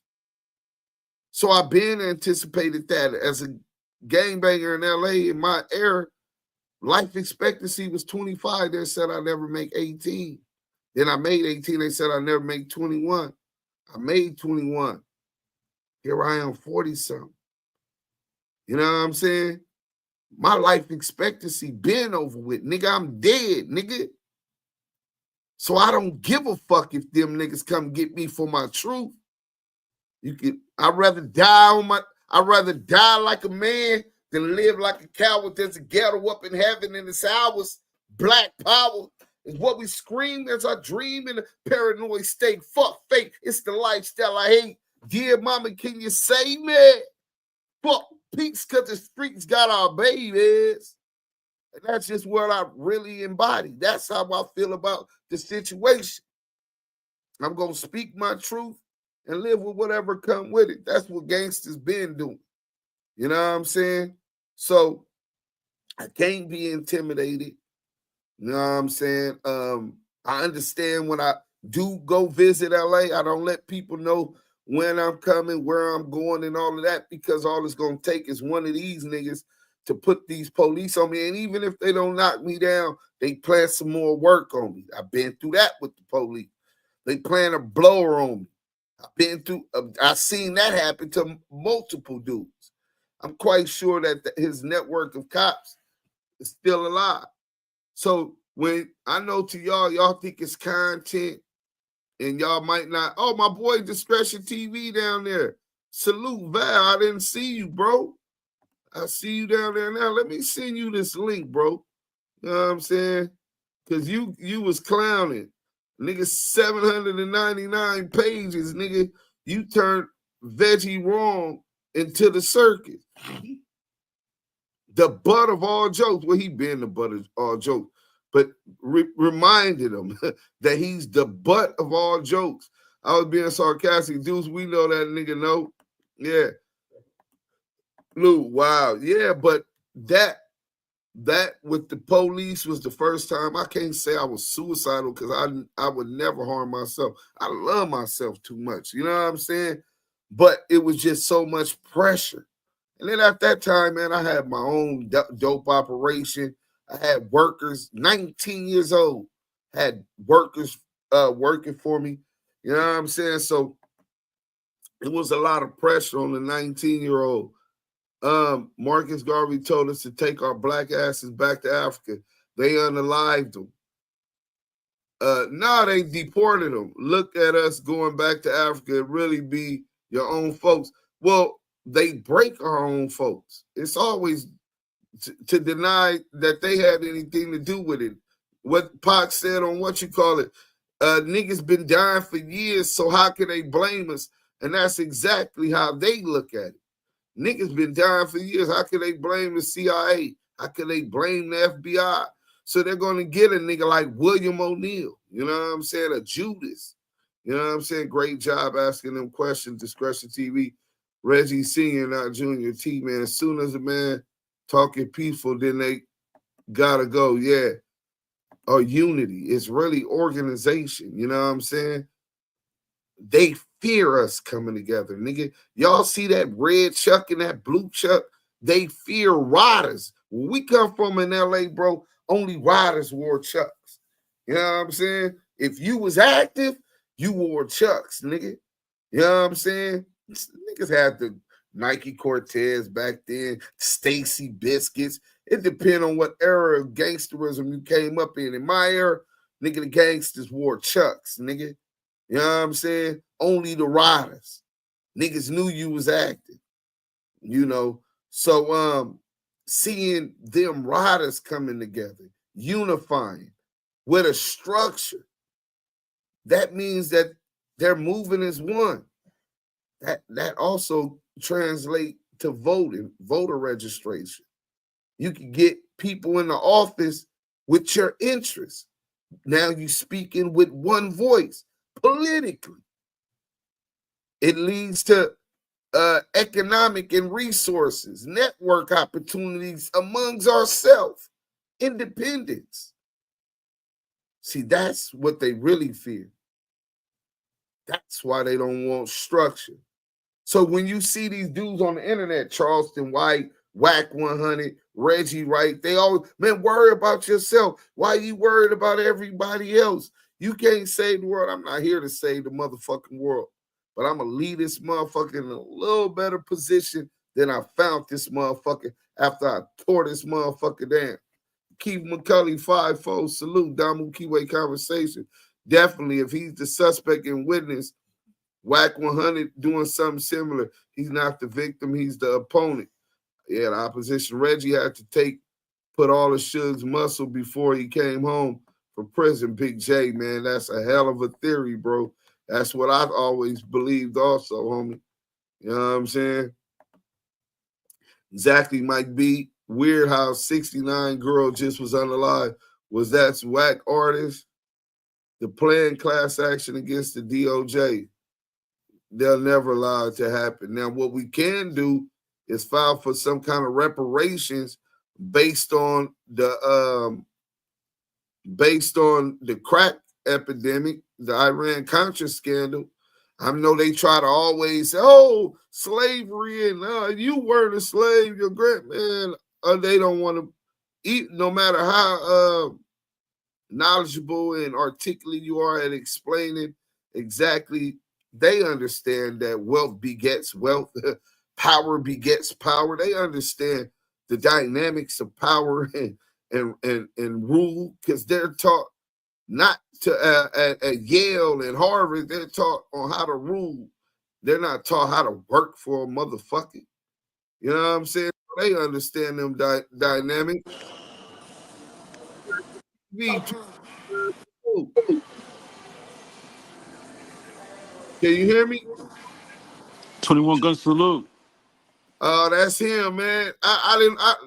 So I've been anticipated that as a gangbanger in LA in my era, life expectancy was 25. They said I never make 18. Then I made 18. They said I never make 21. I made 21. Here I am, 40-something. You know what I'm saying? My life expectancy been over with. Nigga, I'm dead, nigga. So I don't give a fuck if them niggas come get me for my truth. I'd rather die like a man to live like a coward. There's a ghetto up in heaven, and it's ours. Black power is what we scream as our dream in a paranoid state. Fuck fate. It's the lifestyle I hate. Dear mama, can you save me? Fuck peaks, because the streets got our babies. And that's just what I really embody. That's how I feel about the situation. I'm going to speak my truth and live with whatever come with it. That's what gangsters been doing. You know what I'm saying? So I can't be intimidated. You know what I'm saying? I understand when I do go visit LA, I don't let people know when I'm coming, where I'm going, and all of that, because all it's going to take is one of these niggas to put these police on me. And even if they don't knock me down, they plan some more work on me. I've been through that with the police. They plan a blower on me. I've seen that happen to multiple dudes. I'm quite sure that his network of cops is still alive. So when I know to y'all think it's content, and y'all might not. Oh, my boy Discretion TV down there. Salute, Val. I didn't see you, bro. I see you down there now. Let me send you this link, bro. You know what I'm saying? Because you was clowning. Nigga, 799 pages, nigga. You turned Veggie wrong into the circus. The butt of all jokes. Well, he been the butt of all jokes, but reminded him that he's the butt of all jokes. I was being sarcastic. Dudes, we know that nigga know. Yeah. Lou, wow. Yeah, but that with the police was the first time. I can't say I was suicidal because I would never harm myself. I love myself too much. You know what I'm saying? But it was just so much pressure. And then at that time, man, I had my own dope operation. I had workers, 19 years old, had workers working for me. You know what I'm saying? So it was a lot of pressure on the 19-year-old. Marcus Garvey told us to take our black asses back to Africa. They unalived them. Now they deported them. Look at us going back to Africa. It really be your own folks. Well, they break our own folks. It's always to deny that they had anything to do with it. What Pac said on niggas been dying for years, so how can they blame us? And that's exactly how they look at it. Niggas been dying for years. How can they blame the CIA? How can they blame the FBI? So they're going to get a nigga like William O'Neal. You know what I'm saying? A Judas. You know what I'm saying? Great job asking them questions. Discretion TV. Reggie Sr., not Junior. T, man. As soon as a man talking peaceful, then they got to go. Yeah. Or unity. It's really organization. You know what I'm saying? They fear us coming together, nigga. Y'all see that red Chuck and that blue Chuck? They fear riders. When we come from in LA, bro, only riders wore Chucks. You know what I'm saying? If you was active, you wore Chucks, nigga. You know what I'm saying? Niggas had the Nike Cortez back then, Stacy Biscuits. It depends on what era of gangsterism you came up in. In my era, nigga, the gangsters wore Chucks, nigga. You know what I'm saying? Only the riders. Niggas knew you was active. You know? So seeing them riders coming together, unifying with a structure, that means that they're moving as one. That also translates to voting, voter registration. You can get people in the office with your interests. Now you speaking with one voice politically. It leads to economic and resources, network opportunities amongst ourselves, independence. See, that's what they really fear. That's why they don't want structure. So when you see these dudes on the internet, Charleston White, Whack 100, Reggie Wright, they always, man, worry about yourself. Why are you worried about everybody else? You can't save the world. I'm not here to save the motherfucking world, but I'm going to leave this motherfucker in a little better position than I found this motherfucker after I tore this motherfucker down. Keith McCulley, 5-4, salute, Damu Kiwe conversation. Definitely, if he's the suspect and witness, Whack 100 doing something similar, he's not the victim, he's the opponent. Yeah, the opposition. Reggie had to put all of Suge's muscle before he came home from prison. Big J, man, that's a hell of a theory, bro. That's what I've always believed also, homie. You know what I'm saying? Exactly, Mike B. Weird how 69 girl just was unalive. Was that whack artist? The planned class action against the DOJ. They'll never allow it to happen. Now, what we can do is file for some kind of reparations based on the crack epidemic, the Iran-Contra scandal. I know they try to always say, "Oh, slavery and you weren't a slave, your great man." They don't want to eat, no matter how knowledgeable and articulate you are at explaining exactly. They understand that wealth begets wealth, power begets power. They understand the dynamics of power and rule, because they're taught not to at Yale and Harvard. They're taught on how to rule. They're not taught how to work for a motherfucker. You know what I'm saying? They understand them dynamics. Can you hear me? 21 Gun Salute. Oh, that's him, man.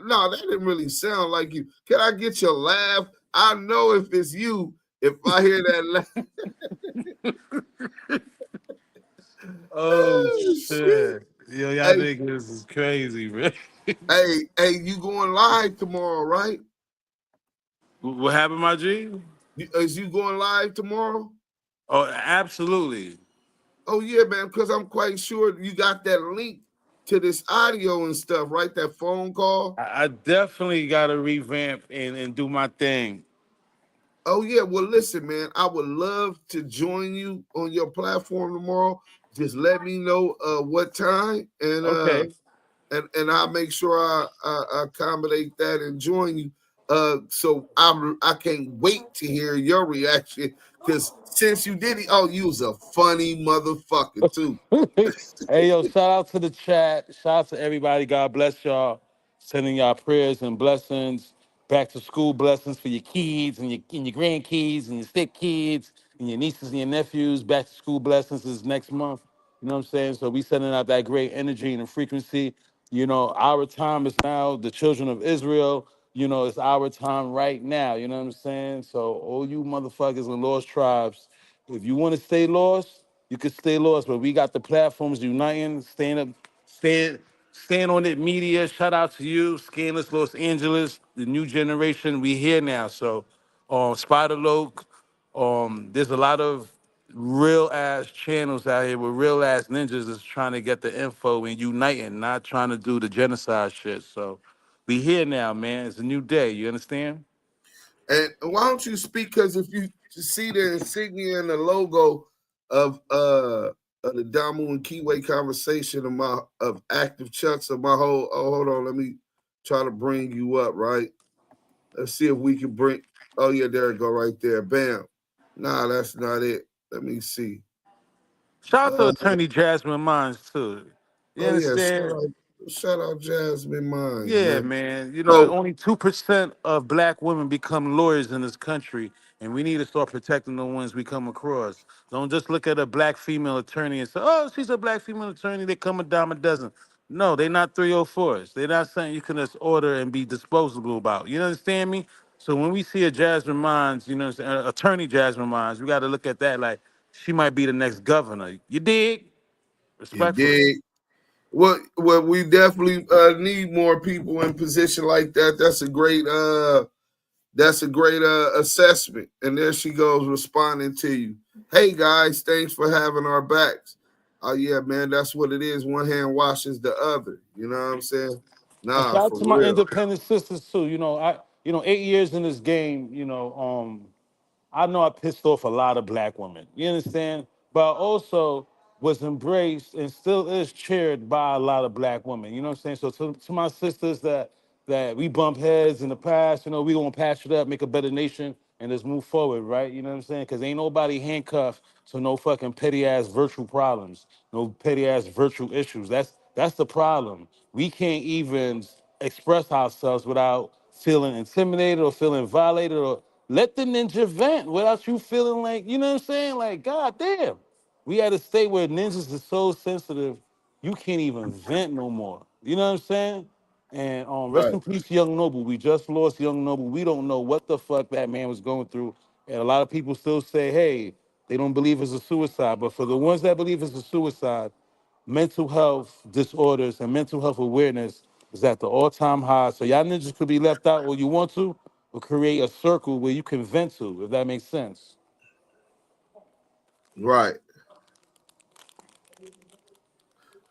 No, that didn't really sound like you. Can I get your laugh? I know if it's you, if I hear that laugh. Oh shit. Yo, y'all niggas is crazy, man. Hey, you going live tomorrow, right? What happened, my G? Is you going live tomorrow? Oh, absolutely. Oh, yeah, man, because I'm quite sure you got that link to this audio and stuff, right? That phone call. I definitely got to revamp and do my thing. Oh, yeah. Well, listen, man, I would love to join you on your platform tomorrow. Just let me know what time, and okay. And I'll make sure I accommodate that and join you. So I can't wait to hear your reaction, because since you did it, you was a funny motherfucker too. Hey, yo, shout out to the chat. Shout out to everybody. God bless y'all. Sending y'all prayers and blessings. Back to school blessings for your kids and your grandkids and your step kids and your nieces and your nephews. Back to school blessings is next month. You know what I'm saying? So we sending out that great energy and frequency. You know, our time is now. The children of Israel, you know, it's our time right now. You know what I'm saying? So all you motherfuckers and lost tribes, if you want to stay lost, you can stay lost. But we got the platforms uniting, stand on it media. Shout out to you, Scandalous Los Angeles, the new generation. We here now. So Spider Loke, there's a lot of real ass channels out here with real ass ninjas that's trying to get the info and uniting, not trying to do the genocide shit. So we here now, man. It's a new day. You understand? And why don't you speak? Because if you see the insignia and the logo of the Damu and Kiwe conversation of active chucks of my whole. Oh, hold on. Let me try to bring you up. Right. Let's see if we can bring. Oh yeah, there it go right there. Bam. Nah, that's not it. Let me see. Shout out to Attorney Jasmine Mines too. You understand? Shout out Jasmine Mines. Yeah, man. You know, only 2% of black women become lawyers in this country, and we need to start protecting the ones we come across. Don't just look at a black female attorney and say, "Oh, she's a black female attorney." They come a dime a dozen. No, they're not 304s. They're not something you can just order and be disposable about. You understand me? So when we see a Jasmine Mines, you know, Attorney Jasmine Mines, we got to look at that like she might be the next governor. You dig? Respectfully. You dig? Well, we definitely need more people in position like that. That's a great assessment. And there she goes responding to you. Hey guys, thanks for having our backs. Oh yeah, man, that's what it is. One hand washes the other. You know what I'm saying? And Nah, shout out for to my real. independent sisters too. You know, 8 years in this game, I know I pissed off a lot of black women. You understand? But I also was embraced and still is cheered by a lot of black women. You know what I'm saying? So to my sisters that we bump heads in the past, we gonna patch it up, make a better nation, and just move forward, right? You know what I'm saying? Because ain't nobody handcuffed to no fucking petty ass virtual problems, no petty ass virtual issues. That's That's the problem. We can't even express ourselves without feeling intimidated or feeling violated, or let the ninja vent without you feeling like, you know what I'm saying? Like, God damn. We at a state where ninjas is so sensitive, you can't even vent no more. You know what I'm saying? And rest Right. in peace, Young Noble. We just lost Young Noble. We don't know what the fuck that man was going through. And a lot of people still say, hey, they don't believe it's a suicide. But for the ones that believe it's a suicide, mental health disorders and mental health awareness is at the all-time high. So y'all ninjas could be left out when you want to, or create a circle where you can vent to, if that makes sense. Right.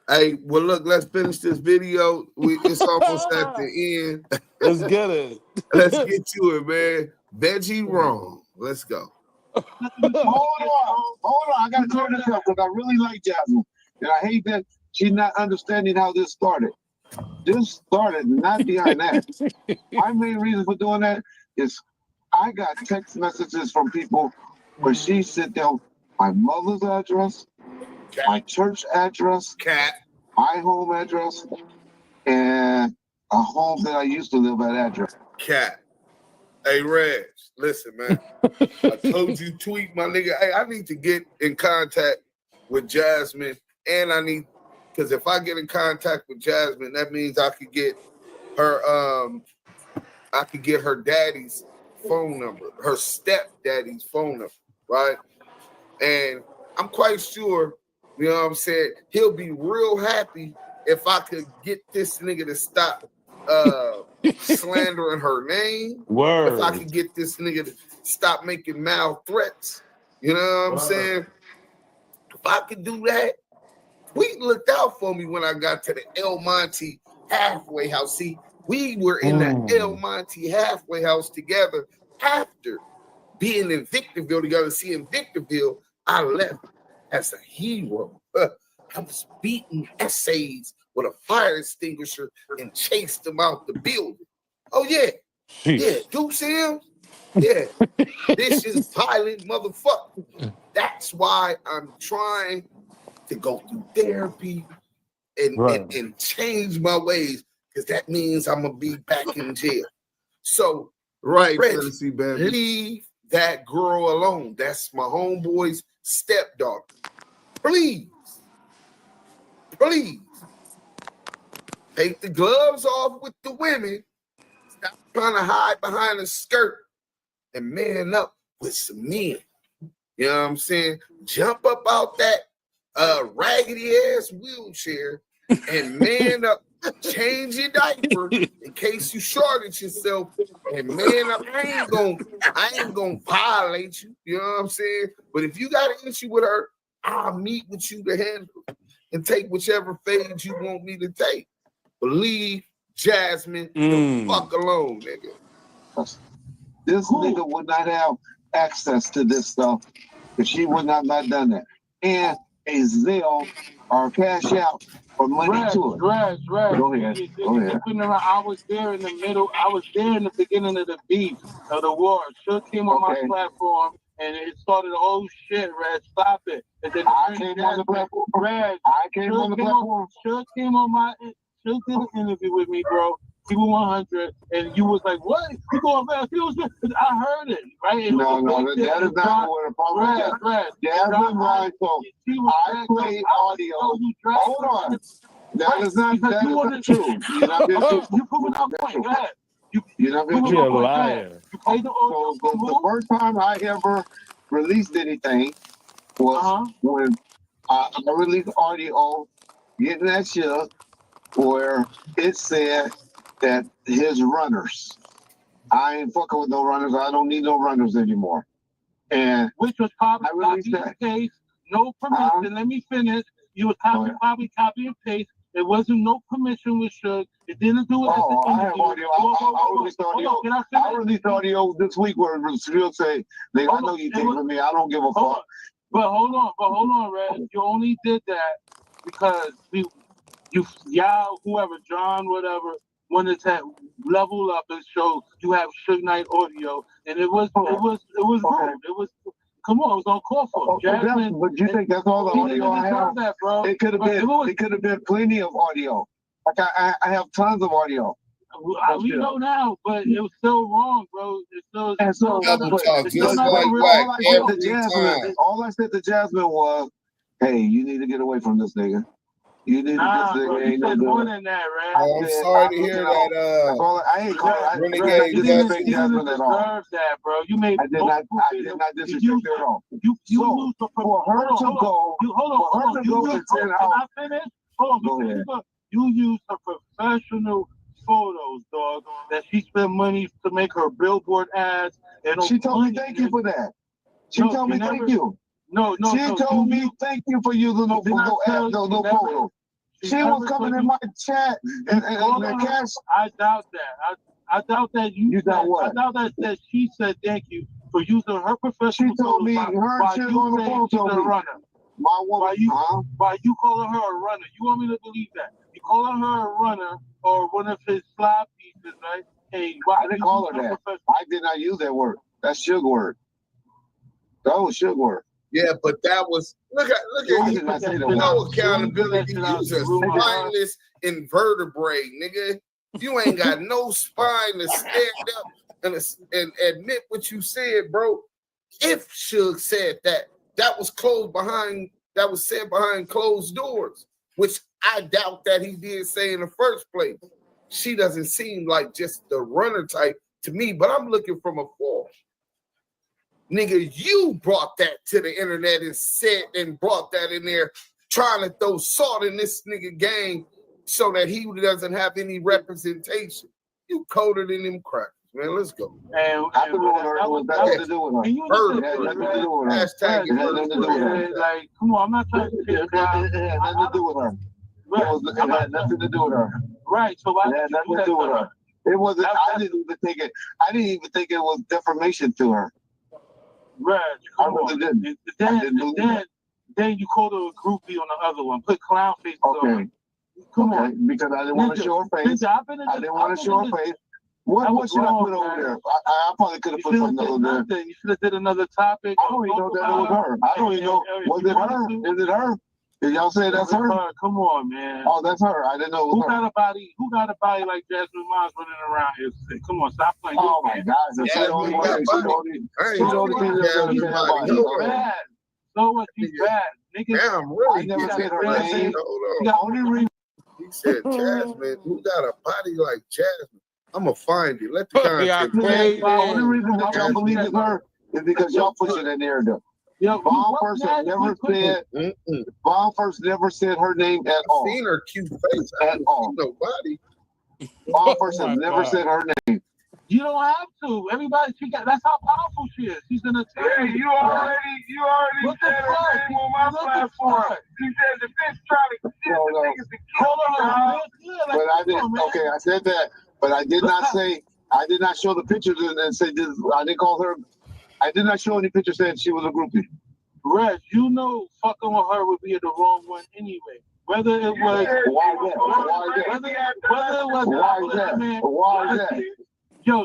Hey, well, look, let's finish this video. It's almost at the end. Let's get it. Let's get to it, man. Veggie wrong. Let's go. Hold on. I gotta turn this up because I really like Jasmine, and I hate that she's not understanding how this started. This started not behind that. My main reason for doing that is I got text messages from people where she sent them my mother's address, my church address, my home address, and a home that I used to live at address. Cat. Hey, Reg, listen, man. I told you, tweet my nigga. Hey, I need to get in contact with Jasmine, and I need, because if I get in contact with Jasmine, that means I could get her daddy's phone number, her stepdaddy's phone number, right? And I'm quite sure, you know what I'm saying, he'll be real happy if I could get this nigga to stop slandering her name. Word. If I could get this nigga to stop making mal threats, you know what I'm saying? If I could do that, Tweet looked out for me when I got to the El Monte halfway house. See, we were in the El Monte halfway house together after being in Victorville together. See, in Victorville, I left as a hero. I was beating essays with a fire extinguisher and chased them out the building. Oh, yeah. Yeah, Duse M. Yeah. This is violent motherfucker. That's why I'm trying to go through therapy and change my ways, because that means I'm going to be back in jail. So, Reggie, leave that girl alone. That's my homeboy's stepdaughter. Please. Please. Take the gloves off with the women. Stop trying to hide behind a skirt and man up with some men. You know what I'm saying? Jump up out that raggedy ass wheelchair and man up, change your diaper in case you shorted yourself, and man up. I ain't gonna violate you. You know what I'm saying? But if you got an issue with her, I'll meet with you to handle it and take whichever phase you want me to take. But leave Jasmine the fuck alone, nigga. This nigga would not have access to this stuff if she would not have done that. And a Zelle or cash out for money to it. Go ahead. I was there in the middle. I was there in the beginning of the beef of the war. Shook came on my platform and it started, oh shit, Red, stop it. And then I came on the platform. Red, Shook came on my, Shook did an interview with me, bro. People 100, and you was like, "What? You going fast?" I heard it, right? No, that is not what the problem is. Jasmine Ryan, so I play audio. Hold on. That is not true. You're not being true. You proving our point. Go ahead. You're not being true. You're a liar. So the first time I ever released anything was when I released audio, getting that shit, where it said that his runners, I ain't fucking with no runners. I don't need no runners anymore. And which was probably the case. No permission. Let me finish. You was probably copy and paste. There wasn't no permission with Suge. It didn't do it. I have audio. I released audio. I released audio this week where Suge say, "I know you think with me. I don't give a fuck." But hold on, Red. You only did that because y'all, whoever, John, whatever, wanted to level up and show you have Suge Knight audio, and it was rude. It was Come on, it was on call for Jasmine. But you think that's all the audio I have? That, bro. It could have been. It could have been plenty of audio. Like I have tons of audio. We know now, but it was still wrong, bro. It's still. And so, all I said to Jasmine was, "Hey, you need to get away from this nigga. You need to get this nigga. Ain't no more than that, right? Oh, I'm sorry to hear that. I ain't called. Renegade, You didn't disrespect Jasmine at all. That, bro. You made. I did not disrespect her at all. You lose for her to go. Hold on. Can I finish? Hold on. You use her professional photos, dog, that she spent money to make her billboard ads. And she told me thank you for that. She told me thank you. No. She told me thank you for using no photo. She was coming in my chat and the cash. I doubt that. I doubt that you doubt what? I doubt that she said thank you for using her professional. She told me her shit on the phone told me. Runner. My woman, by you calling her a runner. You want me to believe that? You calling her a runner or one of his slap pieces, right? Hey, why I didn't call her that. I did not use that word. That's sugar word. That was sugar word. Yeah, but that was look at you. No accountability. You just spineless invertebrate, nigga. You ain't got no spine to stand up and admit what you said, bro. If Suge said that was said behind closed doors, which I doubt that he did say in the first place. She doesn't seem like just the runner type to me, but I'm looking from afar. Nigga, you brought that to the internet and said and brought that in there, trying to throw salt in this nigga game so that he doesn't have any representation. You colder than them crackers, man. Let's go. And nothing to do with her. Nothing to do with her. Hashtag nothing to do with her. Like, come on, I'm not trying to say nothing to do with her. It had nothing to do with her. Right. So it had nothing to do with her. It wasn't. I didn't even think it. I didn't even think it was defamation to her. Right. I really didn't. Then you called her a groupie on the other one. Put clown face on it. Come on. Because I didn't want to show her face. I didn't want to show her face. What should I put over there? I probably could have put something over there. You should have did another topic. I don't even know that it was her. I don't even know. Was it her? Is it her? Did y'all say that's her? Come on, man. Oh, that's her. I didn't know it was her. Who got a body like Jasmine Miles running around here? Come on, stop playing. Oh my God. She's the only one. She's the only thing that's bad. She's bad. So what? She's bad. Nigga, damn, really? I never said her name. Hold on. He said Jasmine. Who got a body like Jasmine? I'm going to find it. Let the content. The only reason that y'all believe it's her is because y'all pushing that narrative. Bomb first never said her name at all. I've seen her cute face. At all. Nobody. Bomb first never said her name. You don't have to. Everybody, that's how powerful she is. She's an attorney. Yeah, you already said her name on my platform. You said the bitch trying to get the niggas to kill her. But I didn't. Okay, I said that, but I did not say. I did not show the pictures and say this. I didn't call her. I did not show any pictures saying she was a groupie. Reg, you know fucking with her would be the wrong one anyway. Whether it was Why is that? Yo,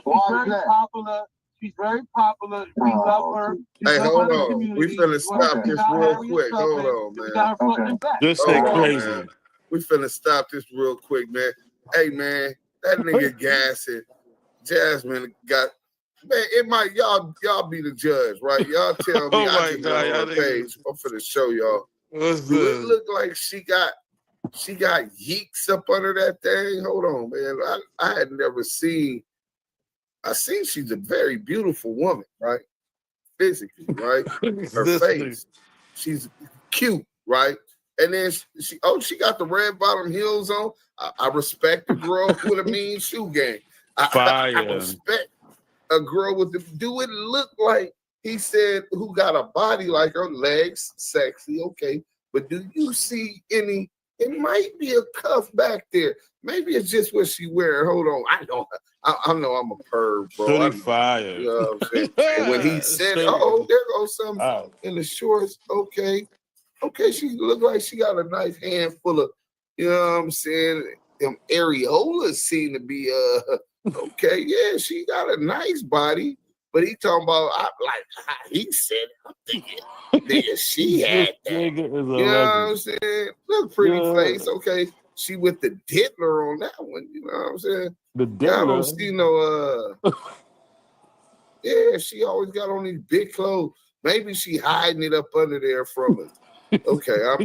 she's very popular. We love her. Hey, hold on. We finna stop this real quick. Hold on, man. This thing crazy. We finna stop this real quick, man. Hey, man, that nigga gassing. Jasmine got. Man, it might y'all be the judge, right? Y'all tell me. I can go on the page. I'm finna show y'all. Do it look like she got yeeks up under that thing? Hold on, man. I had never seen. I seen she's a very beautiful woman, right? Physically, right? Her face, she's cute, right? And then she got the red bottom heels on. I respect the girl with a mean shoe game. I respect a girl with the. Do it look like he said who got a body like her, legs sexy, okay? But do you see any? It might be a cuff back there. Maybe it's just what she wearing. Hold on, I know I'm a perv, bro. Fire. You know what I'm saying? And when he said, "Oh, there goes something in the shorts," okay, she look like she got a nice handful of, you know what I'm saying? Them areolas seem to be okay. Yeah, she got a nice body. But he talking about like how he said it. I'm thinking, nigga, she had that. Nigga is a You know what I'm saying? Look, pretty face. Okay, she with the diddler on that one. You know what I'm saying? The Yeah, I diddler. don't see no. Yeah, she always got on these big clothes. Maybe she hiding it up under there from us. Okay, I'm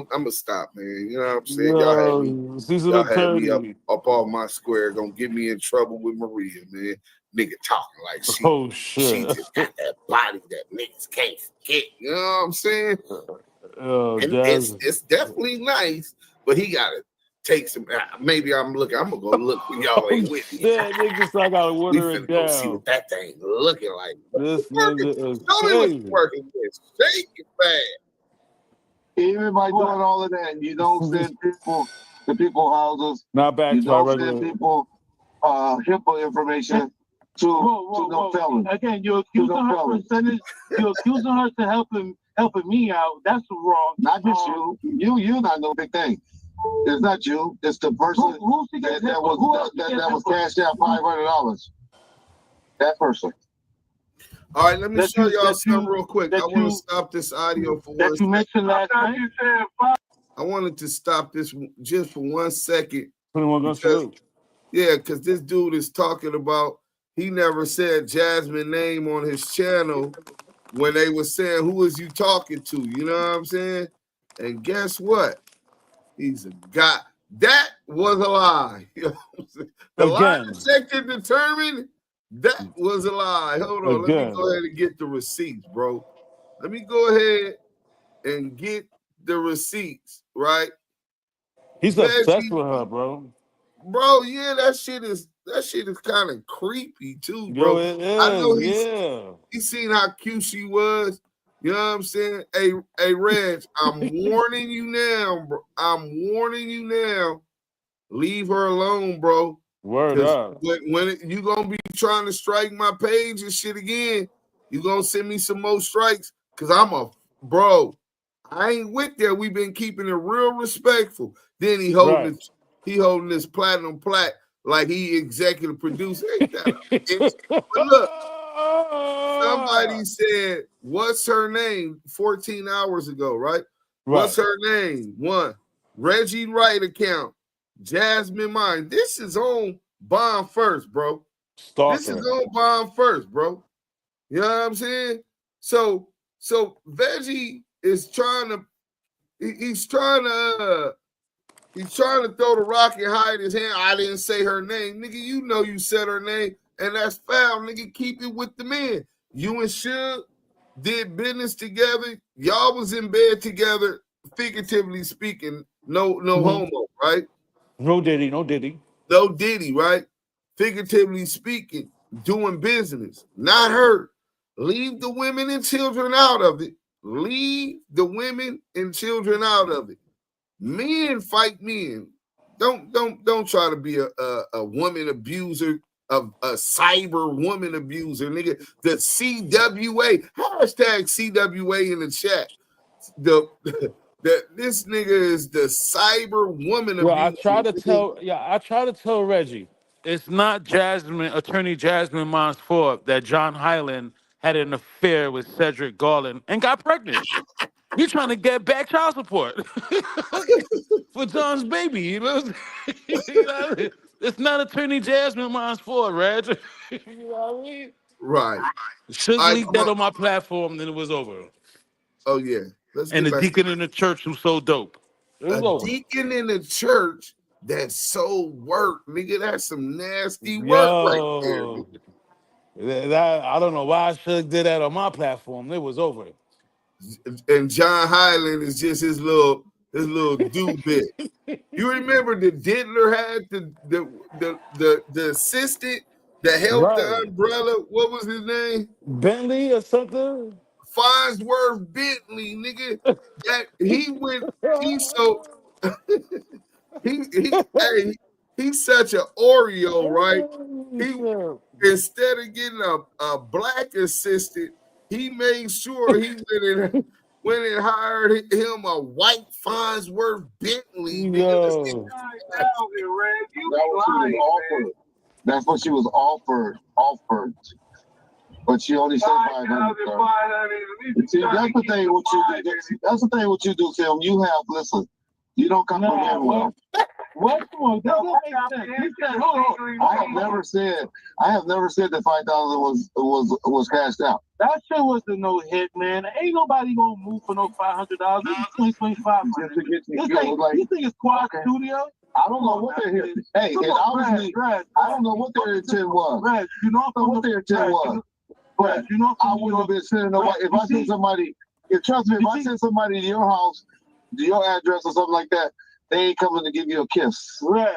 gonna stop, man. You know what I'm saying? Y'all had me up all my square, gonna get me in trouble with Maria, man. Nigga talking like she just got that body that niggas can't forget. You know what I'm saying? And it's definitely nice, but he gotta take some. Maybe I'm gonna go look when y'all ain't with me. Niggas, I gotta water it down. Go see what that thing looking like. This nigga is Tell me what you working with. Shake it fast. Even by doing all of that, you don't send people to people houses. Not back you to our don't regular. send people HIPAA information to no felon. Again, you're accusing her for sending. You're accusing her to helping me out. That's wrong. Not just you. You not no big thing. It's not you. It's the person that was cashed out $500. That person. All right, let me show y'all something real quick. I want to stop this audio for 1 second. Mentioned last night. I wanted to stop this just for 1 second. Because this dude is talking about he never said Jasmine name on his channel when they were saying, who is you talking to? You know what I'm saying? And guess what? He's a guy. That was a lie. You know what I'm saying? The lie detector determined that was a lie. Hold on. Let me go ahead and get the receipts, bro. Let me go ahead and get the receipts, right? He's obsessed with her, bro. Bro, yeah, that shit is kind of creepy too, bro. Yo, it is, I know he's seen how cute she was. You know what I'm saying? Hey, Reg, I'm warning you now, bro. I'm warning you now. Leave her alone, bro. Word up. When you gonna be trying to strike my page and shit again, you gonna send me some more strikes? Cause bro. I ain't with that. We've been keeping it real respectful. Then he holding this platinum plaque like he executive producer. Ain't that but look, somebody said, what's her name 14 hours ago, right? What's her name? One, Reggie Wright account, Jasmine Mine. This is on Bond First, bro. This is on Bond First, bro. You know what I'm saying? So Veggie is trying to throw the rock and hide his hand. I didn't say her name. Nigga, you know you said her name, and that's foul. Nigga, keep it with the men. You and Suge did business together. Y'all was in bed together, figuratively speaking. No homo, right? No Diddy. No Diddy, right? Figuratively speaking, doing business. Not her. Leave the women and children out of it. Leave the women and children out of it. Men fight men. Don't try to be a woman abuser, a cyber woman abuser, nigga. The CWA, hashtag CWA in the chat. This nigga is the cyber woman abuser. I try to tell Reggie, it's not Attorney Jasmine Mine's fault that John Hyland had an affair with Cedric Garland and got pregnant. You're trying to get back child support for John's baby. You know? It's not Attorney Jasmine Mine's fault, Reg. You know what I mean? Right. Should leave that on my platform, then it was over. Oh, yeah. And the deacon in the church who's so dope. Deacon in the church that sold work, nigga. That's some nasty work right there. I don't know why I should have did that on my platform. It was over. And John Hyland is just his little do bit. You remember the diddler had the assistant that held the umbrella? What was his name? Bentley or something? Farnsworth Bentley, nigga. That he's such an Oreo, right? Instead of getting a black assistant, he made sure he went and hired him a white Farnsworth Bentley. Nigga. That's what she was offered. But she only said 500. See, that's the thing. That's the thing. What you do, Tim? You have listen. You don't comprehend well. What? That don't make sense. He said, hold on. I have never said that 5,000 was cashed out. That shit was the no hit, man. Ain't nobody gonna move for no $500. This is 2025. You think it's Quad Studio? I don't know what their hit. Hey, obviously, I don't know what their intent was. Brad, you know what their intent was. But you know, I wouldn't have been sending nobody. If I send somebody, trust me, if I send somebody to your house, to your address or something like that, they ain't coming to give you a kiss. Red.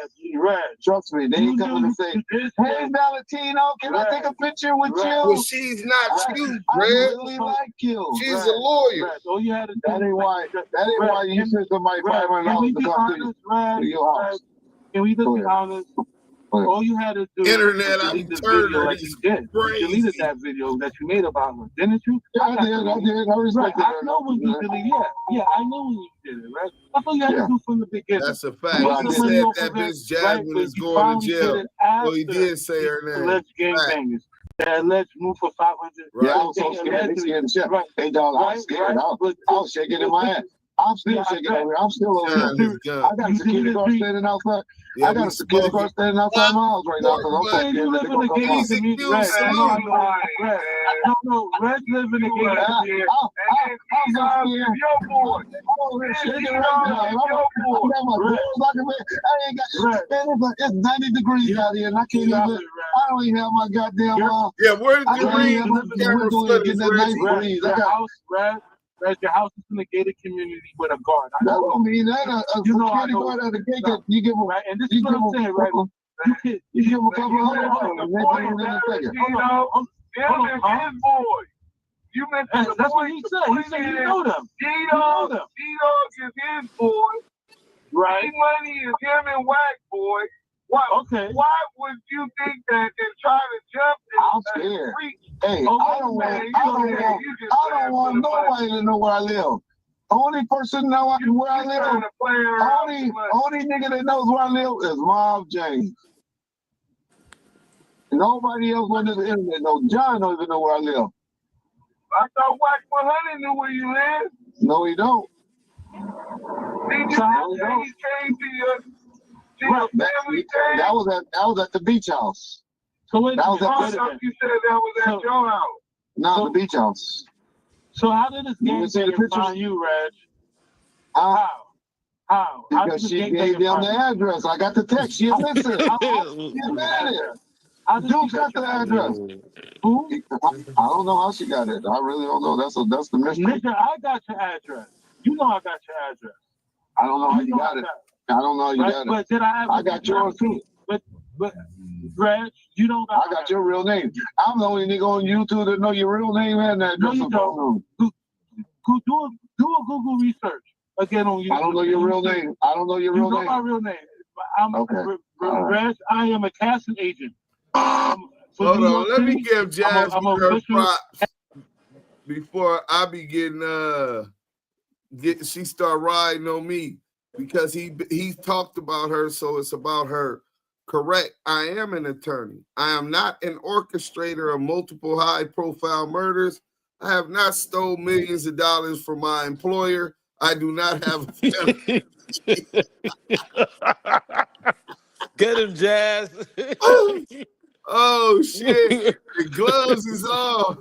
Trust me, they ain't coming to say, "Hey, Valentino, can I take a picture with you?" Well, she's not you, I Red. really like you. She's a lawyer. All you had to do. That ain't why you send somebody $500 to come to your house. Can we just be honest? All you had to do Internet, was delete the video like you did. You deleted that video that you made about her, didn't you? Yeah, I did. I respect I know when you did it. Yeah, I know when you did it, right? That's all you had to do from the beginning. That's a fact. He said that bitch Jasmine is going to jail. Well, he did say her name. Alleged gangbangers. That alleged move for 500. Yeah, I was so scared. They scared the shit. Hey, dog, I was scared. I was shaking in my ass. I'm still shaking over here. I'm still over here. I got a security guard standing outside. I got a security guard standing outside my house right now because I'm so scared. You live in a gated community. No, Red live in a gated community. I'm so scared. Yo, boy. I'm over here shaking right now. I got my doors locking, man. I ain't got. It's 90 degrees out here, and I can't even. I don't even have my goddamn. Yeah, where's the ring? Getting that 90 degrees. I got. Red, your house is in a gated community with a guard. That don't mean that. A security guard at the gate, you give them. Right, and this is what I'm saying, right? You give them a couple of $100. His boy. You mentioned that's what he said. He said you know them. D-Dog is his boy. Right. Money is him and Whack boy. Why would you think that and try to jump in? I'm scared. Hey, I don't want nobody to know where I live. Only person know where I live. Only nigga that knows where I live is Mob James. Nobody else on the internet knows. John don't even know where I live. I thought Whack 100 knew where you live. No, he don't. He came to your that was at the beach house. So wait, you said that was at your house. No, the beach house. So how did this game find you, Reg? How? Because she gave them the address. I got the text. She listen. She's mad at it. Duke got the address. Who? I don't know how she got it. I really don't know. That's the mystery. Nigga, I got your address. You know I got your address. I don't know how you got it. I don't know how you got it. But did I got yours too. But Reg, you don't got I got your real name. I'm the only nigga on YouTube that know your real name and that address. No, you don't. Do a Google research again on YouTube. I don't know your real name. I don't know your real name. You know my real name. I'm Reg. I am a casting agent. Hold on, let me give Jasmine her props before I be she start riding on me because he talked about her, so it's about her. Correct. I am an attorney. I am not an orchestrator of multiple high-profile murders. I have not stole millions of dollars from my employer. I do not have a family. Get him, Jazz. Oh shit! The gloves is off.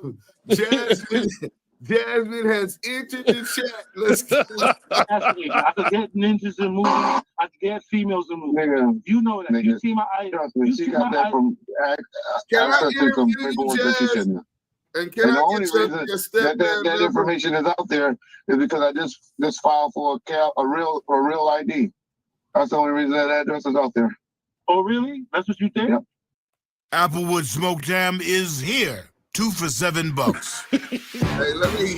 Jasmine has entered the chat. Let's go. I could get ninjas in movies. I could get females in movies. Nigga, you know that. You see my eye. She got that from. Can I interview you, Jazz? And can I get your step that information is out there is because I just filed for a real ID. That's the only reason that address is out there. Oh, really? That's what you think? Yep. Applewood Smoke Jam is here. 2 for $7. Hey, let me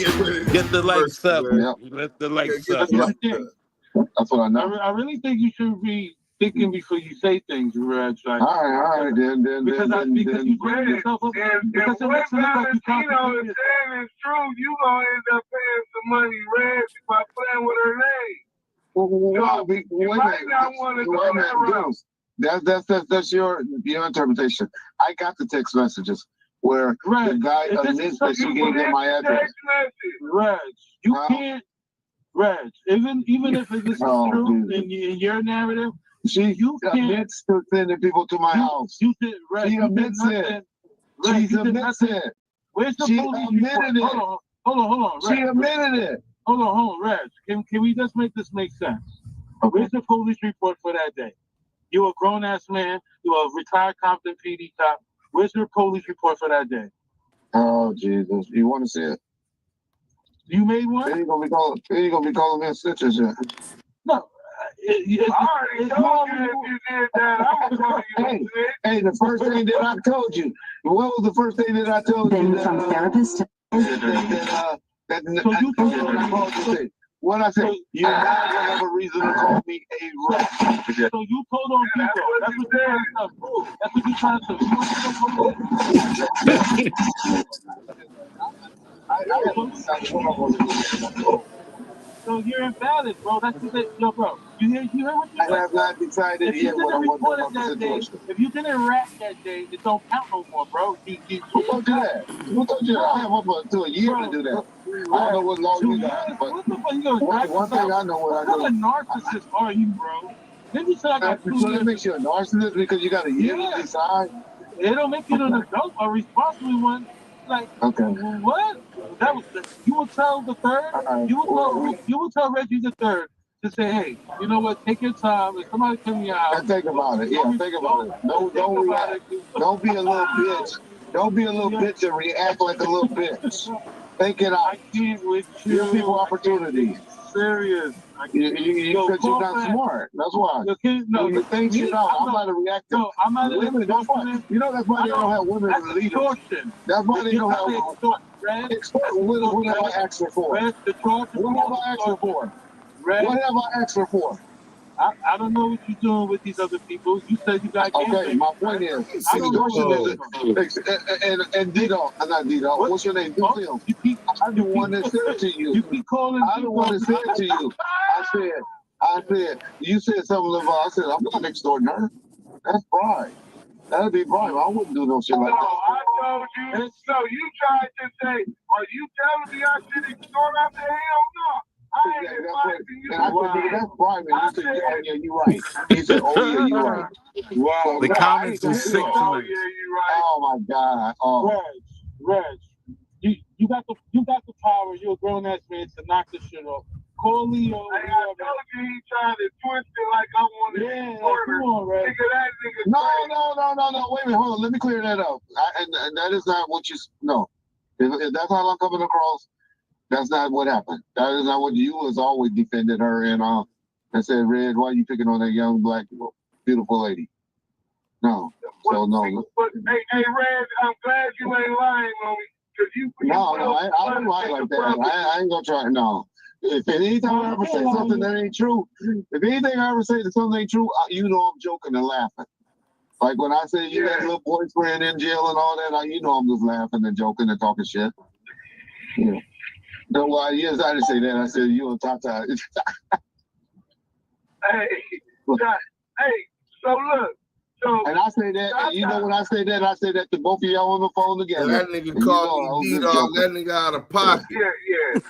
get the lights up. Yep. Let the lights up. That's what I know. I really think you should be thinking before you say things, Reg. Like, all right, then. Because you bring yourself up. Because it makes it look like you Valentino is saying it's true. You gonna end up paying some money, Reg, by playing with her name. You might not want to go that route. That's your interpretation. I got the text messages. where the guy admits that she gave him my address. Reg, you can't. Reg, even if this is true in your narrative, she admits to sending people to my house. You did, Reg. She admits it. She admits it. Where's the she police admitted report? it. Hold on. She admitted it. Hold on, Reg. Can we just make this make sense? Okay. Where's the police report for that day? You're a grown-ass man. You're a retired Compton PD cop. Where's your police report for that day? Oh, Jesus. You want to see it? You made one? They ain't gonna be calling me a snitch and shit. No. I already told you if you did that, I was calling you a snitch. Hey, the first thing that I told you. What was the first thing that I told you? From therapist to... What I said, you now have a reason to call me a rat. So you told on people. That's what you're trying to do. So you're invalid, bro. That's what yo, bro. You hear what you said? I have not decided yet what I want to do about the situation. If you didn't rap that day, it don't count no more, bro. Who told you that? Who told you that? I have up to a year to do that. I don't know what law you got, but one thing I know what I do. What a narcissist are you, bro? Then you said I got 2 years. So that makes you a narcissist because you got a year to decide? It don't make you an adult, a responsible one. Like, okay. What? That was you will tell the third. You will tell Reggie the third to say, hey, you know what? Take your time. If somebody come me out, think about it. Yeah, think about it. Don't react. Don't be a little bitch. Don't be a little bitch and react like a little bitch. Think it out. I can't with you. Give people opportunities. Serious. Because you're not smart. That's why. You think you know. I'm not a reactor. No, I'm not women. That's why. You know that's why they don't have women as leaders. That's why they don't have. What have I asked her for? What have I asked her for? What have I asked her for? I don't know what you're doing with these other people. You said you got okay, my point is, and Dito, not Dito, what's your name? Dito. I'm the one that said it to you. You keep calling. I'm the one that said it to you. I said, you said something about, I said, I'm not extorting her. That's bribe. That'd be bribe. I wouldn't do no shit like that. I told you. So you tried to say, are you telling me I should extort? I said, hell no. That's bribe. And you said, oh, yeah, you're right. He said, oh, yeah, you're right. Wow. The comments are sick to me. Oh, yeah, you're right. Oh, my God. Oh. Reg, you got the power. You're a grown-ass man to knock this shit off. Call Leo. I told you he trying to twist it like I wanted to support her. Come on, Reg. No. Wait a minute. Hold on. Let me clear that up. And that is not what you... No. If that's how I'm coming across, that's not what happened. That is not what you was always defended her and said, Red, why are you picking on that young black beautiful lady? No. So no. But hey, Red, I'm glad you ain't lying on me. No, I don't lie like that. I ain't gonna try. No. If anything I ever say something that ain't true, if anything I ever say that something ain't true, you know I'm joking and laughing. Like when I say you got a little boyfriend in jail and all that, you know I'm just laughing and joking and talking shit. Yeah. No, I didn't say that. I said you on Tata. Hey, so look. And I say that, and you know when I say that to both of y'all on the phone together. That nigga called me D-Dog. That nigga out of pocket. Yeah.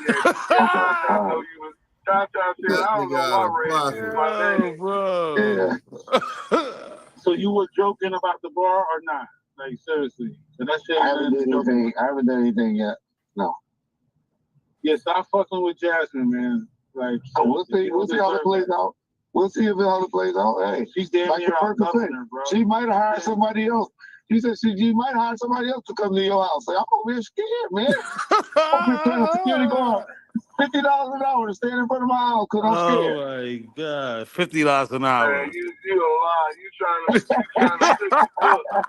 I know you was Tata said, I don't know my red. Bro. Yeah. So you were joking about the bar or not? Like seriously. So that shit. I haven't done anything yet. No. Yeah, stop fucking with Jasmine, man. Like we'll see how it plays out. We'll see how it plays out. Hey, she's damn like near the person said, bro. she might hire somebody else. She said she might hire somebody else to come to your house. Like, I'm over here scared, man. I'm here trying to security guard $50 an hour to stand in front of my house because I'm scared. Oh my God, $50 an hour. Man, you a lie. You trying to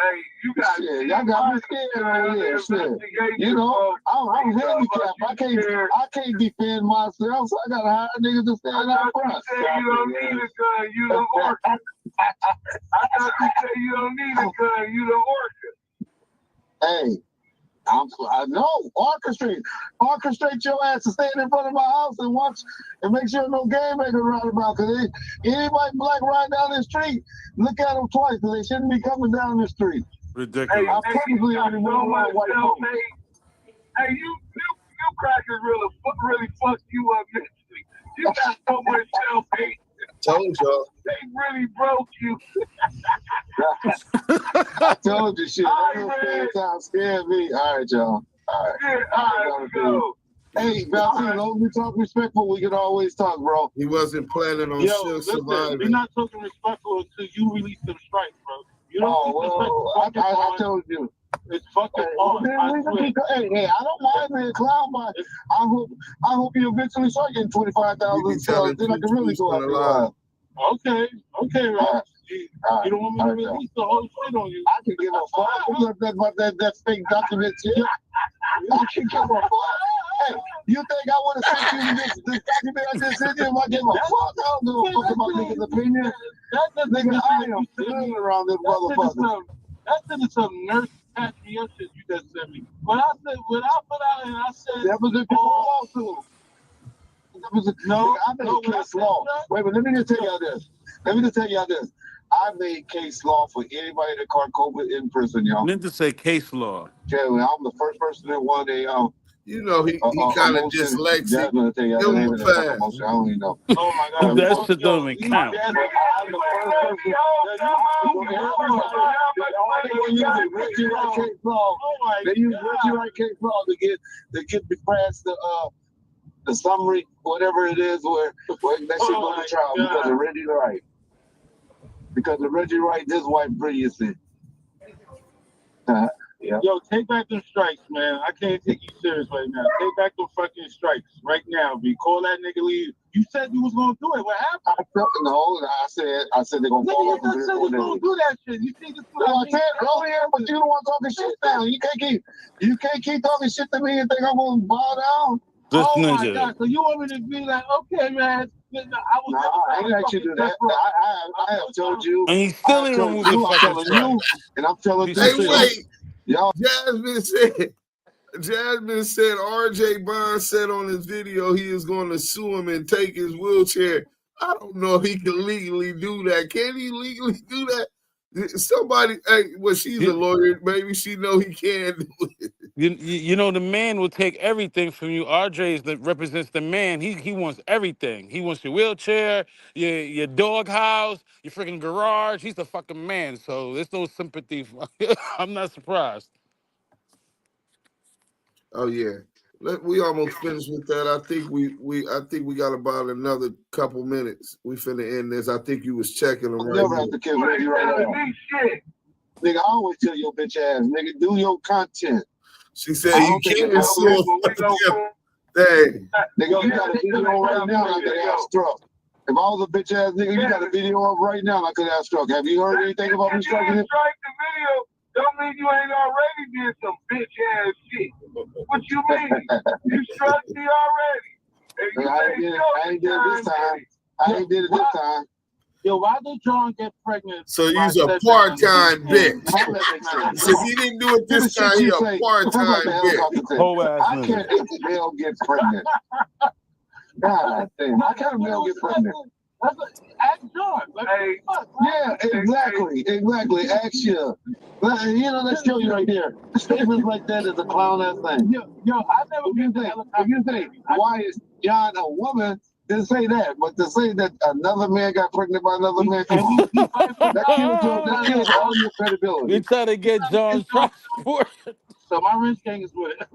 Hey, you got y'all got me scared right here. Shit. You know, I'm handicapped. I can't defend myself, so I gotta hire niggas to stand out front. You don't need a gun, you the orca. I thought you said you don't need a gun, you the orca. Hey, I know. Orchestrate your ass to stand in front of my house and watch and make sure no game makers run about. Because anybody black riding down the street, look at them twice because they shouldn't be coming down the street. Ridiculous. Hey, I purposely only move around white folks. Hey, you crackers really fucked you up yesterday. You got so much self-hate. Told y'all. They really broke you. I told you shit. That little spare time scared me. All right, y'all. All right. Yeah, all right, go. Hey, Valentino, as long as we talk respectful, we can always talk, bro. He wasn't planning on surviving. We're not talking respectful until you release them strikes, bro. You don't I told you. It's fucking on. Hey, I don't mind being clown, but I hope you eventually start getting 25,000 subs. Then I can really go out there. Okay, right. You don't want me to release the whole shit on you? I can give a fuck about that fake document shit. I can give a fuck. Hey, you think I want to send you this document I just sent you if I give a fuck? I don't give a fuck about niggas' opinion. Nigga, I am feeling around this motherfucker. That's some nurse patriot shit you just sent me. When I put out and I said that was a lawsuit. I made case law. Wait, but let me just tell y'all this. I made case law for anybody that caught COVID in prison, y'all. Meant to say case law. Yeah, I'm the first person that won a he kind of dyslexic. I don't even know. Oh my God. That shit don't even count. They use Reggie Wright case law to get the press the summary, whatever it is, where that shit go to trial because of Reggie Wright. Because of Reggie Wright, this white brilliancy. Yeah. Yo, take back them strikes, man. I can't take you serious right now. Take back them fucking strikes right now. B. Call that nigga leave. You said you was gonna do it. What happened? I said they're gonna fall off the you said you gonna do that shit. You think it's I said earlier, but you don't want talking shit now. You can't keep talking shit to me and think I'm gonna bow down. My God! So you want me to be like, okay, man? I ain't let you do that. I have told you. And he still ain't removed the fucking strike. And I'm telling you. Hey, wait. Jasmine said RJ Bond said on his video he is going to sue him and take his wheelchair. I don't know if he can legally do that. Can he legally do that? Somebody, she's a lawyer. Maybe she know he can do it. You know, the man will take everything from you. RJ is that represents the man. He wants everything. He wants your wheelchair, your dog house, your freaking garage. He's the fucking man. So there's no sympathy. I'm not surprised. Oh yeah, we almost finished with that. I think we got about another couple minutes. We finna end this. I think you was checking them right never have to kiss Reggie right now. Nigga, I always tell your bitch ass, nigga, do your content. She said you can't sue. Dang. Nigga, you got a video right now I could have struck. If I was a bitch ass nigga, you got a video up right now I could have struck. Have you heard anything about me striking it? Strike the video. Don't mean you ain't already did some bitch ass shit. What you mean? You struck me already. I ain't did it this time. I ain't did it this time. Yo, why did John get pregnant? So he's a part-time bitch. So he didn't do it this time. He's a part-time bitch. Whole ass I can't make a male get pregnant. God damn, how can a male get pregnant? Ask John. Yeah, exactly. Ask you. Let's show you right there. Statements like that is a clown ass thing. Yo, I never been to If you think, why is John a woman? Didn't say that, but to say that another man got pregnant by another man, that kills all your credibility. You trying to get John's passport. So my wrist gang is with it.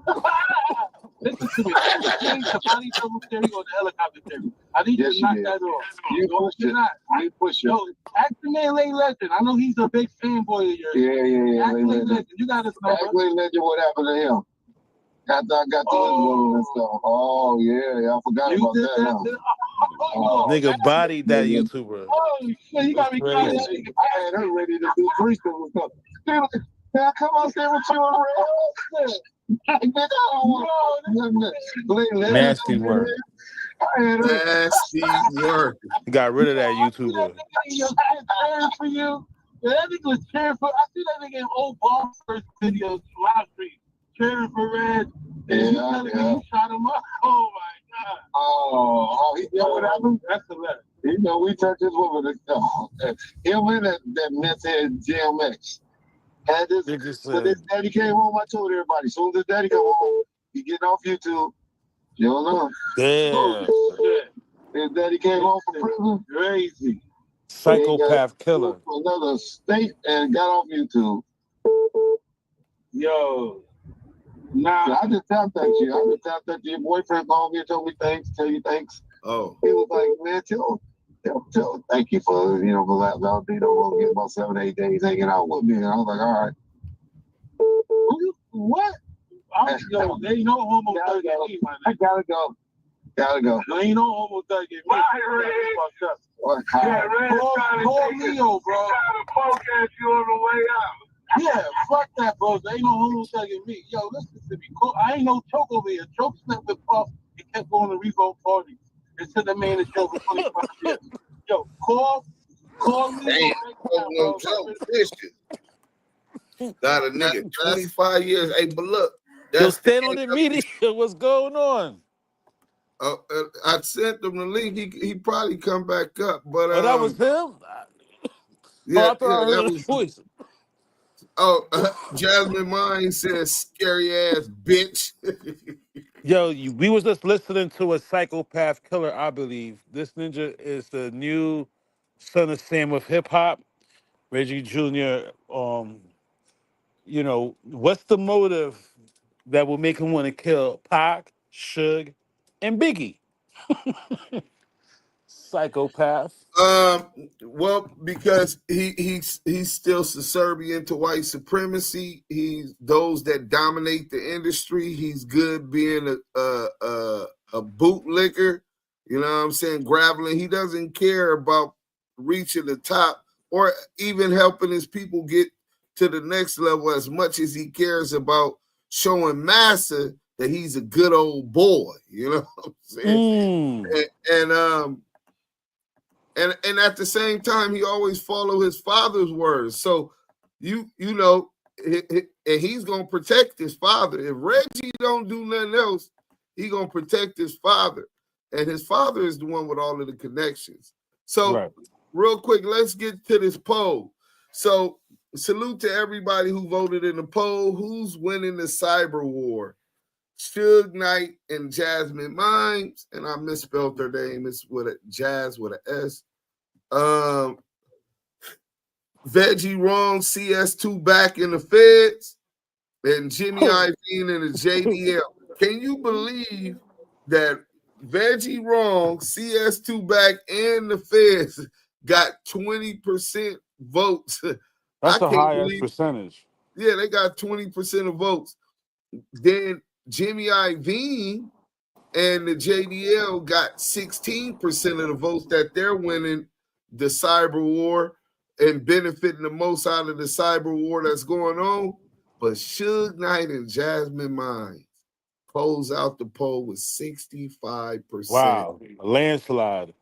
Listen to me. The body double theory or the helicopter theory. I need you to knock that off. You push it. Yo, ask the man Lay Legend. I know he's a big fanboy of yours. Yeah. Ask Lay Legend. You got to know. Ask Lay Legend what happened to him. After I got to his woman and stuff. Oh, yeah. I forgot about that now. Nigga bodied that YouTuber. Oh, shit. You got me crazy. I had her ready to do threesome and stuff. Can I come out there with you on the Nasty work. Nasty work. Got rid of that YouTuber. For you. That nigga was cheering for. I see that nigga in old ball first videos live stream. Cheering for Red. Yeah. You shot him up. Oh my God. Oh, he know what happened? That's the letter. You know, we touched his woman. Him and that meth head DMX. Had this, when his daddy came home, I told everybody, as soon as his daddy come home, he getting off YouTube. You don't know. Yeah. His daddy came home from prison. Crazy. Psychopath killer. To another state and got off YouTube. Yo. Nah. I just tapped at you. I just tapped at you. Your boyfriend called me and told me thanks. Tell you thanks. Oh. He was like, man, tell thank you for, for Valentino. We'll get about 7 or 8 days hanging out with me. And I was like, all right. What? Yo, there ain't no homo thug at me, man. I gotta go. There ain't no homo thug at me. Bye, Red. Yeah, Red. Call Leo, bro. Trying to poke at you on the way out. Yeah, fuck that, bro. There ain't no homo thug at me. Yo, listen to me. I ain't no choke over here. Choke slept with Puff and kept going to revolt parties. And sent the man to jail for 25 years. Yo, call Leo. No joke. Got a nigga 25 years. Hey, but look. Yo, stand on the media. What's going on? I sent him the link. He probably come back up, but that was him. Yeah, I thought I heard his voice. Jasmine Mine says scary ass bitch. Yo, we was just listening to a psychopath killer, I believe. This ninja is the new Son of Sam of hip hop. Reggie Jr. What's the motive that will make him want to kill Pac, Suge, and Biggie? Psychopath. Well, because he's still subservient to white supremacy. He's those that dominate the industry. He's good being a bootlicker. You know what I'm saying? Graveling. He doesn't care about reaching the top or even helping his people get to the next level as much as he cares about showing massa that he's a good old boy. You know what I'm saying? And at the same time, he always follow his father's words. So and he's gonna protect his father. If Reggie don't do nothing else, he gonna protect his father. And his father is the one with all of the connections. So real quick, let's get to this poll. So salute to everybody who voted in the poll. Who's winning the cyber war? Suge Knight and Jasmine Mines, and I misspelled her name. It's with a Jazz with an S. Veggie Wrong, CS2 back in the feds, and Jimmy Iovine in the JDL. Can you believe that Veggie Wrong, CS2 back, and the feds got 20% votes? That's a high percentage. Yeah, they got 20% of votes. Then Jimmy Iovine and the JDL got 16% of the votes that they're winning the cyber war and benefiting the most out of the cyber war that's going on. But Suge Knight and Jasmine Mines close out the poll with 65%. Wow, a landslide.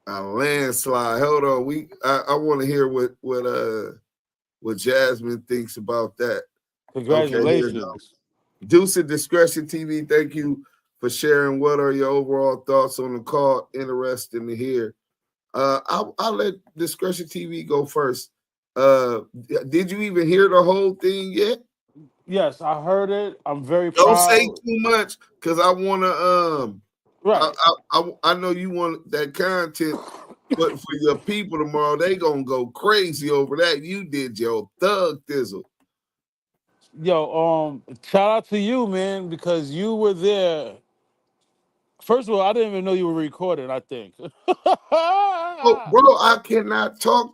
A landslide. Hold on, I want to hear what Jasmine thinks about that. Congratulations. Okay, Duse Discretion TV, thank you for sharing. What are your overall thoughts on the call? Interesting to hear. I'll let Discretion TV go first. Did you even hear the whole thing yet? Yes, I heard it. I'm very proud. Don't say too much because I want to. Right. I know you want that content, but for your people tomorrow, they gonna go crazy over that. You did your thug thizzle. Yo, shout out to you, man, because you were there. First of all, I didn't even know you were recording, I think. Oh, bro, I cannot talk.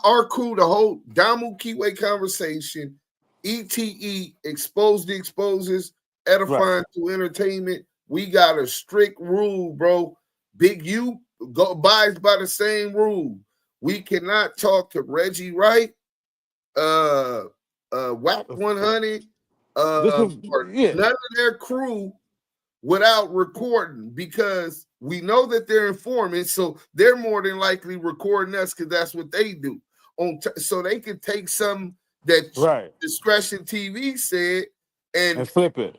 Our crew, the whole Damu Kiwe conversation, ETE, expose the exposers, edifying to entertainment. We got a strict rule, bro. Big U abides by the same rule. We cannot talk to Reggie Wright, WAP 100, none of their crew without recording, because we know that they're informants, so they're more than likely recording us because that's what they do. So they could take something that Discretion TV said and flip it.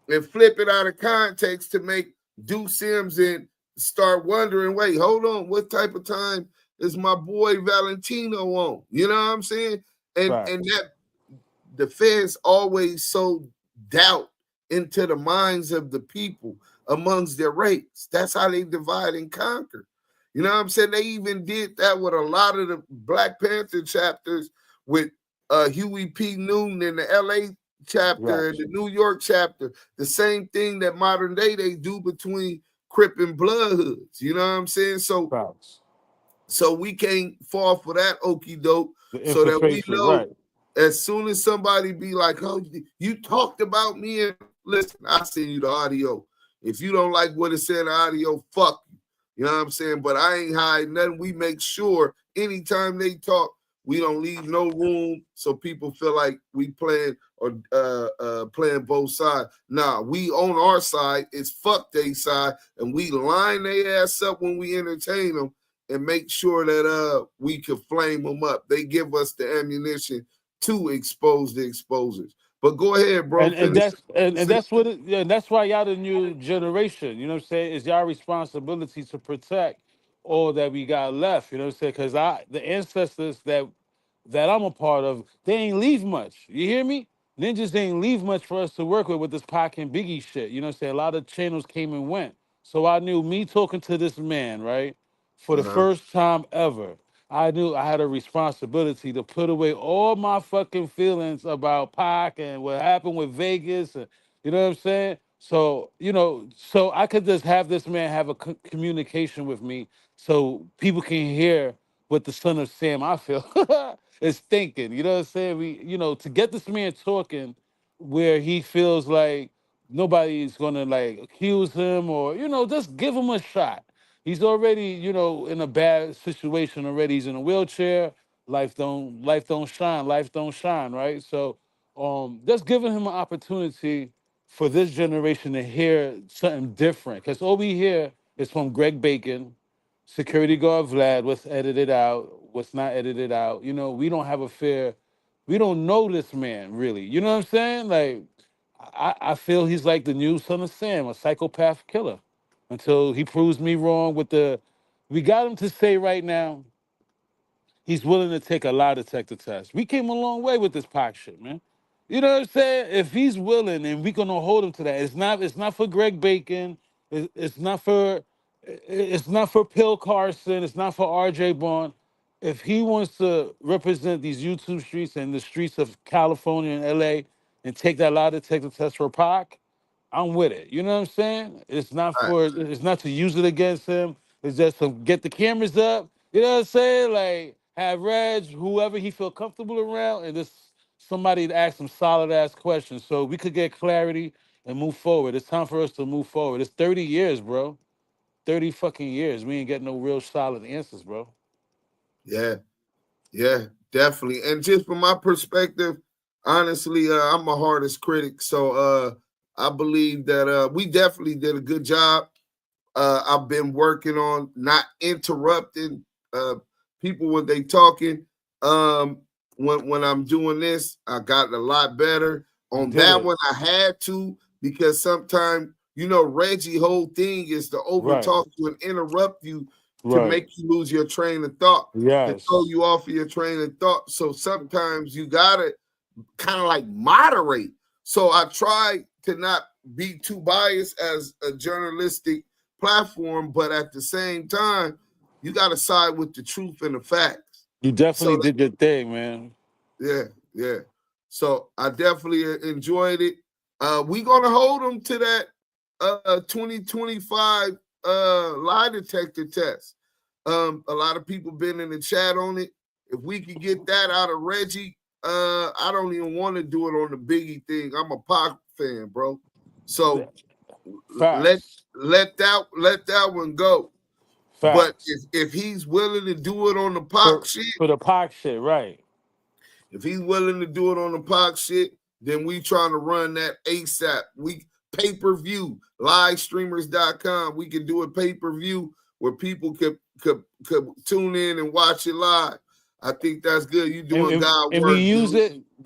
And flip it out of context to make Duse M's and start wondering, wait, hold on, what type of time is my boy Valentino on? You know what I'm saying? And the feds always sow doubt into the minds of the people amongst their race. That's how they divide and conquer. You know what I'm saying? They even did that with a lot of the Black Panther chapters with Huey P. Newton in the LA chapter and the New York chapter. The same thing that modern day they do between Crip and Bloodhoods. You know what I'm saying? So we can't fall for that okie doke. So that we know as soon as somebody be like, oh, you talked about me, and listen, I send you the audio. If you don't like what it said in the audio, fuck you. You know what I'm saying? But I ain't hiding nothing. We make sure anytime they talk, we don't leave no room so people feel like we playing or playing both sides. Nah, we on our side. It's fuck they side, and we line their ass up when we entertain them and make sure that we can flame them up. They give us the ammunition to expose the exposers. But go ahead, bro. And that's what and that's why y'all the new generation, you know what I'm saying? It's y'all responsibility to protect all that we got left, you know what I'm saying? Because the ancestors that I'm a part of, they ain't leave much. You hear me? Ninjas ain't leave much for us to work with this Pac and Biggie shit. You know what I'm saying? A lot of channels came and went. So I knew me talking to this man, right? For the first time ever, I knew I had a responsibility to put away all my fucking feelings about Pac and what happened with Vegas. And, you know what I'm saying? So, so I could just have this man have a communication with me so people can hear what the son of Sam, I feel, is thinking. You know what I'm saying? To get this man talking where he feels like nobody's gonna like accuse him or, just give him a shot. He's already, in a bad situation already. He's in a wheelchair. Life don't shine, right? So just giving him an opportunity for this generation to hear something different. Because all we hear is from Greg Bacon, security guard Vlad, what's edited out, what's not edited out. We don't have a fair, we don't know this man really. You know what I'm saying? Like, I feel he's like the new son of Sam, a psychopath killer. Until he proves me wrong we got him to say right now, he's willing to take a lie detector test. We came a long way with this Pac shit, man. You know what I'm saying? If he's willing and we're gonna hold him to that, it's not for Greg Bacon, it's not for Pill Carson, it's not for RJ Bond. If he wants to represent these YouTube streets and the streets of California and LA and take that lie detector test for Pac, I'm with it. You know what I'm saying? It's not to use it against him. It's just to get the cameras up. You know what I'm saying? Like have Reg, whoever he feel comfortable around, and just somebody to ask some solid ass questions so we could get clarity and move forward. It's time for us to move forward. It's 30 years, bro. 30 fucking years. We ain't getting no real solid answers, bro. Yeah, definitely. And just from my perspective, honestly, I'm my hardest critic. So I believe that we definitely did a good job. I've been working on not interrupting people when they talking. When I'm doing this, I got a lot better. On that one, I had to, because sometimes, Reggie whole thing is to over talk you and interrupt you to make you lose your train of thought, to throw you off of your train of thought. So sometimes you gotta kind of like moderate. So I try to not be too biased as a journalistic platform, but at the same time, you got to side with the truth and the facts. You definitely did your thing, man. Yeah. So I definitely enjoyed it. We're gonna hold them to that 2025 lie detector test. A lot of people been in the chat on it. If we could get that out of Reggie, I don't even want to do it on the Biggie thing. I'm a Pac fan, bro. So let that one go. But if he's willing to do it on the Pac shit, for the Pac shit, right? If he's willing to do it on the Pac shit, then we trying to run that ASAP. We pay-per-view, livestreamers.com. We can do a pay-per-view where people could tune in and watch it live. I think that's good. You doing God work. And we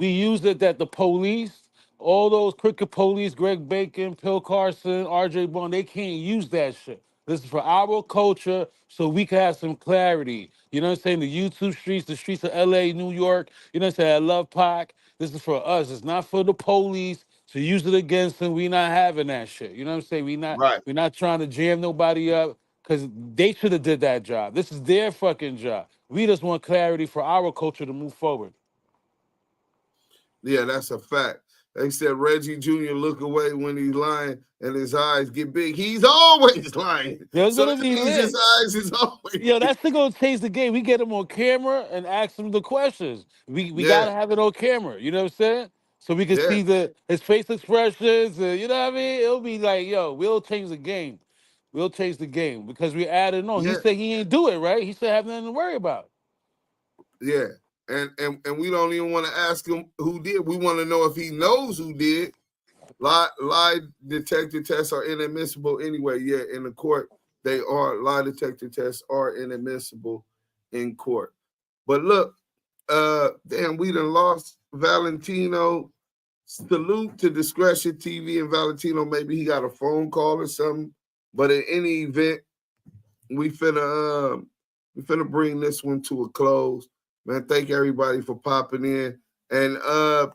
use it that the police, all those crooked police, Greg Bacon, Pill Carson, RJ Bond, they can't use that shit. This is for our culture, so we can have some clarity. You know what I'm saying? The YouTube streets, the streets of LA, New York, you know what I'm saying? I love Pac. This is for us. It's not for the police to use it against them. We not having that shit. You know what I'm saying? We're not trying to jam nobody up because they should have did that job. This is their fucking job. We just want clarity for our culture to move forward. Yeah, that's a fact. They said Reggie Jr. look away when he's lying and his eyes get big. He's always lying. Yo, it's So gonna that be means lit. his eyes is always Yo, that's gonna change the game. We get him on camera and ask him the questions. We Yeah. gotta have it on camera. You know what I'm saying? So we can Yeah. see his face expressions. You know what I mean? It'll be like, yo, we'll change the game. We'll change the game because we added on. He Yeah. said he ain't do it, right? He said have nothing to worry about. Yeah. And we don't even want to ask him who did. We want to know if he knows who did. Lie detector tests are inadmissible anyway. Yeah, in the court, they are. Lie detector tests are inadmissible in court. But look, damn, we done lost Valentino. Salute to Discretion TV and Valentino. Maybe he got a phone call or something. But in any event, we finna bring this one to a close. Man, thank everybody for popping in. And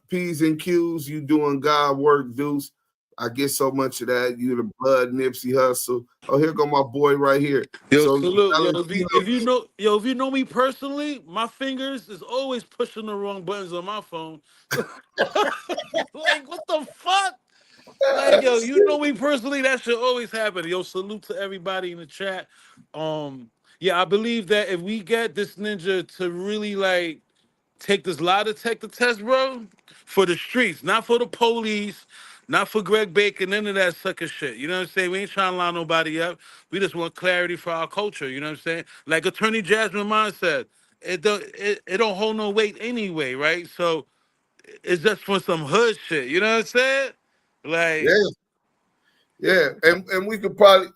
P's and Q's, you doing God work, Deuce. I get so much of that. You the blood Nipsey Hustle. Oh, here go my boy right here. Yo, So salute. Yo, if you know me personally, my fingers is always pushing the wrong buttons on my phone. Like, what the fuck? Like, yo, you know me personally, that should always happen. Yo, salute to everybody in the chat. Yeah, I believe that if we get this ninja to really like take this lie detector test, bro, for the streets, not for the police, not for Greg Bacon, none of that sucker shit. You know what I'm saying? We ain't trying to line nobody up. We just want clarity for our culture. You know what I'm saying? Like Attorney Jasmine Mine said, it don't hold no weight anyway, right? So it's just for some hood shit. You know what I'm saying? Like, yeah, and we could probably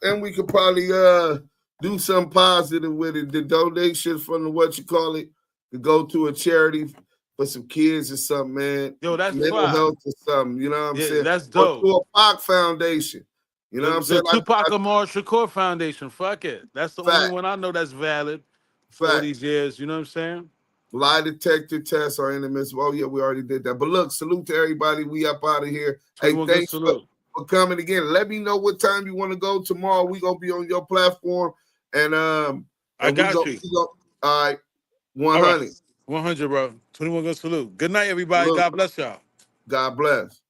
do something positive with it. The donation from the what you call it to go to a charity for some kids or something, man. Yo, that's mental fine. health or something. You know what I'm saying? That's Or dope. to a F.O.I.A Foundation. You know what I'm saying? The Tupac Amaru Shakur Foundation. Fuck it. That's the only one I know that's valid for all these years. You know what I'm saying? Lie detector tests are inadmissible. Oh, yeah, we already did that. But look, salute to everybody. We up out of here. Hey, thanks for coming again. Let me know what time you want to go tomorrow. We gonna be on your platform. And I got you. All right. 100. All right. 100, bro. 21 go salute. Good night, everybody. God bless y'all. God bless.